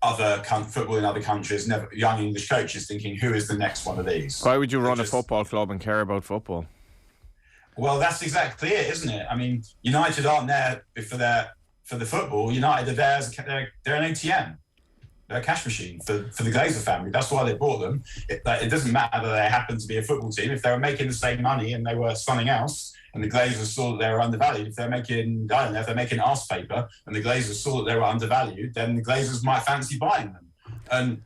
other football in other countries, young English coaches thinking who is the next one of these. Why would you run a football club and care about football? Well, that's exactly it, isn't it? I mean, United aren't there for the football. United are there they're an ATM. They're a cash machine for the Glazer family. That's why they bought them. It doesn't matter that they happen to be a football team. If they were making the same money and they were something else, and the Glazers saw that they were undervalued, if they're making arse paper and the Glazers saw that they were undervalued, then the Glazers might fancy buying them. And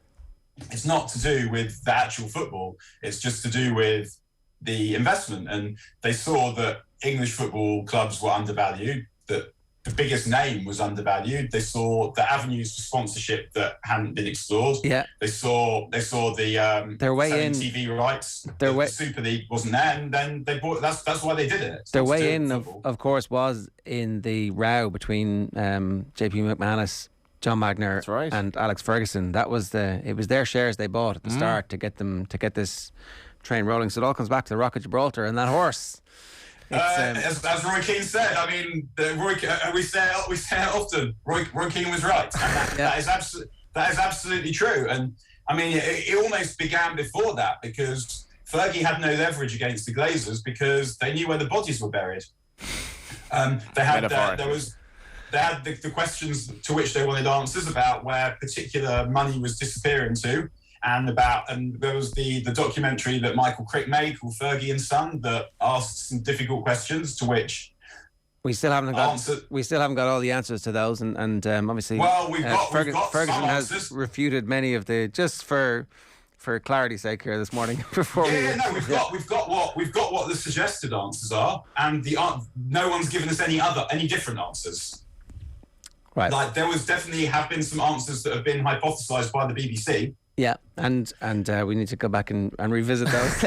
it's not to do with the actual football. It's just to do with the investment. And they saw that English football clubs were undervalued, that the biggest name was undervalued. They saw the avenues for sponsorship that hadn't been explored. Yeah. They saw the their way in TV rights. The Super League wasn't there, and then they bought. That's why they did it. It's their way in, of course, was in the row between JP McManus, John Magner, and Alex Ferguson. It was their shares they bought at the start to get this train rolling. So it all comes back to the Rock of Gibraltar and that horse. As Roy Keane said, I mean, we say it often. Roy Keane was right, and that is absolutely true. And I mean, it almost began before that, because Fergie had no leverage against the Glazers because they knew where the bodies were buried. They had the questions to which they wanted answers about where particular money was disappearing to. And there was the documentary that Michael Crick made called Fergie and Son that asked some difficult questions to which we still haven't got all the answers to those, and obviously we've got Ferguson some has answers. refuted many of the, just for for clarity's sake here this morning before we've got what the suggested answers are, and no one's given us any different answers. Right. Like there have been some answers that have been hypothesised by the BBC. Yeah, and we need to go back and revisit those.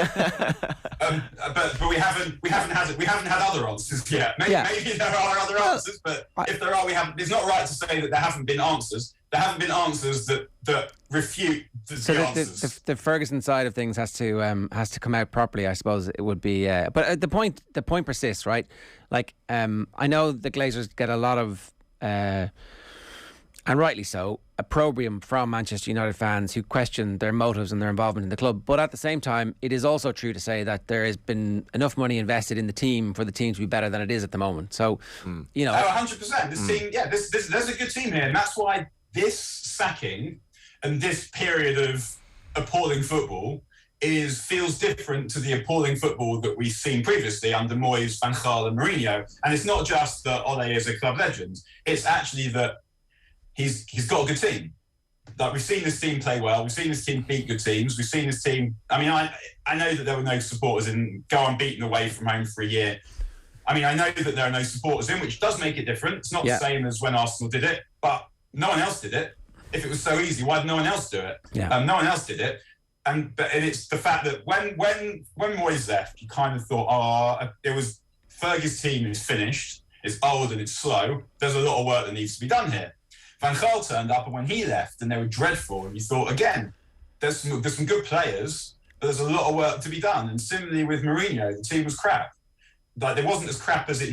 But we haven't had other answers yet. Maybe there are other answers, but if there are, we haven't. It's not right to say that there haven't been answers. There haven't been answers that refute the answers. The Ferguson side of things has to come out properly, I suppose. It would be, but the point persists, right? Like I know the Glazers get a lot of, and rightly so, opprobrium from Manchester United fans who question their motives and their involvement in the club. But at the same time, it is also true to say that there has been enough money invested in the team for the team to be better than it is at the moment. So, you know, 100%. This team, there's a good team here, and that's why this sacking and this period of appalling football feels different to the appalling football that we've seen previously under Moyes, Van Gaal and Mourinho. And it's not just that Ole is a club legend. It's actually that he's got a good team. Like, we've seen this team play well. We've seen this team beat good teams. We've seen this team. I mean, I know that there were no supporters in, go unbeaten away from home for a year. I mean, I know that there are no supporters in, which does make it different. It's not the same as when Arsenal did it, but no one else did it. If it was so easy, why did no one else do it? No one else did it. And it's the fact that when Moyes left, you kind of thought, it was Fergie's team is finished. It's old and it's slow. There's a lot of work that needs to be done here. Van Gaal turned up, and when he left, and they were dreadful, and you thought, again, there's some good players, but there's a lot of work to be done. And similarly with Mourinho, the team was crap. Like, it wasn't as crap as it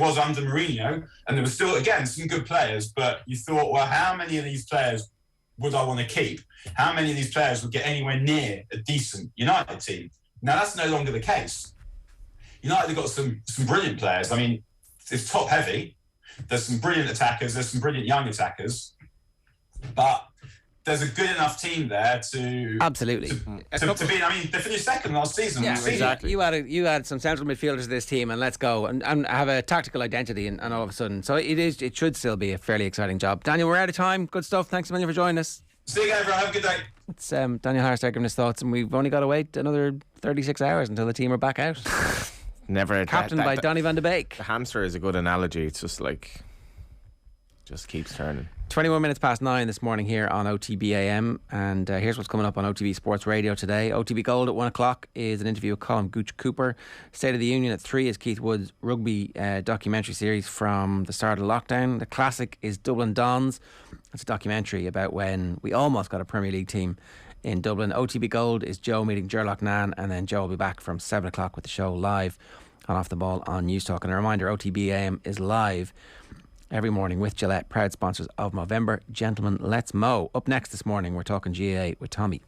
was under Mourinho, and there was still, again, some good players, but you thought, well, how many of these players would I want to keep? How many of these players would get anywhere near a decent United team? Now, that's no longer the case. United have got some brilliant players. I mean, it's top heavy. There's some brilliant attackers. There's some brilliant young attackers. But there's a good enough team there to... Absolutely. To be... I mean, they finished second last season. Yeah, exactly. You added some central midfielders to this team, and let's go. And have a tactical identity, and all of a sudden. So it should still be a fairly exciting job. Daniel, we're out of time. Good stuff. Thanks a million for joining us. See you guys, everyone. Have a good day. It's Daniel Harris giving his thoughts, and we've only got to wait another 36 hours until the team are back out. Never. Captained by Donny van de Beek. The hamster is a good analogy. It's just like... just keeps turning. 21 minutes past 9 this morning here on OTB AM, and here's what's coming up on OTB Sports Radio today. OTB Gold at 1 o'clock is an interview with Colin Gooch Cooper. State of the Union at 3 is Keith Wood's rugby documentary series from the start of lockdown. The classic is Dublin Dons. It's a documentary about when we almost got a Premier League team in Dublin. OTB Gold is Joe meeting Gerlach Nan, and then Joe will be back from 7 o'clock with the show live on Off the Ball on News Talk. And a reminder, OTB AM is live every morning with Gillette, proud sponsors of Movember. Gentlemen, let's mow. Up next this morning, we're talking GAA with Tommy.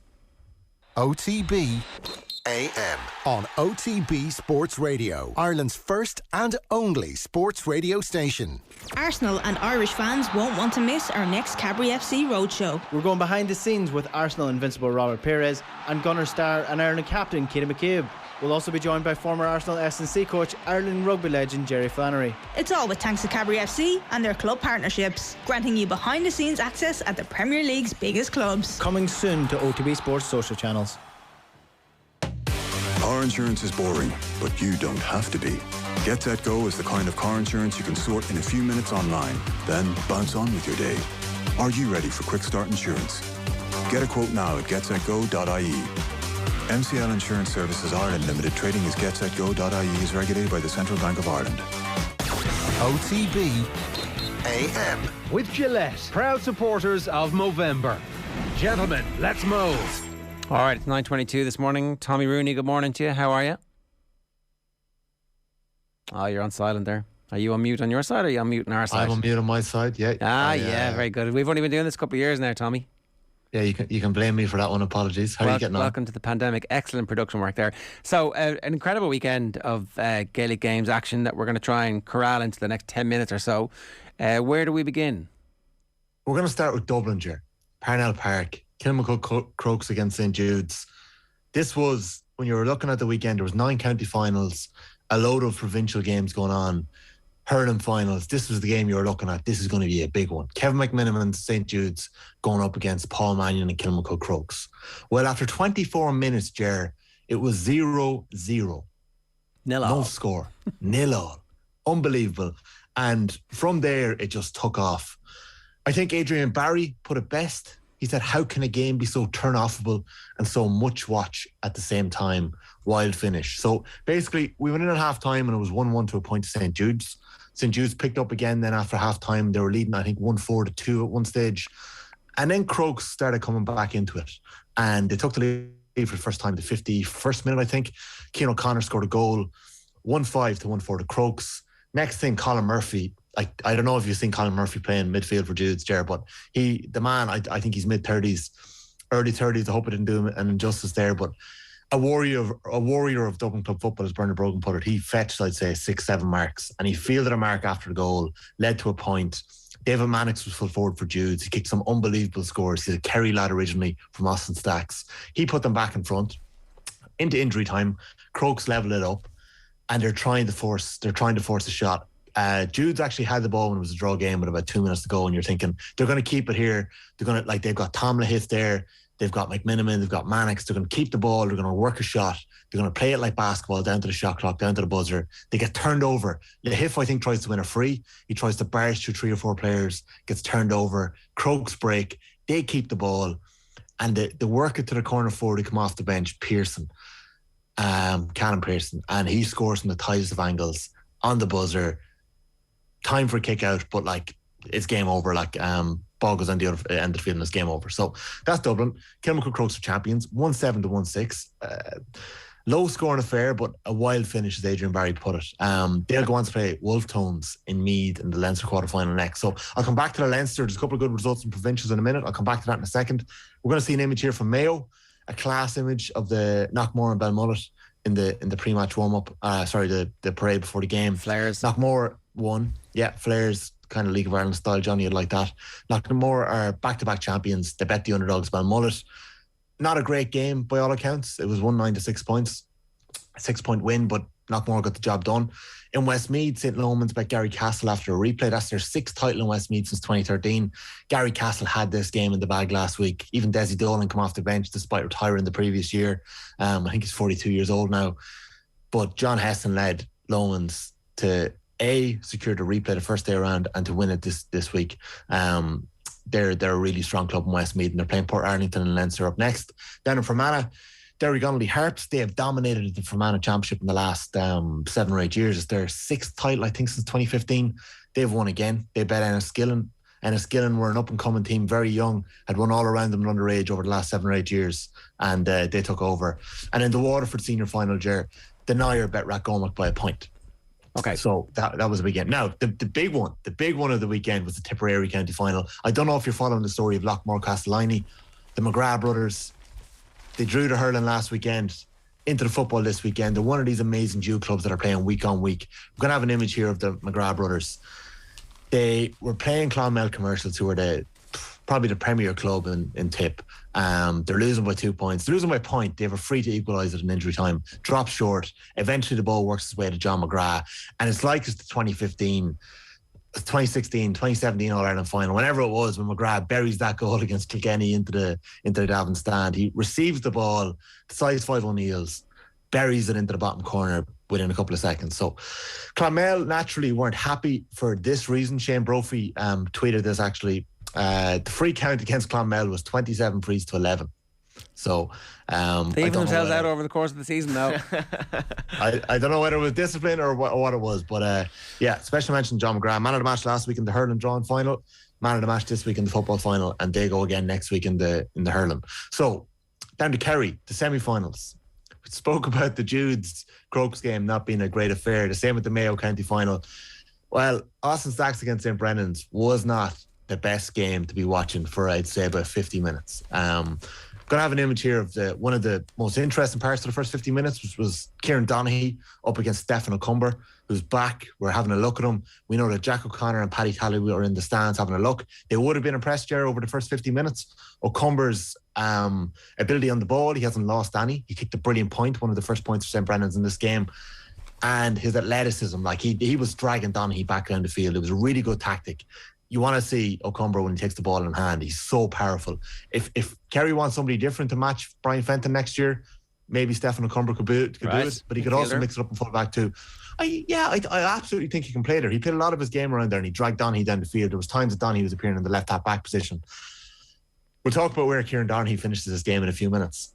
OTB AM on OTB Sports Radio, Ireland's first and only sports radio station. Arsenal and Irish fans won't want to miss our next Cadbury FC roadshow. We're going behind the scenes with Arsenal invincible Robert Pires and Gunner star and Ireland captain Keane McCabe. We'll also be joined by former Arsenal S&C coach, Ireland rugby legend Jerry Flannery. It's all with thanks to Cadbury FC and their club partnerships, granting you behind-the-scenes access at the Premier League's biggest clubs. Coming soon to OTB Sports social channels. Car insurance is boring, but you don't have to be. Get Set Go is the kind of car insurance you can sort in a few minutes online, then bounce on with your day. Are you ready for Quick Start Insurance? Get a quote now at getsetgo.ie. MCL Insurance Services Ireland Limited, trading as getsetgo.ie, is regulated by the Central Bank of Ireland. OTB AM. With Gillette, proud supporters of Movember. Gentlemen, let's move. All right, it's 9:22 this morning. Tommy Rooney, good morning to you. How are you? Oh, you're on silent there. Are you on mute on your side, or are you on mute on our side? I'm on mute on my side, yeah. Yeah, very good. We've only been doing this a couple of years now, Tommy. Yeah, you can blame me for that one. Apologies. How are you getting on? Welcome to the pandemic. Excellent production work there. So, an incredible weekend of Gaelic Games action that we're going to try and corral into the next 10 minutes or so. Where do we begin? We're going to start with Dublin, Ger. Parnell Park. Kilmacud Crokes against St Jude's. This was, when you were looking at the weekend, there was 9 county finals, a load of provincial games going on. hurling finals. This was the game you were looking at. This is going to be a big one. Kevin McMiniman, St. Jude's, going up against Paul Mannion and Kilmacud Crokes. Well, after 24 minutes, Ger, it was 0-0. Nil all. No score. Nil all. Unbelievable. And from there, it just took off. I think Adrian Barry put it best. He said, how can a game be so turn-offable and so much watch at the same time? Wild finish. So basically, we went in at half-time and it was 1-1 to a point to St. Jude's. St. Jude's picked up again then after half-time. They were leading, I think, 1-4 at one stage. And then Crokes started coming back into it. And they took the lead for the first time, the 51st minute, I think. Cian O'Connor scored a goal, 1-5 to 1-4 to Crokes. Next thing, Colin Murphy. I don't know if you've seen Colin Murphy playing midfield for Jude's, Ger, but the man, I think he's mid-30s, early 30s. I hope I didn't do him an injustice there, but a warrior of Dublin club football, as Bernard Brogan put it. He fetched, I'd say, 6-7 marks, and he fielded a mark after the goal, led to a point. David Mannix was full forward for Jude's. He kicked some unbelievable scores. He's a Kerry lad originally from Austin Stacks. He put them back in front. Into injury time, Crokes leveled it up, and they're trying to force a shot. Jude's actually had the ball when it was a draw game with about 2 minutes to go, and you're thinking they're going to keep it here. They're going to, they've got Tom Lahith there, they've got McMiniman, they've got Mannix. They're going to keep the ball. They're going to work a shot. They're going to play it like basketball, down to the shot clock, down to the buzzer. They get turned over. Lahith, I think, tries to win a free. He tries to barge through 3 or 4 players, gets turned over. Crokes break. They keep the ball, and they work it to the corner forward to come off the bench. Pearson, Callum Pearson, and he scores from the tightest of angles on the buzzer. Time for a kick out, but it's game over. Ball goes on the other end of the field and it's game over. So that's Dublin. Kilmacud Crokes are champions, 1-7 to 1-6. Low scoring affair, but a wild finish, as Adrian Barry put it. They'll go on to play Wolf Tones in Meath in the Leinster quarter-final next. So I'll come back to the Leinster. There's a couple of good results in provincials in a minute. I'll come back to that in a second. We're going to see an image here from Mayo, a class image of the Knockmore and Balmullet in the pre-match warm-up. The parade before the game. Flares. Knockmore won. Yeah, Flares, kind of League of Ireland style, Johnny, you'd like that. Knockmore are back-to-back champions. They bet the underdogs Balmullet. Not a great game by all accounts. It was 1-9 to 6 points. A 6-point win, but Knockmore got the job done. In Westmeath, St. Lomans bet Gary Castle after a replay. That's their 6th title in Westmeath since 2013. Gary Castle had this game in the bag last week. Even Desi Dolan come off the bench despite retiring the previous year. I think he's 42 years old now. But John Heston led Lomans to secure the replay the first day around and to win it this week. They're a really strong club in Westmeath, and they're playing Port Arlington and Leinster up next. Down in Fermanagh, Derry Connolly Harps, they have dominated the Fermanagh Championship in the last 7 or 8 years. It's their 6th title, I think, since 2015. They've won again. They bet Enniskillen. Enniskillen were an up-and-coming team, very young, had won all around them in underage over the last 7 or 8 years, and they took over. And in the Waterford senior final, Ger, the Nair bet Rathgomach by a point. Okay. So that was a big game. Now, the big one of the weekend was the Tipperary County Final. I don't know if you're following the story of Lockmore Castellini. The McGrath brothers, they drew the hurling last weekend into the football this weekend. They're one of these amazing Jew clubs that are playing week on week. We're going to have an image here of the McGrath brothers. They were playing Clonmel Commercials, who are probably the premier club in Tip. They're losing by 2 points. They're losing by a point. They have a free to equalise at an injury time. Drops short. Eventually the ball works its way to John McGrath. And it's like it's the 2015, 2016, 2017 All-Ireland final. Whenever it was, when McGrath buries that goal against Kilkenny into the Davin stand. He receives the ball, size 5 O'Neills, buries it into the bottom corner within a couple of seconds. So Clonmel naturally weren't happy for this reason. Shane Brophy tweeted this actually. The free count against Clonmel was 27 frees to 11. So they even themselves out over the course of the season now. I don't know whether it was discipline or what it was, but special mention John McGrath, man of the match last week in the hurling drawing final, man of the match this week in the football final, and they go again next week in the hurling. So down to Kerry, the semi-finals. We spoke about the Jude's Crokes game not being a great affair. The same with the Mayo County final. Well, Austin Stacks against St. Brennan's was not the best game to be watching for, I'd say, about 50 minutes. Going to have an image here of one of the most interesting parts of the first 50 minutes, which was Kieran Donaghy up against Stefan O'Cumber, who's back. We're having a look at him. We know that Jack O'Connor and Paddy Talley were in the stands having a look. They would have been impressed, Jerry, over the first 50 minutes. O'Cumber's ability on the ball, he hasn't lost any. He kicked a brilliant point, one of the first points for St. Brennan's in this game. and his athleticism. Like he was dragging Donaghy back down the field. It was a really good tactic. You want to see O'Cumber when he takes the ball in hand. He's so powerful. If Kerry wants somebody different to match Brian Fenton next year, maybe Stephen O'Cumber could do it, but he could also mix it up in full back too. I absolutely think he can play there. He played a lot of his game around there, and he dragged Donaghy down the field. There was times that Donaghy was appearing in the left half back position. We'll talk about where Kieran Donaghy finishes this game in a few minutes.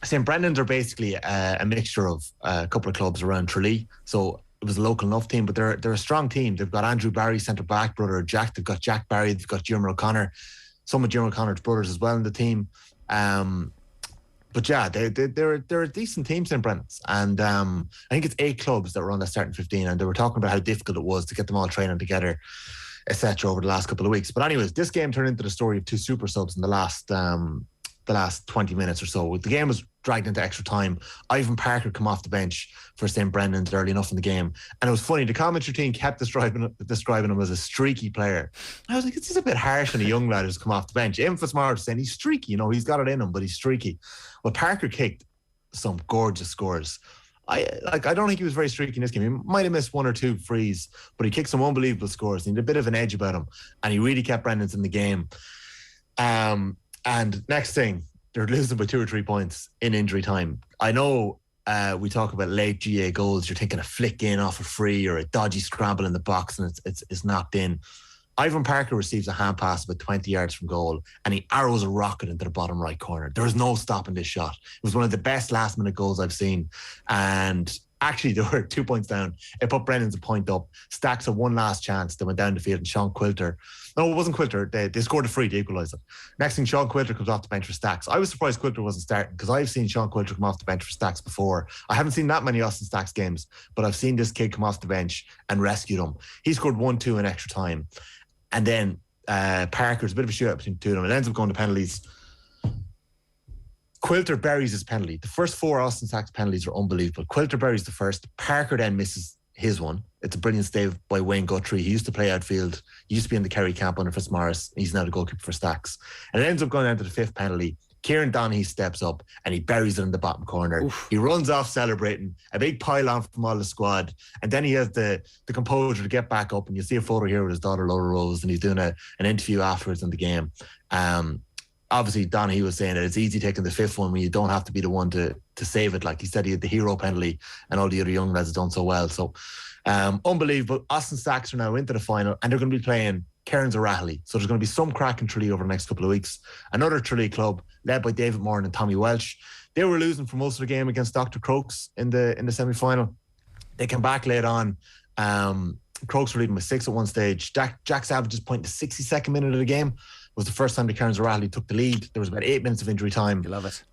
St. Brendan's are basically a mixture of a couple of clubs around Tralee, so it was a local enough team, but they're a strong team. They've got Andrew Barry, centre back, brother Jack. They've got Jack Barry. They've got Jim O'Connor. Some of Jim O'Connor's brothers as well in the team. But yeah, they're a decent team, St. Brendan's, and I think it's 8 clubs that were on the starting 15, and they were talking about how difficult it was to get them all training together, etc. over the last couple of weeks. But anyways, this game turned into the story of 2 super subs in the last 20 minutes or so. The game was dragged into extra time. Ivan Parker come off the bench for St. Brendan's early enough in the game, and it was funny. The commentary team kept describing him as a streaky player. I was like, it's just a bit harsh on a young lad who's come off the bench. Eamon Fitzmaurice was saying he's streaky. He's got it in him, but he's streaky. Well, Parker kicked some gorgeous scores. I don't think he was very streaky in this game. He might have missed 1 or 2 frees, but he kicked some unbelievable scores. He had a bit of an edge about him, and he really kept Brendan's in the game. And next thing, they're losing by 2 or 3 points in injury time. I know we talk about late GA goals. You're thinking a flick in off a free or a dodgy scramble in the box, and it's knocked in. Ivan Parker receives a hand pass about 20 yards from goal, and he arrows a rocket into the bottom right corner. There was no stopping this shot. It was one of the best last minute goals I've seen. And actually, they were 2 points down. It put Brennan's a point up. Stacks had one last chance. They went down the field, and Sean Quilter. No, it wasn't Quilter. They scored a free to equalise it. Next thing, Sean Quilter comes off the bench for Stacks. I was surprised Quilter wasn't starting, because I've seen Sean Quilter come off the bench for Stacks before. I haven't seen that many Austin Stacks games, but I've seen this kid come off the bench and rescued him. He scored 1-2 in extra time. And then Parker's a bit of a shootout between the two of them. It ends up going to penalties. Quilter buries his penalty. The first 4 Austin Stacks penalties are unbelievable. Quilter buries the first. Parker then misses his one. It's a brilliant save by Wayne Guthrie. He used to play outfield. He used to be in the Kerry camp under Fitzmaurice. He's now the goalkeeper for Stacks. And it ends up going down to the 5th penalty. Kieran Donaghy steps up and he buries it in the bottom corner. Oof. He runs off celebrating, a big pile-on from all the squad, and then he has the composure to get back up, and you see a photo here with his daughter Laura Rose, and he's doing an interview afterwards in the game. Obviously Donaghy was saying that it's easy taking the 5th one when you don't have to be the one to save it. Like he said, he had the hero penalty and all the other young lads have done so well. So unbelievable. Austin Stacks are now into the final, and they're going to be playing Cairns O'Rahilly. So there's going to be some crack in Tralee over the next couple of weeks. Another Tralee club led by David Moran and Tommy Welsh. They were losing for most of the game against Dr. Crokes in the semi-final. They came back late on. Crokes were leading by 6 at one stage. Jack Savage's point, the 62nd minute of the game, was the first time the Cairns O'Rahilly took the lead. There was about 8 minutes of injury time. You love it.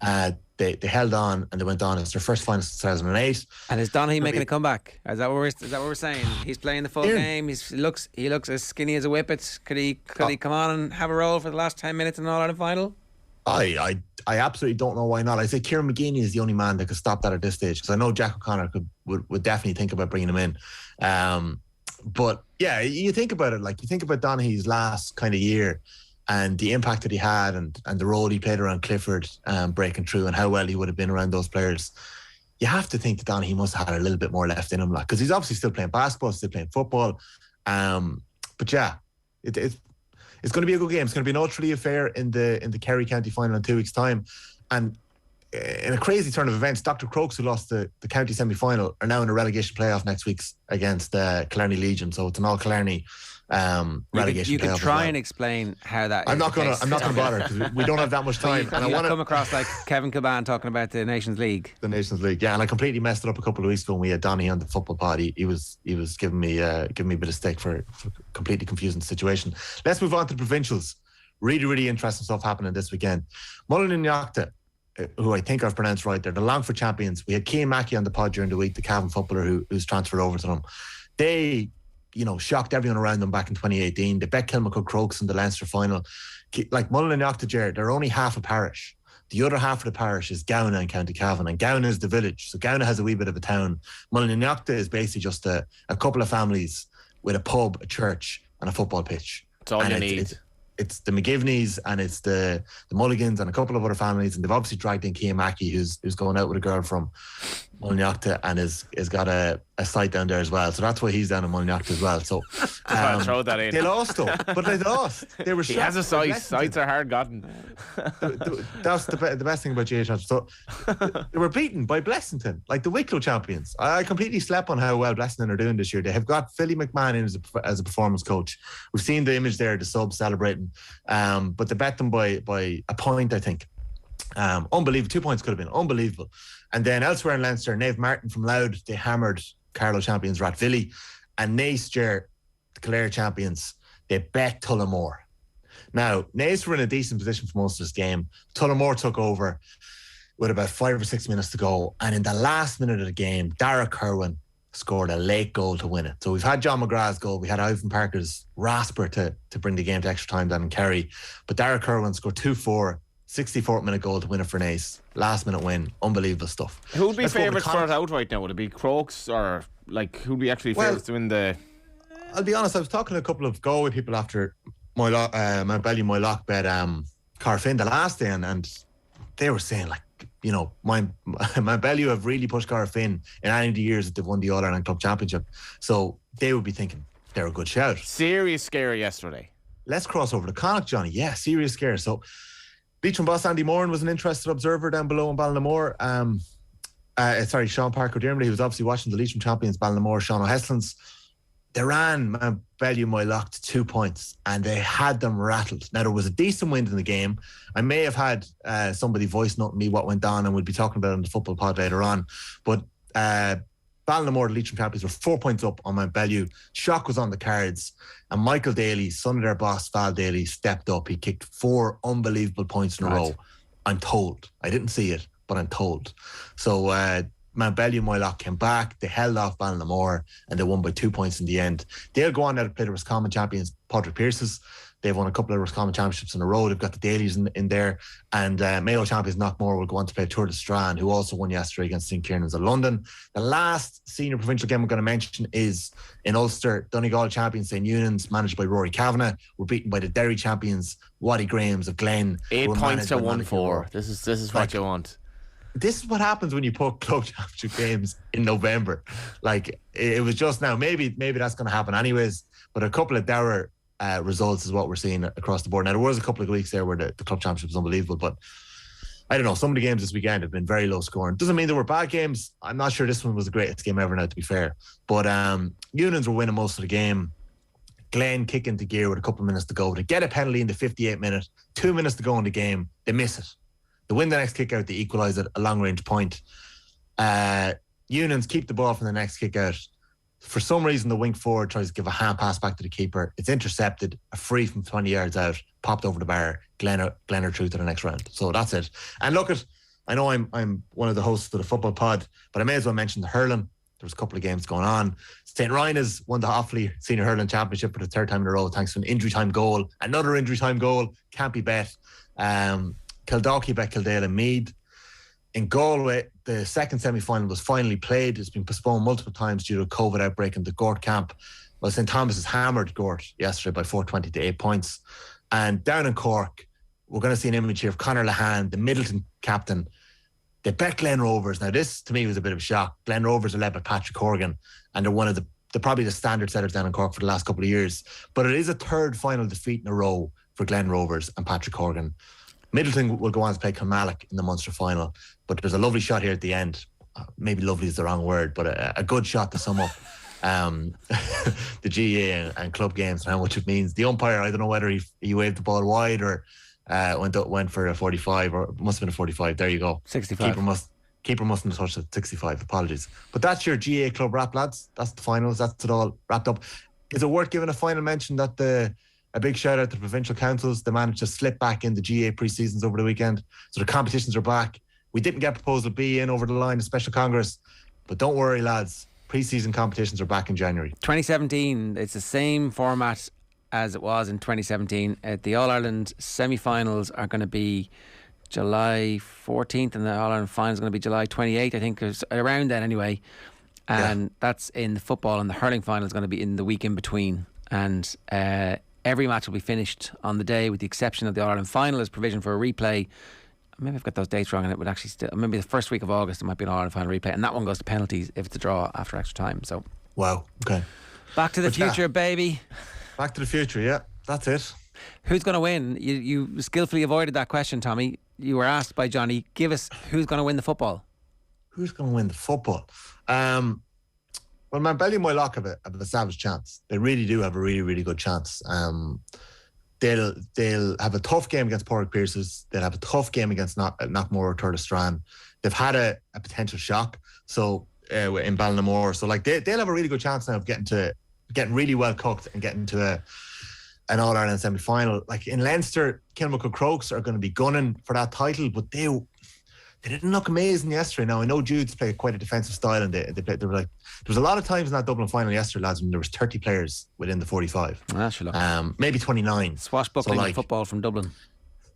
They held on and they went on. It's their first final since 2008. And is Donaghy making a comeback? Is that what we're saying? He's playing the full game. He looks as skinny as a whippet. Could he come on and have a role for the last 10 minutes in an All-Ireland final? I absolutely don't know why not. I say Kieran McGeeney is the only man that could stop that at this stage, because I know Jack O'Connor would definitely think about bringing him in. But yeah, you think about it, like you think about Donaghy's last kind of year and the impact that he had and the role he played around Clifford breaking through and how well he would have been around those players. You have to think that Donaghy must have had a little bit more left in him, like, because he's obviously still playing basketball, still playing football. But yeah, it's going to be a good game. It's going to be an Ultra League affair in the Kerry County final in 2 weeks' time. And in a crazy turn of events, Dr. Crokes, who lost the county semi-final, are now in a relegation playoff next week against Killarney Legion. So it's an all Killarney relegation. You can playoff try and explain how that. I'm not going to bother, because we don't have that much time. And I want to come across like Kevin Caban talking about the Nations League. The Nations League, yeah. And I completely messed it up a couple of weeks ago when we had Donaghy on the football pod. He was giving me a bit of stick for completely confusing the situation. Let's move on to the provincials. Really, really interesting stuff happening this weekend. Mullen and Yachtha, who I think I've pronounced right, they're the Longford champions. We had Cian Mackey on the pod during the week, the Cavan footballer who's transferred over to them. They, shocked everyone around them back in 2018. They bet Kilmacud Crokes in the Leinster final. Like Mullen and Yachtha, they're only half a parish. The other half of the parish is Gowna in County Cavan, and Gowna is the village. So Gowna has a wee bit of a town. Mullen and Yachtha is basically just a couple of families with a pub, a church, and a football pitch. It's all you need. It's the McGivneys and it's the Mulligans and a couple of other families, and they've obviously dragged in Cian Mackey, who's going out with a girl from Mullinachta and is got a site down there as well. So that's why he's down in Mullinachta as well. So throw that in. They lost though, but they lost. They were. He has a site. Sites are hard gotten. That's the best thing about GAA Chapter. So they were beaten by Blessington, like the Wicklow champions. I completely slept on how well Blessington are doing this year. They have got Philly McMahon in as a performance coach. We've seen the image there, the subs celebrating. But they bet them by a point, I think. Unbelievable. 2 points could have been unbelievable. And then elsewhere in Leinster, Nave Martin from Louth, they hammered Carlow champions Rathvilly, and Naas Ger, the Kildare champions, they bet Tullamore. Now, Naas were in a decent position for most of this game. Tullamore took over with about 5 or 6 minutes to go, and in the last minute of the game, Dara Kerwin scored a late goal to win it. So we've had John McGrath's goal, we had Ivan Parker's rasper to bring the game to extra time down in Kerry, but Dara Kerwin scored 2-4, 64th minute goal to win it for Naas. Last minute win. Unbelievable stuff. Who would be favourites for it outright now? Would it be Crokes or who would be actually favourites to win the... I'll be honest, I was talking to a couple of Galway people after my lock bet Carfin the last day and they were saying my Bellew have really pushed Carfin in any of the years that they've won the All-Ireland Club Championship. So they would be thinking they're a good shout. Serious scare yesterday. Let's cross over to Connacht, Johnny. Yeah, serious scare. So Beacham boss Andy Moran was an interested observer down below in Ballinamore. Sean Parker Dermody, he was obviously watching the Leitrim champions Ballinamore, Sean O'Heslin's. They ran Bellew my lock to 2 points and they had them rattled. Now there was a decent wind in the game. I may have had somebody voice noting me what went on and we'll be talking about it on the football pod later on. But Ballinamore, the Leitrim champions, were 4 points up on Mount Bellew. Shock was on the cards. And Michael Daly, son of their boss, Val Daly, stepped up. He kicked 4 unbelievable points in a row. I'm told. I didn't see it, but I'm told. So Mount Bellew, Moylock came back. They held off Ballinamore and they won by 2 points in the end. They'll go on now to play the Roscommon champions, Padraig Pearses. They've won a couple of Roscommon championships in a row. They've got the Dailies in there. And Mayo champions Knockmore will go on to play Tour de Strand, who also won yesterday against St. Kiernan's of London. The last senior provincial game I'm going to mention is in Ulster. Donegal champions St. Eunan's, managed by Rory Kavanagh, were beaten by the Derry champions Waddy Grahams of Glen. 8 points to 1-4. This is what you want. This is what happens when you put club championship games in November. It was just now. Maybe that's going to happen anyways. But a couple of dour results is what we're seeing across the board. Now, there was a couple of weeks there where the club championship was unbelievable, but I don't know. Some of the games this weekend have been very low scoring. Doesn't mean there were bad games. I'm not sure this one was the greatest game ever now, to be fair. But Eunan's were winning most of the game. Glen kick into gear with a couple of minutes to go. They get a penalty in the 58th minute. 2 minutes to go in the game. They miss it. They win the next kick out. They equalise it, a long range point. Eunan's keep the ball from the next kick out. For some reason, the wing forward tries to give a hand pass back to the keeper. It's intercepted, a free from 20 yards out, popped over the bar. Glen are through to the next round. So that's it. And look, I know I'm one of the hosts of the football pod, but I may as well mention the hurling. There was a couple of games going on. St. Ryan has won the Offaly Senior Hurling Championship for the third time in a row thanks to an injury time goal. Another injury time goal. Can't be bet. Kildalkey bet Kildale and Meath. In Galway, the second semi-final was finally played. It's been postponed multiple times due to a COVID outbreak in the Gort camp. Well, St. Thomas's hammered Gort yesterday by 420 to 8 points. And down in Cork, we're going to see an image here of Conor Lahan, the Middleton captain. They bet Glen Rovers. Now, this to me was a bit of a shock. Glen Rovers are led by Patrick Horgan, and they're one of the probably the standard setters down in Cork for the last couple of years. But it is a third final defeat in a row for Glen Rovers and Patrick Horgan. Middleton will go on to play Kilmallock in the Munster final, but there's a lovely shot here at the end. Maybe lovely is the wrong word, but a good shot to sum up the GAA and club games and how much it means. The umpire, I don't know whether he waved the ball wide or went for a 45, or it must have been a 45. There you go. 65. Keeper mustn't have touched it. 65. Apologies. But that's your GAA club wrap, lads. That's the finals. That's it all wrapped up. Is it worth giving a final mention that a big shout out to provincial councils? They managed to slip back in the GAA pre-seasons over the weekend. So the competitions are back. We didn't get Proposal B in over the line, a special Congress. But don't worry, lads. Pre-season competitions are back in January. 2017, it's the same format as it was in 2017. The All-Ireland semi-finals are going to be July 14th and the All-Ireland final is going to be July 28th. I think it's around then anyway. And that's in the football, and the hurling final is going to be in the week in between. And every match will be finished on the day with the exception of the All-Ireland final. There's provision for a replay maybe I've got those dates wrong, and it would actually still, maybe the first week of August, it might be an Ireland final replay, and that one goes to penalties if it's a draw after extra time. So, wow, okay. Back to the future, baby. Back to the future, yeah, that's it. Who's going to win? You skillfully avoided that question, Tommy. You were asked by Johnny, give us who's going to win the football. Who's going to win the football? Well, man, Ballymoylock have a savage chance. They really do have a really, really good chance. They'll have a tough game against Porrick Pierces. They'll have a tough game against Knockmore or Turlestrane. They've had a potential shock. So in Ballinamore, so like they'll have a really good chance now of getting really well cooked and getting to an All Ireland semi final. Like in Leinster, Kilmacud Crokes are going to be gunning for that title, but they didn't look amazing yesterday. Now I know Jude's played quite a defensive style, and they were like, there was a lot of times in that Dublin final yesterday, lads, when there was 30 players within the 45. Maybe 29. Swashbuckling football from Dublin.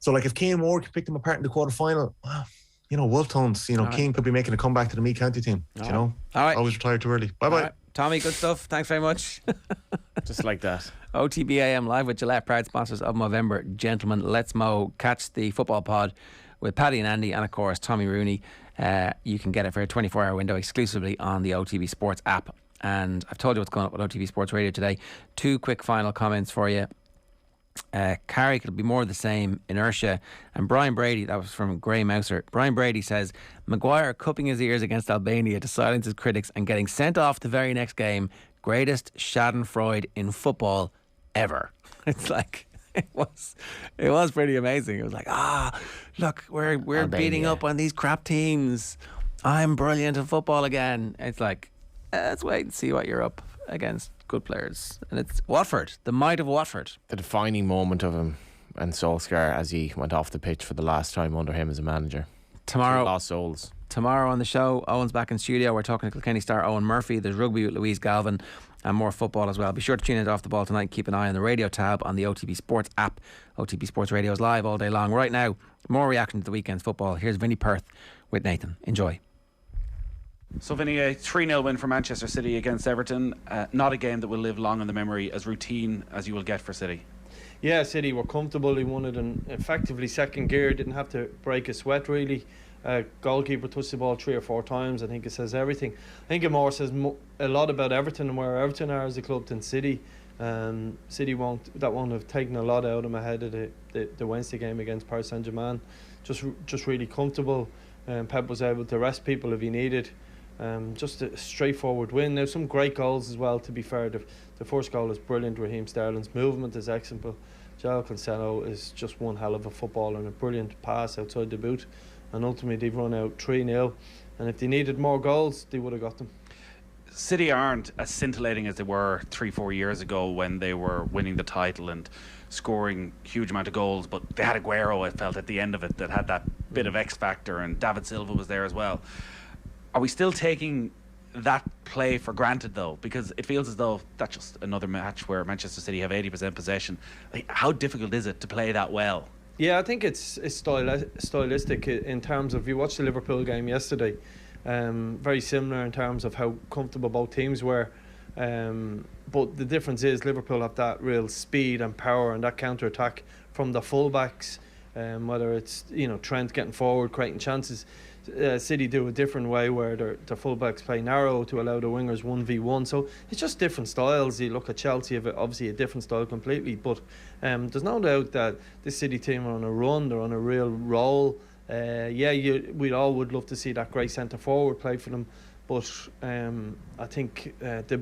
So like if Cian Moore could pick them apart in the quarter final, well, Wolftones, Cian could be making a comeback to the Meath County team. All right. Always retired too early. Bye bye. Tommy, good stuff. Thanks very much. Just like that. OTB AM live with Gillette, proud sponsors of Movember. Gentlemen, let's mow. Catch the football pod with Paddy and Andy, and of course Tommy Rooney. You can get it for a 24-hour window exclusively on the OTB Sports app. And I've told you what's going up with OTB Sports Radio today. 2 quick final comments for you. Carrick will be more of the same. Inertia. And Brian Brady, that was from Grey Mouser. Brian Brady says Maguire cupping his ears against Albania to silence his critics and getting sent off the very next game. Greatest schadenfreude in football ever. It's like it was pretty amazing. It was like, look, we're Albania beating up on these crap teams. I'm brilliant at football again. It's like, let's wait and see what you're up against. Good players. And it's Watford, the might of Watford. The defining moment of him and Solskjaer as he went off the pitch for the last time under him as a manager. Tomorrow, lost souls. Tomorrow on the show, Owen's back in studio. We're talking to Kilkenny star Owen Murphy. There's rugby with Louise Galvin and more football as well. Be sure to tune into Off the Ball tonight. Keep an eye on the radio tab on the OTB Sports app. OTB Sports Radio is live all day long. Right now, more reaction to the weekend's football. Here's Vinnie Perth with Nathan. Enjoy. So, Vinny, a 3-0 win for Manchester City against Everton. Not a game that will live long in the memory, as routine as you will get for City. Yeah, City were comfortable. He won it in effectively second gear. Didn't have to break a sweat, really. Goalkeeper touched the ball 3 or 4 times. I think it says everything. I think it more says a lot about Everton and where Everton are as a club than City. City won't have taken a lot out of them ahead of the Wednesday game against Paris Saint-Germain. Just really comfortable. Pep was able to rest people if he needed. Just a straightforward win. Now some great goals as well, to be fair. The first goal is brilliant. Raheem Sterling's movement is excellent, but João Cancelo is just one hell of a footballer and a brilliant pass outside the boot, and ultimately they've run out 3-0, and if they needed more goals they would have got them. City aren't as scintillating as they were 3-4 years ago when they were winning the title and scoring huge amount of goals, but they had Aguero, I felt, at the end of it, that had that bit of X factor, and David Silva was there as well. Are we still taking that play for granted, though? Because it feels as though that's just another match where Manchester City have 80% possession. Like, how difficult is it to play that well? Yeah, I think it's stylistic in terms of, you watched the Liverpool game yesterday, very similar in terms of how comfortable both teams were, but the difference is Liverpool have that real speed and power and that counter-attack from the fullbacks, whether it's Trent getting forward, creating chances. City do a different way where their fullbacks play narrow to allow the wingers 1v1, so it's just different styles. You look at Chelsea, have obviously a different style completely, but there's no doubt that this City team are on a run, they're on a real roll. We all would love to see that great centre forward play for them, but I think if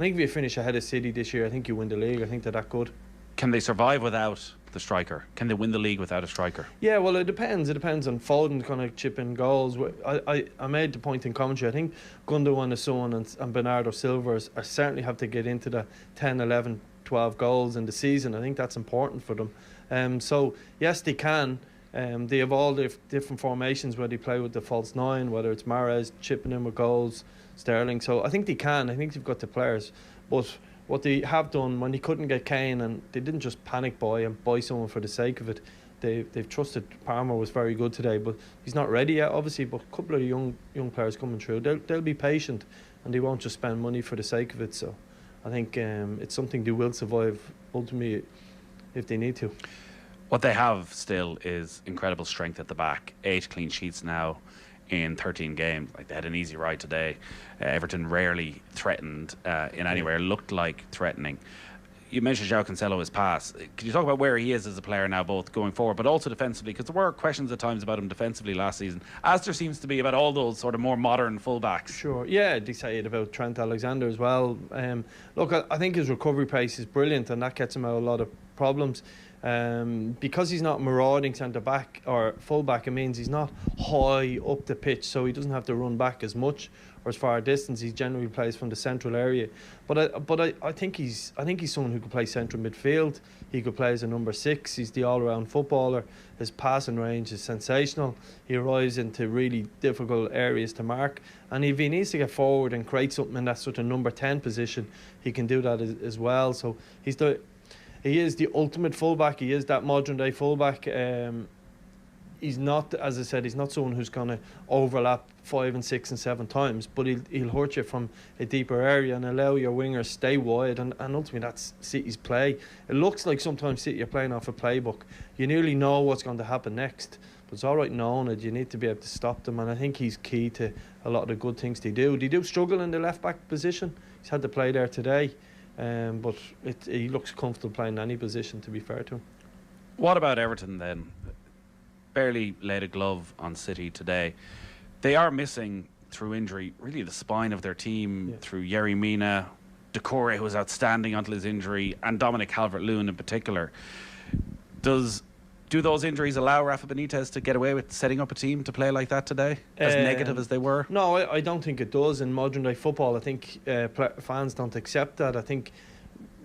you finish ahead of City this year, I think you win the league. I think they're that good. Can they survive without the striker? Can they win the league without a striker? Yeah, well, it depends. It depends on Foden kind of chipping goals. I made the point in commentary. I think Gundogan, Son and Bernardo Silva are certainly have to get into the 10, 11, 12 goals in the season. I think that's important for them. So, yes, they can. They have all the different formations where they play with the false 9, whether it's Mahrez chipping in with goals, Sterling. So I think they can. I think they've got the players. But what they have done when they couldn't get Kane, and they didn't just panic buy someone for the sake of it. They've trusted. Palmer was very good today, but he's not ready yet, obviously. But a couple of young players coming through, they'll be patient, and they won't just spend money for the sake of it. So I think it's something they will survive ultimately if they need to. What they have still is incredible strength at the back. 8 clean sheets now in 13 games. Like, they had an easy ride today. Everton rarely threatened in anywhere, looked like threatening. You mentioned João Cancelo's pass. Can you talk about where he is as a player now, both going forward but also defensively? Because there were questions at times about him defensively last season, as there seems to be about all those sort of more modern fullbacks. Sure, yeah, they say it about Trent Alexander as well. Look, I think his recovery pace is brilliant, and that gets him out of a lot of problems. Because he's not marauding centre back or full back, it means he's not high up the pitch, so he doesn't have to run back as much or as far a distance. He generally plays from the central area. But I think he's someone who could play central midfield. He could play as a number 6. He's the all-round footballer. His passing range is sensational. He arrives into really difficult areas to mark, and if he needs to get forward and create something in that sort of number 10 position, he can do that as well. So he is the ultimate fullback. He is that modern day fullback. He's not, as I said, he's not someone who's going to overlap 5 and 6 and 7 times, but he'll hurt you from a deeper area and allow your wingers stay wide, and ultimately that's City's play. It looks like sometimes City are playing off a playbook. You nearly know what's going to happen next, but it's all right knowing it. You need to be able to stop them, and I think he's key to a lot of the good things they do. They do struggle in the left back position. He's had to play there today. But he looks comfortable playing any position, to be fair to him. What about Everton then? Barely laid a glove on City today. They are missing, through injury, really the spine of their team, through Yerry Mina, Decore, who was outstanding until his injury, and Dominic Calvert-Lewin in particular. Do those injuries allow Rafa Benitez to get away with setting up a team to play like that today, as negative as they were? No, I don't think it does in modern day football. I think fans don't accept that. I think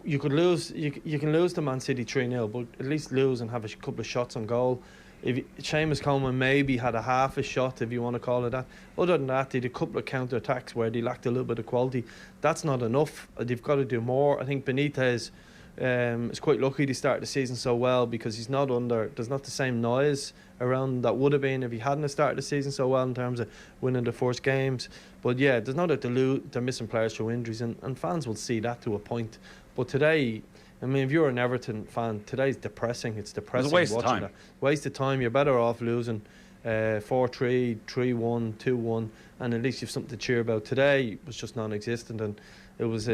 you could lose. You can lose to Man City 3-0, but at least lose and have a couple of shots on goal. If Seamus Coleman maybe had a half a shot, if you want to call it that. Other than that, they did a couple of counter attacks where they lacked a little bit of quality. That's not enough. They've got to do more. I think Benitez is quite lucky to start the season so well, because he's not there's not the same noise around that would have been if he hadn't started the season so well in terms of winning the first games. But yeah, there's no doubt they're missing players through injuries, and fans will see that to a point. But today, I mean, if you're an Everton fan, today's depressing. It's depressing. It's a waste of time. Waste of time. You're better off losing 4-3, 3-1, 2-1, and at least you've something to cheer about. Today was just non-existent, and it was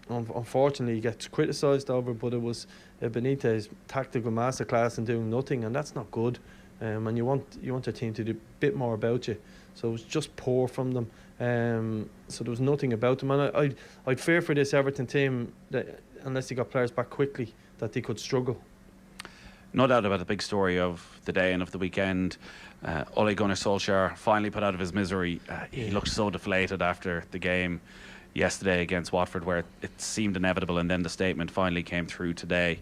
unfortunately, he gets criticised over, but it was Benitez tactical masterclass and doing nothing, and that's not good. And you want your team to do a bit more about you. So it was just poor from them. So there was nothing about them, and I'd fear for this Everton team that unless they got players back quickly, that they could struggle. No doubt about the big story of the day and of the weekend. Ole Gunnar Solskjaer finally put out of his misery. He looked so deflated after the game yesterday against Watford, where it seemed inevitable, and then the statement finally came through today.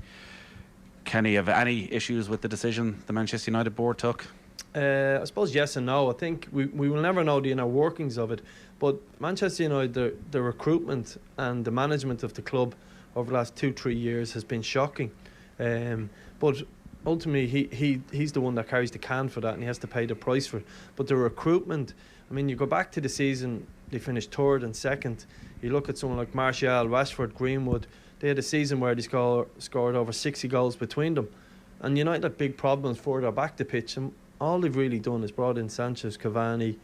Can he have any issues with the decision the Manchester United board took? I suppose yes and no. I think we will never know the inner workings of it, but Manchester United, the recruitment and the management of the club over the last 2-3 years has been shocking. But ultimately he's the one that carries the can for that, and he has to pay the price for it. But the recruitment, I mean, you go back to the season, they finished 3rd and 2nd. You look at someone like Martial, Rashford, Greenwood, they had a season where they scored over 60 goals between them. And United had big problems further back the pitch, and all they've really done is brought in Sanchez, Cavani,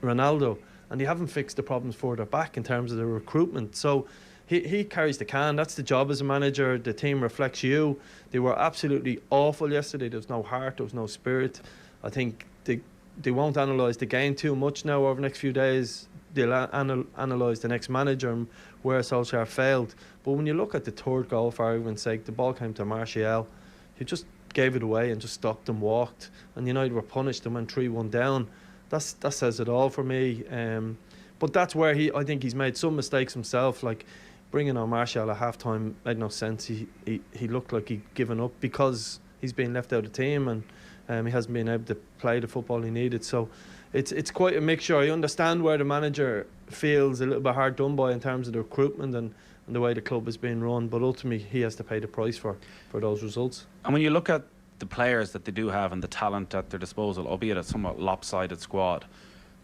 Ronaldo, and they haven't fixed the problems further back in terms of the recruitment. So he carries the can. That's the job as a manager. The team reflects you. They were absolutely awful yesterday. There was no heart, there was no spirit. I think they won't analyse the game too much now over the next few days. They'll analyse the next manager and where Solskjaer failed. But when you look at the 3rd goal, for argument's sake, the ball came to Martial. He just gave it away and just stopped and walked. And United were punished and went 3-1 down. That says it all for me. But that's where I think he's made some mistakes himself, like bringing on Martial at half-time made no sense. He looked like he'd given up because he's been left out of the team, and he hasn't been able to play the football he needed. So it's quite a mixture. I understand where the manager feels a little bit hard done by in terms of the recruitment and the way the club is being run, but ultimately he has to pay the price for those results. And when you look at the players that they do have and the talent at their disposal, albeit a somewhat lopsided squad,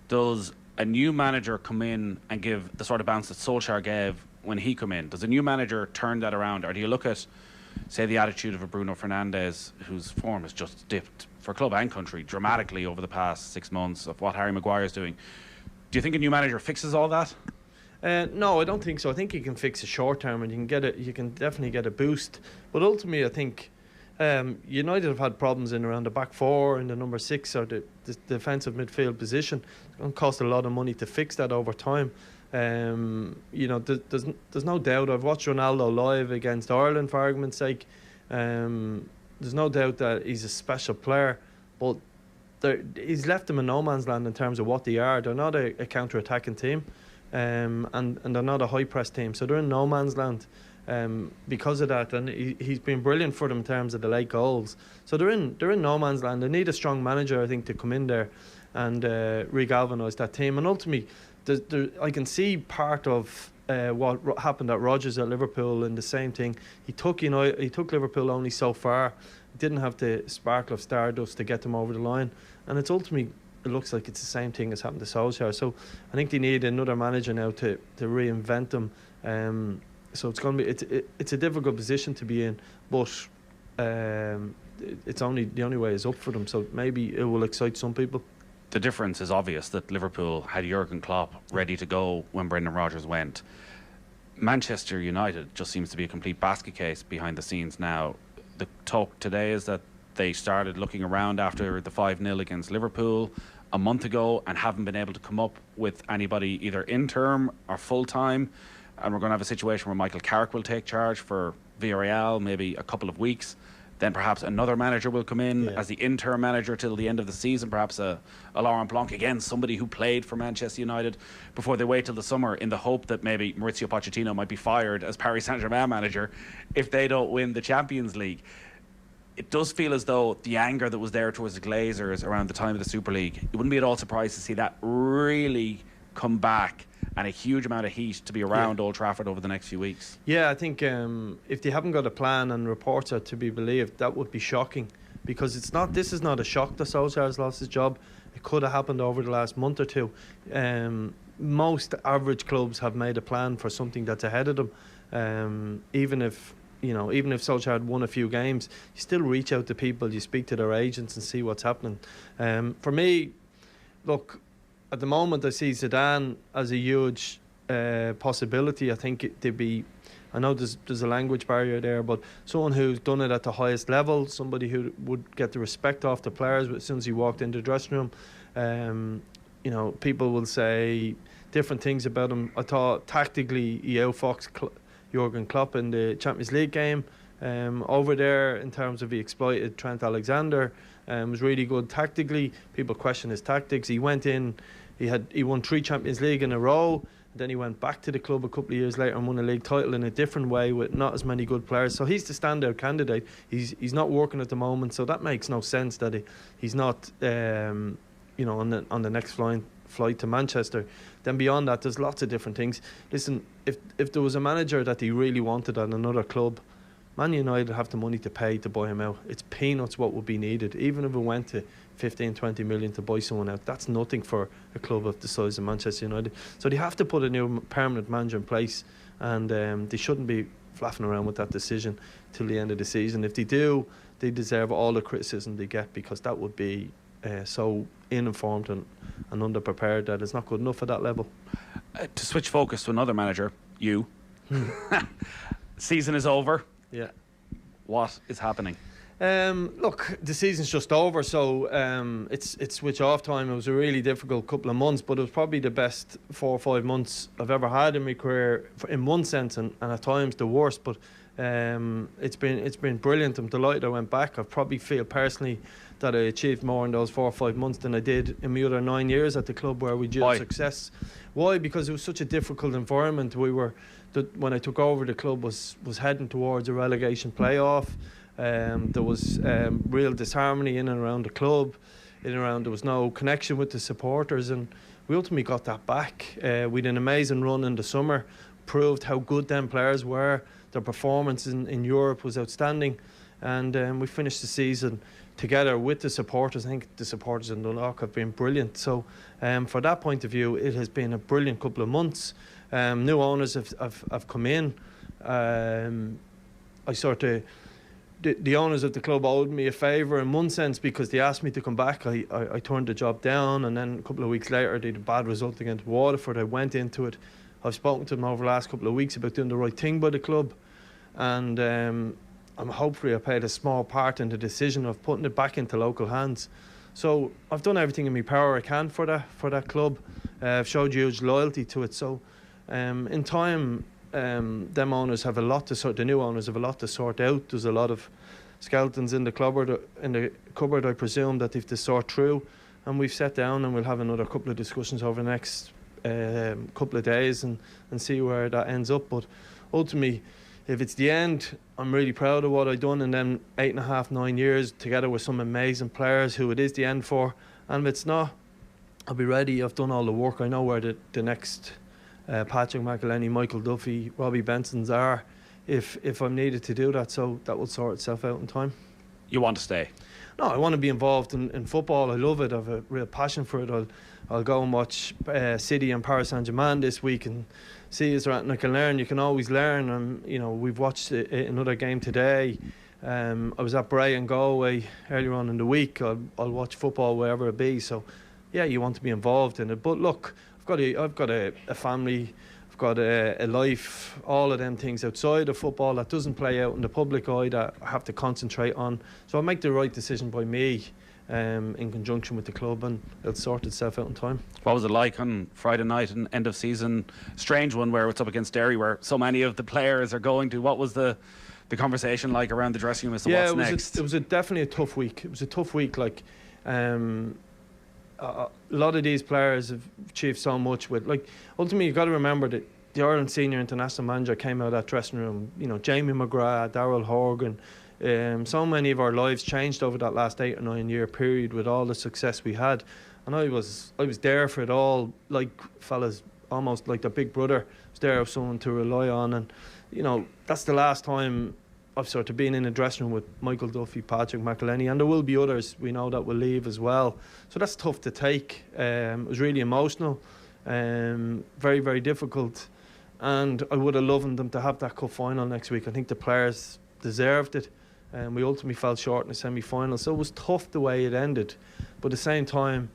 does a new manager come in and give the sort of bounce that Solskjaer gave when he came in? Does a new manager turn that around, or do you look at say the attitude of a Bruno Fernandes, whose form has just dipped for club and country dramatically over the past 6 months, of what Harry Maguire's doing. Do you think a new manager fixes all that? No, I don't think so. I think you can fix it short term, and you can definitely get a boost. But ultimately, I think United have had problems in around the back four and the number 6 or the defensive midfield position. It's going to cost a lot of money to fix that over time. There's no doubt. I've watched Ronaldo live against Ireland, for argument's sake. There's no doubt that he's a special player, but he's left them in no man's land in terms of what they are. They're not a counter-attacking team, and they're not a high-press team, so they're in no man's land because of that. And he's been brilliant for them in terms of the late goals. So they're in no man's land. They need a strong manager, I think, to come in there and re-galvanise that team. And ultimately, I can see part of what happened at Rodgers at Liverpool, and the same thing. He took Liverpool only so far. Didn't have the sparkle of Stardust to get them over the line, and it looks like it's the same thing as happened to Solskjaer. So I think they need another manager now to reinvent them. So it's going to be it's a difficult position to be in, but it's only the only way is up for them. So maybe it will excite some people. The difference is obvious that Liverpool had Jurgen Klopp ready to go when Brendan Rodgers went. Manchester United just seems to be a complete basket case behind the scenes now. The talk today is that they started looking around after the 5-0 against Liverpool a month ago and haven't been able to come up with anybody either interim or full-time. And we're going to have a situation where Michael Carrick will take charge for Villarreal, maybe a couple of weeks. Then perhaps another manager will come in as the interim manager till the end of the season, perhaps a Laurent Blanc, again, somebody who played for Manchester United, before they wait till the summer in the hope that maybe Mauricio Pochettino might be fired as Paris Saint-Germain manager if they don't win the Champions League. It does feel as though the anger that was there towards the Glazers around the time of the Super League, you wouldn't be at all surprised to see that really come back, and a huge amount of heat to be around Old Trafford over the next few weeks. Yeah, I think if they haven't got a plan and reports are to be believed, that would be shocking, because this is not a shock that Solskjaer's lost his job. It could have happened over the last month or two. Most average clubs have made a plan for something that's ahead of them. Even if Solskjaer had won a few games, you still reach out to people, you speak to their agents and see what's happening. For me, look, at the moment I see Zidane as a huge possibility. I think I know there's a language barrier there, but someone who's done it at the highest level, somebody who would get the respect off the players as soon as he walked into the dressing room. People will say different things about him. I thought tactically he outfoxed Jurgen Klopp in the Champions League game over there, in terms of he exploited Trent Alexander. Was really good tactically. People question his tactics. He went in, he won 3 Champions League in a row. Then he went back to the club a couple of years later and won a league title in a different way with not as many good players. So he's the standout candidate. He's not working at the moment, so that makes no sense that he's not on the next flight to Manchester. Then beyond that, there's lots of different things. Listen, if there was a manager that he really wanted at another club, Man United have the money to pay to buy him out. It's peanuts what would be needed. Even if it went to 15-20 million to buy someone out, that's nothing for a club of the size of Manchester United. So they have to put a new permanent manager in place, and they shouldn't be flapping around with that decision till the end of the season. If they do, they deserve all the criticism they get, because that would be so uninformed and underprepared that it's not good enough at that level. To switch focus to another manager, season is over. Yeah. What is happening? Look, the season's just over, so it's switch off time. It was a really difficult couple of months, but it was probably the best 4 or 5 months I've ever had in my career, in one sense, and at times the worst. But it's been brilliant. I'm delighted I went back. I probably feel personally that I achieved more in those 4 or 5 months than I did in my other 9 years at the club where we did success. Why? Because it was such a difficult environment. When I took over, the club was heading towards a relegation playoff. There was real disharmony in and around the club. There was no connection with the supporters, and we ultimately got that back. We had an amazing run in the summer, proved how good them players were. Their performance in Europe was outstanding, and we finished the season together with the supporters. I think the supporters in Dundalk have been brilliant. So for that point of view, it has been a brilliant couple of months. New owners have come in. I sort of the owners of the club owed me a favour in one sense, because they asked me to come back. I turned the job down, and then a couple of weeks later they had a bad result against Waterford. I went into it. I've spoken to them over the last couple of weeks about doing the right thing by the club, and I'm hopefully I played a small part in the decision of putting it back into local hands. So I've done everything in my power I can for that club. I've showed huge loyalty to it. So in time, them owners have a lot to sort. The new owners have a lot to sort out. There's a lot of skeletons in the cupboard, I presume, that they've to sort through. And we've sat down and we'll have another couple of discussions over the next couple of days and see where that ends up. But ultimately, if it's the end, I'm really proud of what I've done in them 8.5, 9 years, together with some amazing players who it is the end for. And if it's not, I'll be ready. I've done all the work. I know where the next Patrick McElhenney, Michael Duffy, Robbie Benson's are, if I'm needed to do that. So that will sort itself out in time. You want to stay? No, I want to be involved in football. I love it. I have a real passion for it. I'll go and watch City and Paris Saint-Germain this week and see is there anything I can learn. You can always learn. And we've watched another game today. I was at Bray and Galway earlier on in the week. I'll watch football wherever it be. So yeah, you want to be involved in it. But look, I've got a family. I've got a life, all of them things outside of football that doesn't play out in the public eye that I have to concentrate on. So I'll make the right decision by me in conjunction with the club, and it'll sort itself out in time. What was it like on Friday night, an end of season strange one where it's up against Derry, where so many of the players are going to? What was the conversation like around the dressing room as to what's next? It was definitely a tough week. It was a tough week. Like a lot of these players have achieved so much with, like, ultimately you've got to remember that the Ireland senior international manager came out of that dressing room, Jamie McGrath, Darrell Horgan, so many of our lives changed over that last 8 or 9 year period with all the success we had, and I was there for it all, like fellas, almost like their big brother. I was there, someone to rely on, and that's the last time I've sort of been in a dressing room with Michael Duffy, Patrick McElhenney, and there will be others we know that will leave as well. So that's tough to take. It was really emotional, very, very difficult, and I would have loved them to have that cup final next week. I think the players deserved it, and we ultimately fell short in the semi-final. So it was tough the way it ended, but at the same time,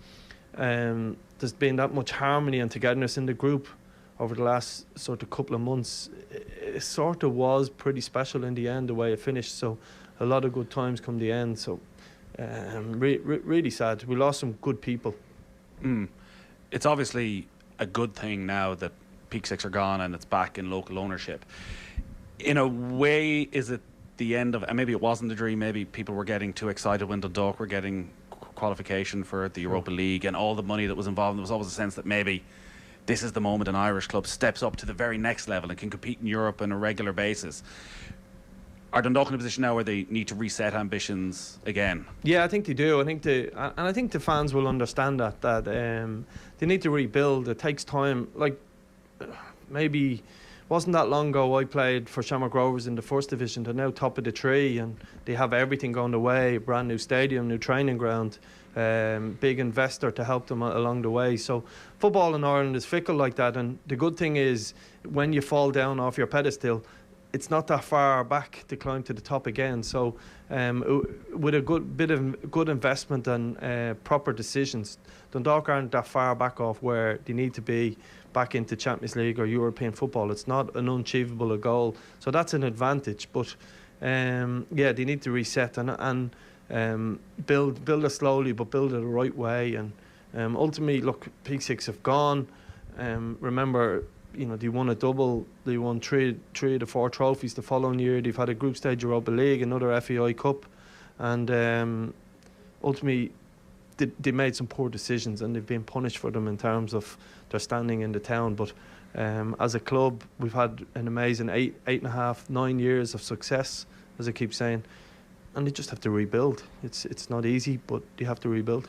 there's been that much harmony and togetherness in the group over the last sort of couple of months. It sort of was pretty special in the end, the way it finished. So a lot of good times come the end. So really sad. We lost some good people. It's obviously a good thing now that Peak Six are gone and it's back in local ownership. In a way, is it the end of, and maybe it wasn't a dream, maybe people were getting too excited when Dundalk were getting qualification for the Europa League and all the money that was involved. There was always a sense that maybe this is the moment an Irish club steps up to the very next level and can compete in Europe on a regular basis. Are Dundalk in a position now where they need to reset ambitions again? Yeah, I think they do. I think the fans will understand that they need to rebuild. It takes time. Like, maybe wasn't that long ago I played for Shamrock Rovers in the first division. They're now top of the tree and they have everything going the way. Brand new stadium, new training ground, big investor to help them along the way. So football in Ireland is fickle like that, and the good thing is when you fall down off your pedestal, it's not that far back to climb to the top again. So with a good investment and proper decisions, Dundalk aren't that far back off where they need to be back into Champions League or European football. It's not an unachievable goal, so that's an advantage. But yeah, they need to reset and build it slowly, but build it the right way. And ultimately, look, Peak Six have gone. Remember, they won a double. They won three of the 4 trophies the following year. They've had a group stage Europa League, another FAI Cup, and ultimately they made some poor decisions and they've been punished for them in terms of their standing in the town. But as a club, we've had an amazing 8.5, 9 years of success, as I keep saying, and they just have to rebuild. It's not easy, but you have to rebuild.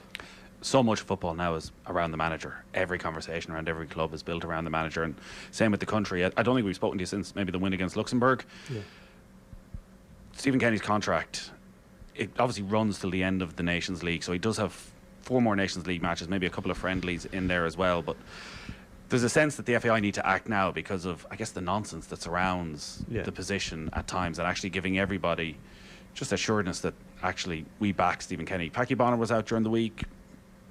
So much football now is around the manager. Every conversation around every club is built around the manager, and same with the country. I don't think we've spoken to you since maybe the win against Luxembourg. Yeah. Stephen Kenny's contract, it obviously runs till the end of the Nations League, so he does have 4 more Nations League matches, maybe a couple of friendlies in there as well. But there's a sense that the FAI need to act now because of, I guess, the nonsense that surrounds the position at times, and actually giving everybody just assuredness that actually we back Stephen Kenny. Packy Bonner was out during the week,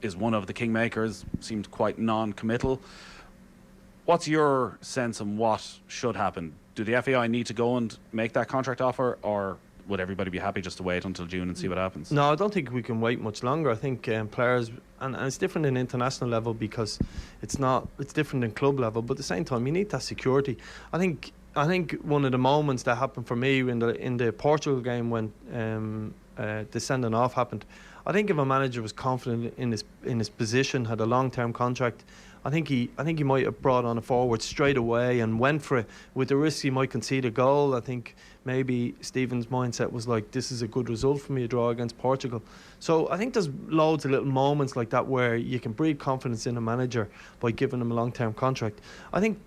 is one of the kingmakers, seemed quite non-committal. What's your sense on what should happen? Do the FAI need to go and make that contract offer, or would everybody be happy just to wait until June and see what happens? No, I don't think we can wait much longer. I think players, and it's different in international level because it's different in club level, but at the same time you need that security. I think one of the moments that happened for me in the Portugal game when the sending off happened, I think if a manager was confident in his position, had a long-term contract, I think he might have brought on a forward straight away and went for it, with the risk he might concede a goal. I think maybe Stephen's mindset was like, this is a good result for me, a draw against Portugal. So I think there's loads of little moments like that where you can breed confidence in a manager by giving him a long-term contract. I think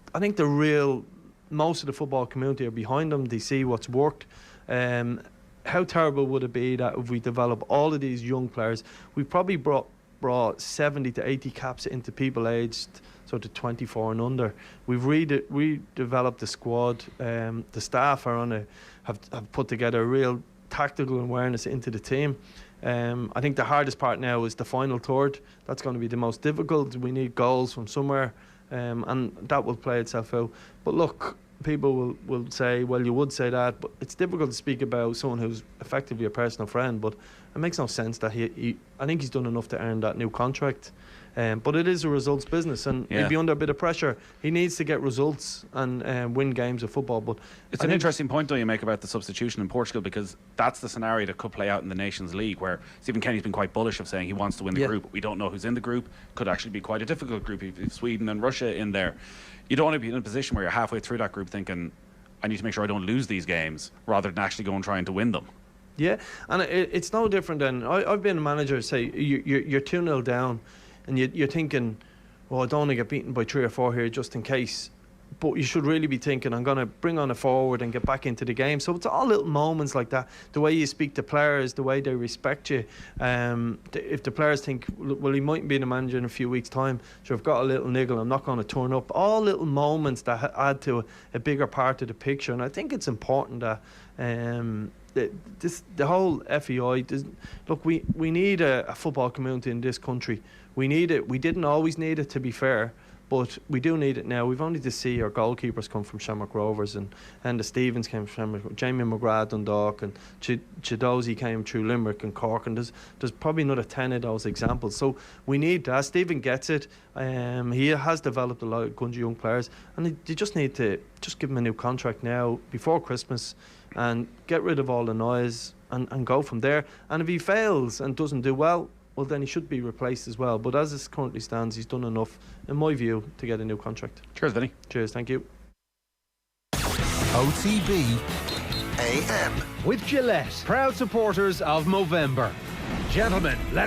most of the football community are behind him. They see what's worked. How terrible would it be that if we develop all of these young players? We probably brought 70 to 80 caps into people aged sort of 24 and under. We've redeveloped the squad. The staff are have put together a real tactical awareness into the team. I think the hardest part now is the final third. That's going to be the most difficult. We need goals from somewhere, and that will play itself out. But look, people will say, well, you would say that, but it's difficult to speak about someone who's effectively a personal friend. But it makes no sense that I think he's done enough to earn that new contract. But it is a results business, and he'll be under a bit of pressure. He needs to get results and win games of football. But it's an interesting point, though, you make about the substitution in Portugal, because that's the scenario that could play out in the Nations League, where Stephen Kenny's been quite bullish of saying he wants to win the group. We don't know who's in the group. Could actually be quite a difficult group if Sweden and Russia in there. You don't want to be in a position where you're halfway through that group thinking, I need to make sure I don't lose these games, rather than actually go and trying to win them. Yeah, and it's no different than I've been a manager. Say you're 2-0 down, and you're thinking, well, I don't want to get beaten by 3 or 4 here just in case. But you should really be thinking, I'm going to bring on a forward and get back into the game. So it's all little moments like that. The way you speak to players, the way they respect you. If the players think, well, he mightn't be the manager in a few weeks' time, so I've got a little niggle, I'm not going to turn up. All little moments that add to a bigger part of the picture. And I think it's important that the whole FEI, look, we need a football community in this country. We need it. We didn't always need it, to be fair, but we do need it now. We've only to see our goalkeepers come from Shamrock Rovers, and the Stevens came from Shamrock, Jamie McGrath, Dundalk, and Chidozie came through Limerick and Cork, and there's probably another 10 of those examples. So we need that. Stephen gets it. He has developed a lot of good young players, and you just need to just give him a new contract now before Christmas and get rid of all the noise and go from there. And if he fails and doesn't do well, then he should be replaced as well. But as it currently stands, he's done enough, in my view, to get a new contract. Cheers, Vinny. Cheers, thank you. OTB AM. With Gillette, proud supporters of Movember. Gentlemen, let's